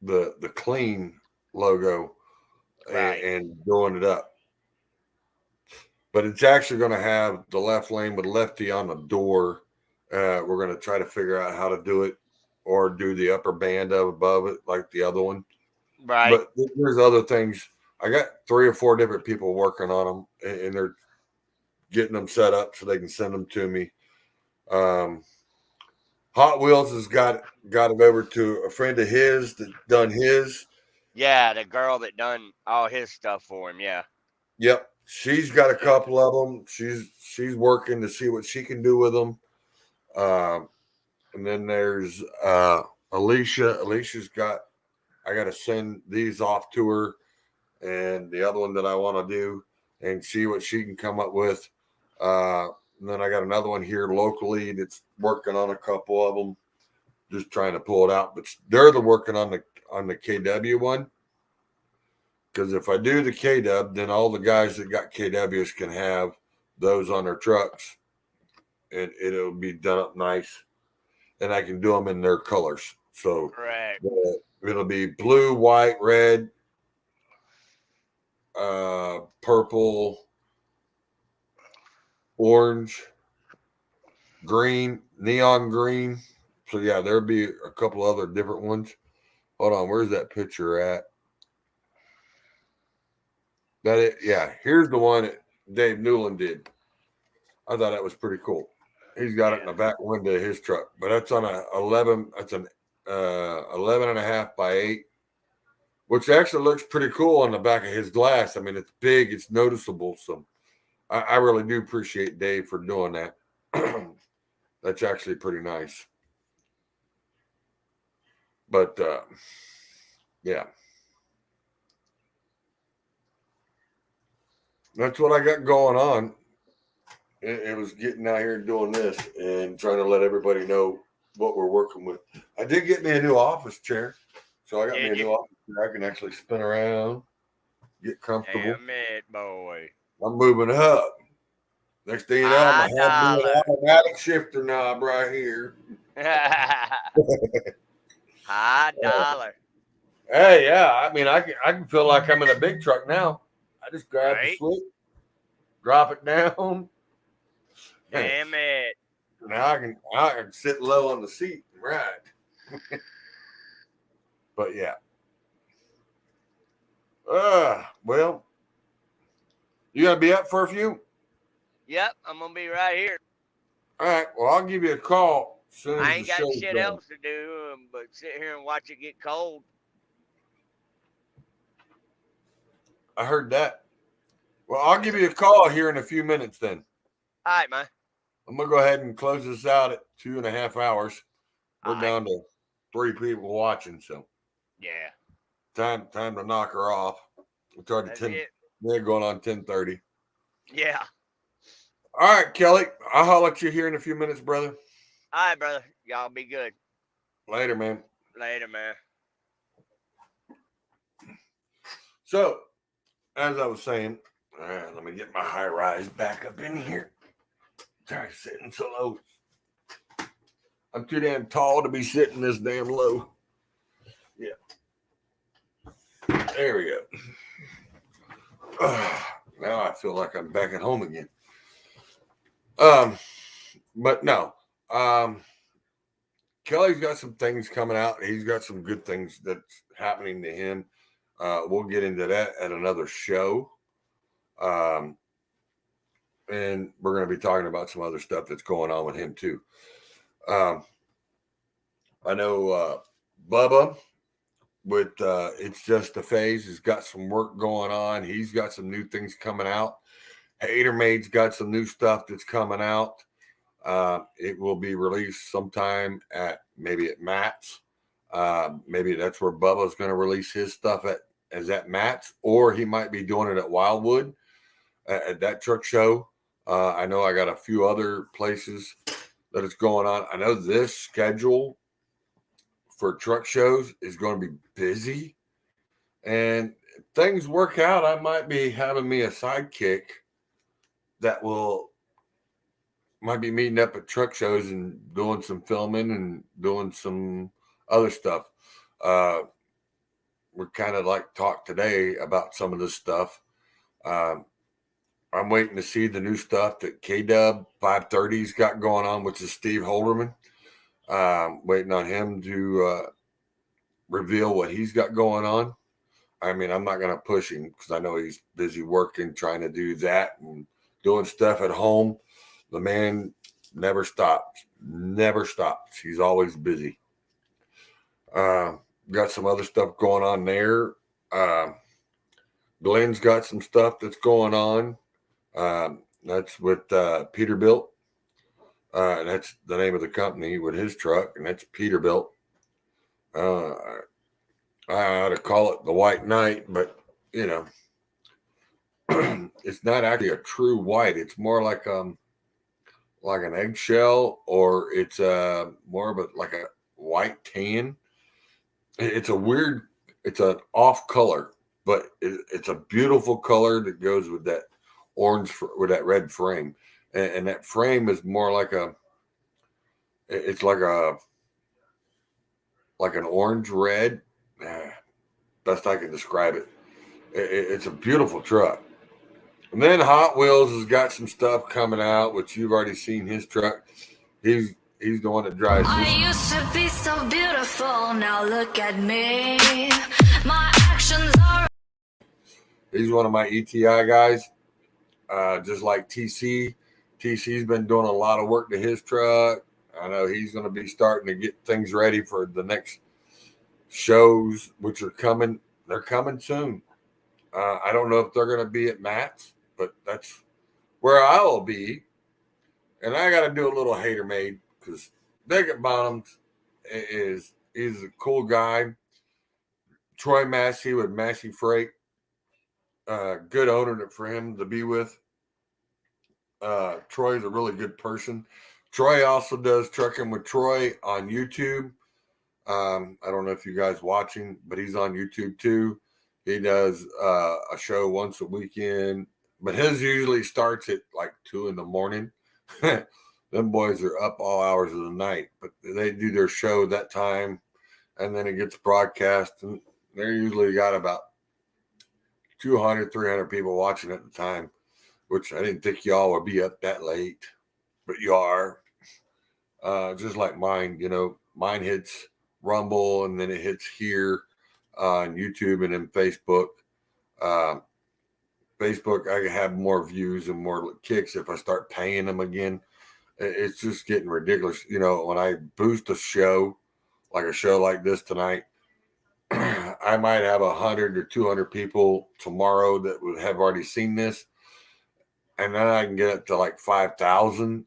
the clean logo Right. and doing it up. But it's actually going to have the left lane with lefty on the door. We're going to try to figure out how to do it, or do the upper band of above it like the other one. Right. But there's other things. I got 3 or 4 different people working on them, and they're getting them set up so they can send them to me. Hot Wheels has got it over to a friend of his that done his. Yeah, the girl that done all his stuff for him. Yeah. Yep, she's got a couple of them. She's working to see what she can do with them. And then there's Alicia. I got to send these off to her, and the other one that I want to do and see what she can come up with. And then I got another one here locally that's working on a couple of them, just trying to pull it out. But they're working on the KW one. Because if I do the KW, then all the guys that got KWs can have those on their trucks, and it'll be done up nice, and I can do them in their colors. So Correct. It'll be blue, white, red, purple, orange, green, neon green. So yeah, there'll be a couple other different ones. Hold on, where's that picture at? Here's the one that Dave Newland did. I thought that was pretty cool. He's got it in the back window of his truck, but that's on an 11 and a half by 8, which actually looks pretty cool on the back of his glass. I mean, it's big, it's noticeable. So I really do appreciate Dave for doing that. That's actually pretty nice. But yeah. That's what I got going on. It was getting out here and doing this and trying to let everybody know what we're working with. I did get me a new office chair. So I got me a new office chair. I can actually spin around, get comfortable. Damn it, boy. I'm moving up. Next thing you know, I'm going to have an automatic shifter knob right here. High dollar. Hey, yeah. I mean, I can feel like I'm in a big truck now. I just grab the switch, drop it down. Damn it. Now I can sit low on the seat and ride. But yeah. Well, you gonna be up for a few? Yep, I'm gonna be right here. All right. Well, I'll give you a call as soon as I ain't the got show's shit done. else to do but sit here and watch it get cold. I heard that. Well, I'll give you a call here in a few minutes then. All right, man. I'm going to go ahead and close this out at 2.5 hours. We're down to 3 people watching, so. Yeah. Time to knock her off. It's already 10. They're going on 10:30. Yeah. All right, Kelly. I'll holler at you here in a few minutes, brother. All right, brother. Y'all be good. Later, man. Later, man. So, as I was saying, all right, let me get my high rise back up in here. Sorry, sitting so low. I'm too damn tall to be sitting this damn low. Yeah. There we go. Now I feel like I'm back at home again. But no. Kelly's got some things coming out. He's got some good things that's happening to him. We'll get into that at another show. And we're going to be talking about some other stuff that's going on with him too. I know Bubba with It's Just a Phase has got some work going on. He's got some new things coming out. Hatermade's got some new stuff that's coming out. It will be released sometime at Matt's. Maybe that's where Bubba's going to release his stuff at Matt's, or he might be doing it at Wildwood at that truck show. I know I got a few other places that it's going on. I know this schedule for truck shows is going to be busy, and if things work out, I might be having me a sidekick that will might be meeting up at truck shows and doing some filming and doing some other stuff. We're kind of like talk today about some of this stuff. I'm waiting to see the new stuff that K-Dub 530's got going on, which is Steve Holderman. Waiting on him to reveal what he's got going on. I mean, I'm not going to push him because I know he's busy working, trying to do that and doing stuff at home. The man never stops. He's always busy. Got some other stuff going on there. Glenn's got some stuff that's going on. That's with Peterbilt. That's the name of the company with his truck, and that's Peterbilt. I ought to call it the White Knight, but you know, it's not actually a true white. It's more like an eggshell, or it's more of a like a white tan. It's an off color, but it's a beautiful color that goes with that orange, with that red frame. And that frame is more like it's like an orange red. Best I can describe it. It's a beautiful truck. And then Hot Wheels has got some stuff coming out, which you've already seen his truck. He's the one that drives this. I used to be so beautiful, now look at me. My actions are... He's one of my ETI guys, just like TC. TC's been doing a lot of work to his truck. I know he's going to be starting to get things ready for the next shows, which are coming. They're coming soon. I don't know if they're going to be at Matt's, but that's where I will be. And I got to do a little hater made because Daggett Bonhams is a cool guy. Troy Massey with Massey Freight. Good owner for him to be with. Troy's a really good person. Troy also does Trucking with Troy on YouTube. I don't know if you guys watching, but he's on YouTube too. He does a show once a weekend, but his usually starts at like 2 a.m. Them boys are up all hours of the night, but they do their show that time, and then it gets broadcast, and they usually got about 200, 300 people watching at the time, which I didn't think y'all would be up that late, but you are. Just like mine, you know, mine hits Rumble, and then it hits here on YouTube and then Facebook. Facebook, I can have more views and more kicks if I start paying them again. It's just getting ridiculous. You know, when I boost a show, like a show like this tonight, I might have 100 or 200 people tomorrow that would have already seen this. And then I can get it to like 5,000.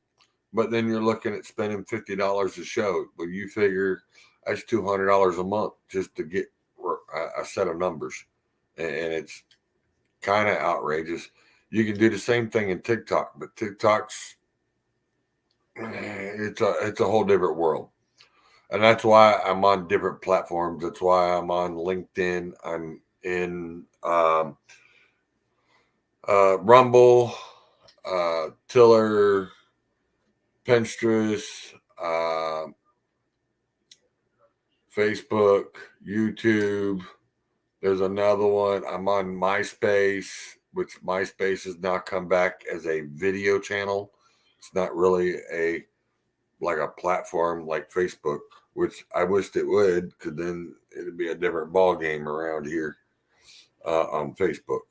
But then you're looking at spending $50 a show. But you figure that's $200 a month just to get a set of numbers. And it's kind of outrageous. You can do the same thing in TikTok, but TikTok's it's a whole different world. And that's why I'm on different platforms. That's why I'm on LinkedIn. I'm in Rumble, Tiller, Pinterest, Facebook, YouTube. There's another one. I'm on MySpace, which MySpace has now come back as a video channel. It's not really a platform like Facebook, which I wished it would, because then it'd be a different ball game around here on Facebook.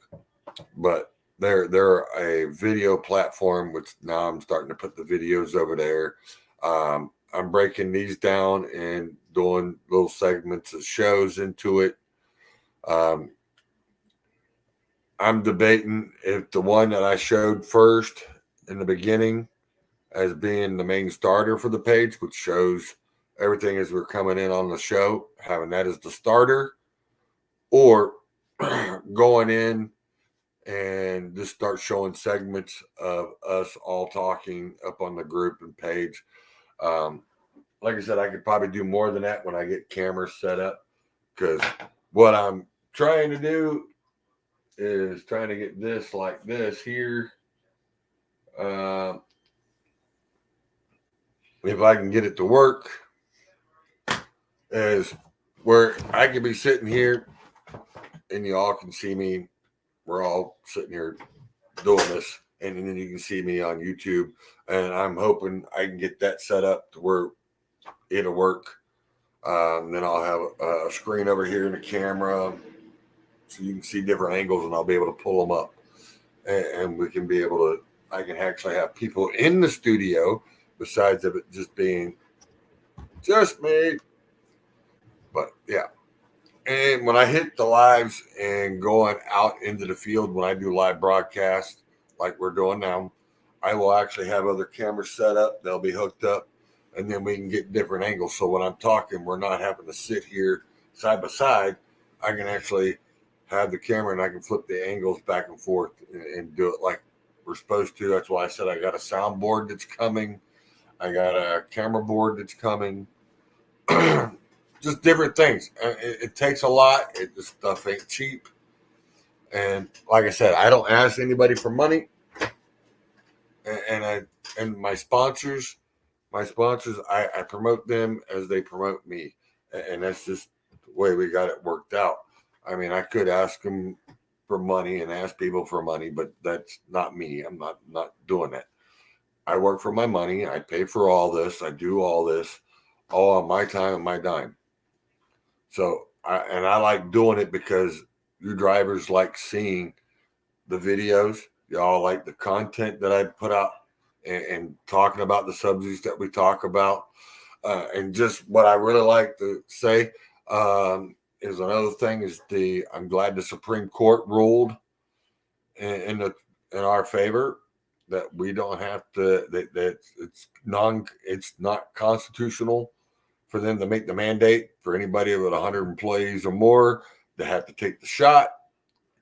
But they're a video platform, which now I'm starting to put the videos over there. I'm breaking these down and doing little segments of shows into it. I'm debating if the one that I showed first in the beginning as being the main starter for the page, which shows everything as we're coming in on the show, having that as the starter, or going in and just start showing segments of us all talking up on the group and page. Like I said, I could probably do more than that when I get cameras set up, because what I'm trying to do is trying to get this like this here. if I can get it to work, is where I can be sitting here and you all can see me. We're all sitting here doing this, and then you can see me on YouTube. And I'm hoping I can get that set up to where it'll work. Then I'll have a screen over here and a camera, so you can see different angles, and I'll be able to pull them up. And we can be able to, I can actually have people in the studio besides of it just being just me. But yeah. And when I hit the lives and going out into the field, when I do live broadcasts like we're doing now, I will actually have other cameras set up. They'll be hooked up, and then we can get different angles. So when I'm talking, we're not having to sit here side by side. I can actually have the camera and I can flip the angles back and forth and do it like we're supposed to. That's why I said I got a soundboard that's coming. I got a camera board that's coming. Just different things. It takes a lot. This stuff ain't cheap. And like I said, I don't ask anybody for money. And my sponsors, I promote them as they promote me. And that's just the way we got it worked out. I mean, I could ask them for money and ask people for money, but that's not me. I'm not doing that. I work for my money. I pay for all this. I do all this, all on my time and my dime. So, I like doing it because you drivers like seeing the videos. Y'all like the content that I put out and talking about the subjects that we talk about. And just what I really like to say is another thing is I'm glad the Supreme Court ruled in our favor that we don't have to, that it's not constitutional for them to make the mandate for anybody with 100 employees or more to have to take the shot.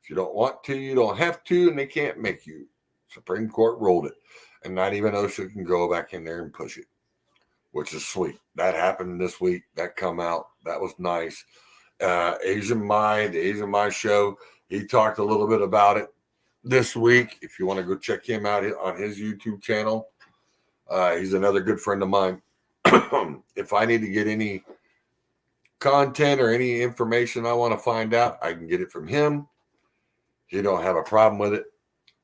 If you don't want to, you don't have to, and they can't make you. Supreme Court ruled it. And not even OSHA can go back in there and push it, which is sweet. That happened this week. That come out. That was nice. The Asian Mai show, he talked a little bit about it this week. If you want to go check him out on his YouTube channel, he's another good friend of mine. If I need to get any content or any information I want to find out, I can get it from him. He don't have a problem with it,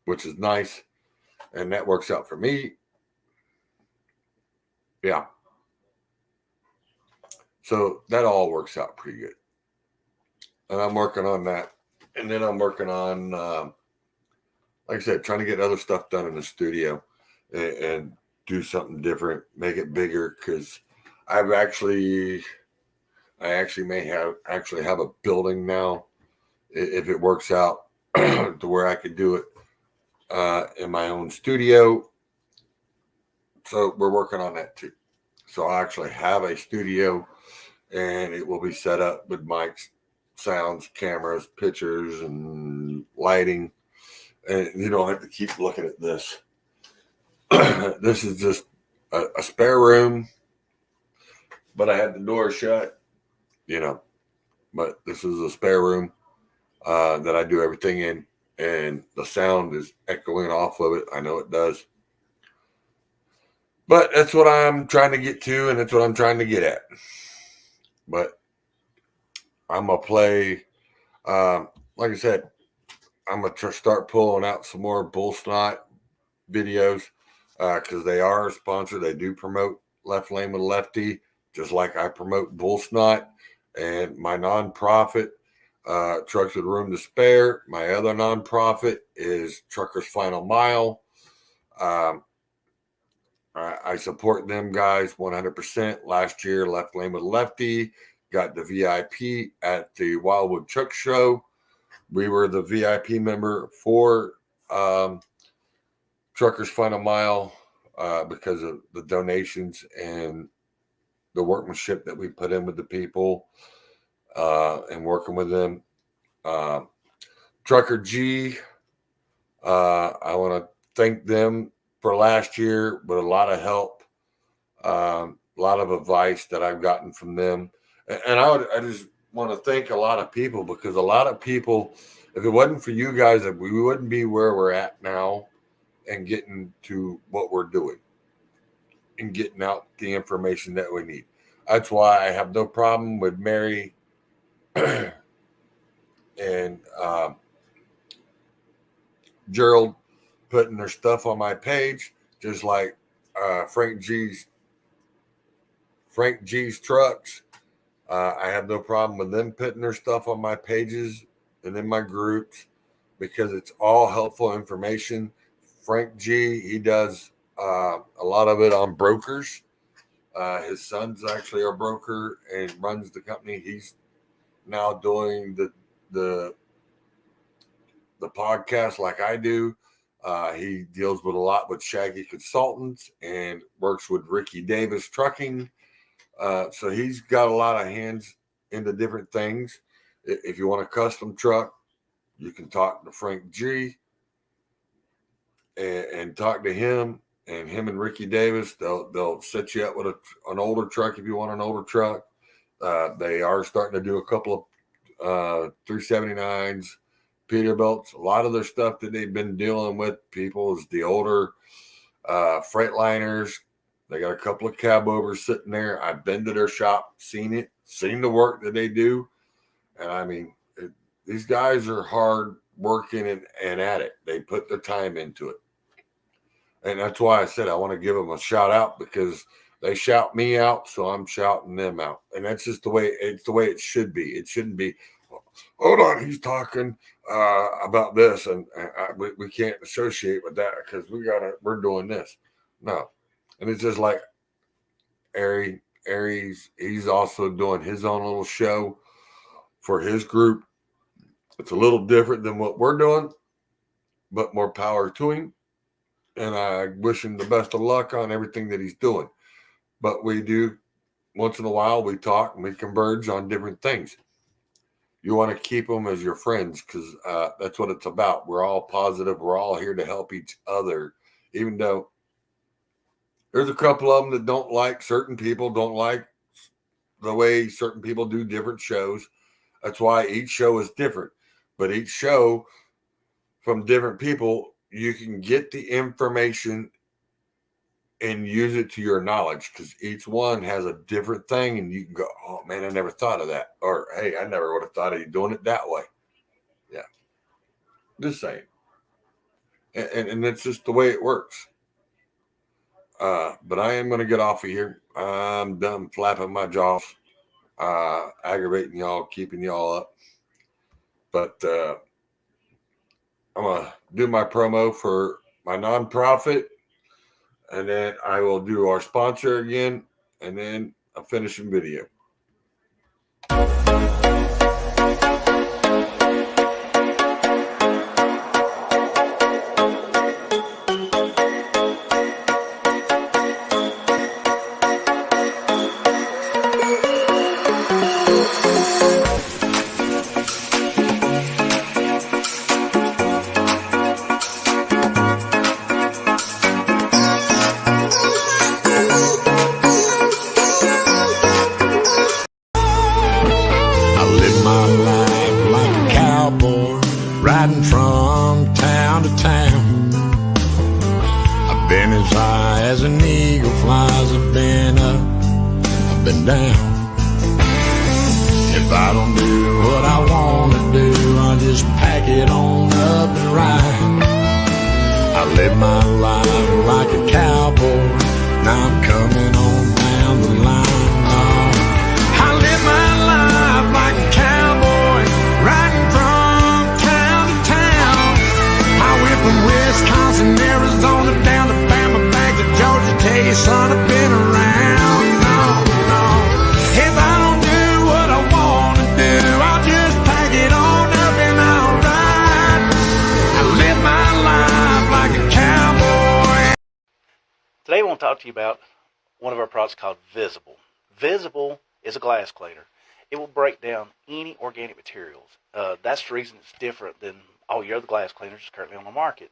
which is nice. And that works out for me. Yeah. So that all works out pretty good. And I'm working on that. And then I'm working on, like I said, trying to get other stuff done in the studio and do something different, make it bigger, because I may have a building now, if it works out, to where I could do it in my own studio. So we're working on that too. So I actually have a studio, and it will be set up with mics, sounds, cameras, pictures, and lighting. And you don't have to keep looking at this. This is just a spare room, but I had the door shut, but this is a spare room that I do everything in, and the sound is echoing off of it. I know it does, but that's what I'm trying to get to, and that's what I'm trying to get at. But I'm going to play, like I said, I'm going to start pulling out some more Bull Snot videos. Because they are a sponsor. They do promote Left Lane with Lefty, just like I promote Bull Snot. And my nonprofit, Trucks with Room to Spare. My other nonprofit is Truckers Final Mile. I support them guys 100%. Last year, Left Lane with Lefty got the VIP at the Wildwood Truck Show. We were the VIP member for Truckers Final Mile because of the donations and the workmanship that we put in with the people and working with them. Trucker G, I want to thank them for last year with a lot of help, a lot of advice that I've gotten from them. And I just want to thank a lot of people, because a lot of people, if it wasn't for you guys, we wouldn't be where we're at now and getting to what we're doing. and getting out the information that we need. That's why I have no problem with Mary and Gerald putting their stuff on my page, just like Frank G's trucks. I have no problem with them putting their stuff on my pages and in my groups because it's all helpful information. Frank G, he does a lot of it on brokers. His son's actually a broker and runs the company. He's now doing the podcast like I do. He deals with a lot with Shaggy Consultants and works with Ricky Davis Trucking. So he's got a lot of hands into different things. If you want a custom truck, you can talk to Frank G and talk to him and Ricky Davis. They'll set you up with an older truck if you want an older truck. They are starting to do a couple of 379s, Peterbilts. A lot of their stuff that they've been dealing with people is the older Freightliners. They got a couple of cab overs sitting there. I've been to their shop, seen the work that they do. And I mean, these guys are hard working and at it. They put their time into it. And that's why I said I want to give them a shout out, because they shout me out, so I'm shouting them out. And that's just the way it should be. It shouldn't be, hold on, he's talking about this, and we can't associate with that because we're doing this. No. And it's just like Aries, he's also doing his own little show for his group. It's a little different than what we're doing, but more power to him. And I wish him the best of luck on everything that he's doing. But we do, once in a while, we talk and we converge on different things. You want to keep them as your friends, because that's what it's about. We're all positive. We're all here to help each other, even though there's a couple of them that don't like certain people, don't like the way certain people do different shows. That's why each show is different. But each show from different people, you can get the information and use it to your knowledge, because each one has a different thing. And you can go, oh, man, I never thought of that. Or, hey, I never would have thought of you doing it that way. Yeah. Just saying. And that's just the way it works. But I am going to get off of here. I'm done flapping my jaws, aggravating y'all, keeping y'all up. But I'm going to do my promo for my nonprofit, and then I will do our sponsor again, and then a finishing video. Riding from town to town. I've been as high as an eagle flies. I've been up, I've been down. If I don't do what I want to do, I'll just pack it on up and ride. I live my life like a cowboy. Now I'm coming on down the line. Oh, I live my life like a cowboy, riding from town to town. I went from Wisconsin, Arizona, down to Bama, back to Georgia. Tell you, son, I've been around. No, no. If I don't do what I want to do, I'll just pack it on up and I'll ride. I live my life like a cowboy. Today I want to talk to you about one of our products called Visible. Visible is a glass cleaner. It will break down any organic materials. That's the reason it's different than all your other glass cleaners currently on the market.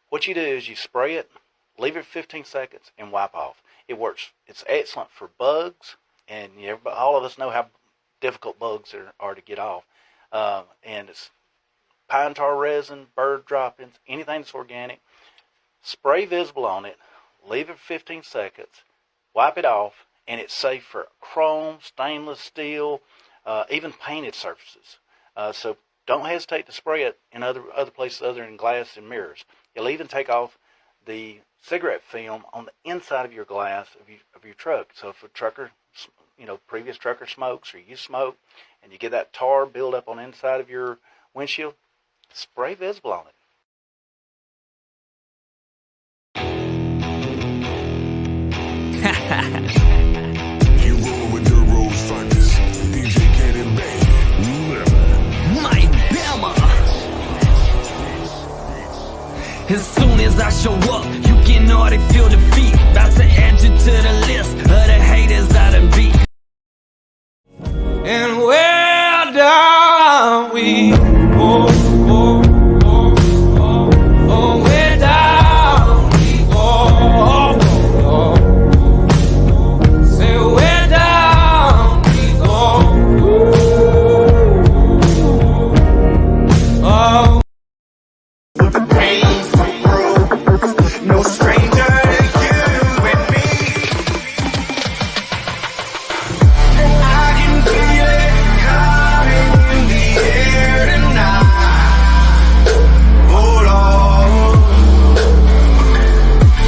What you do is you spray it, leave it 15 seconds, and wipe off. It works. It's excellent for bugs, and all of us know how difficult bugs are to get off. And it's pine tar resin, bird droppings, anything that's organic. Spray Visible on it, leave it 15 seconds, wipe it off, and it's safe for chrome, stainless steel, even painted surfaces. So don't hesitate to spray it in other places other than glass and mirrors. You'll even take off the cigarette film on the inside of your glass of your truck. So if a trucker, previous trucker smokes, or you smoke, and you get that tar build up on the inside of your windshield, spray Visible on it. You roll with the Rose Finest, DJ Cannon Bang. My Bama. As soon as I show up, you can already feel defeat. About to add you to the list of the haters I done beat. And where down we go, where down we go, say where down we go, oh. With the pain through, no stranger to you and me. I can feel it coming in the air tonight. Hold on.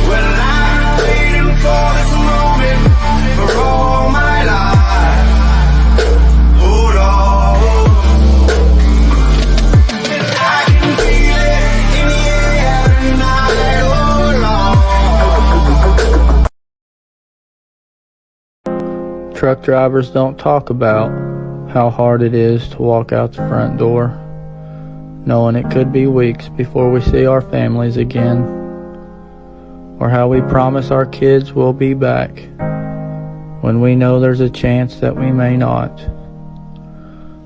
Well, I'm waiting for this moment for all my life. Hold on. And I can feel it in the air tonight. Hold on. Truck drivers don't talk about how hard it is to walk out the front door, knowing it could be weeks before we see our families again, or how we promise our kids we'll be back when we know there's a chance that we may not.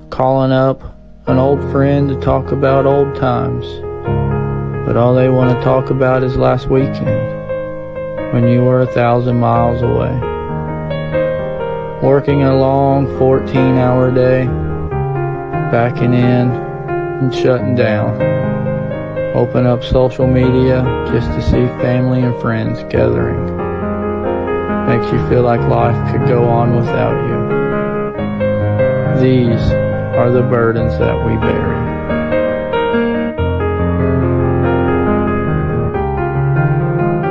Calling up an old friend to talk about old times, but all they want to talk about is last weekend when you were 1,000 miles away. Working a long 14-hour day, backing in and shutting down. Open up social media just to see family and friends gathering. Makes you feel like life could go on without you. These are the burdens that we bear.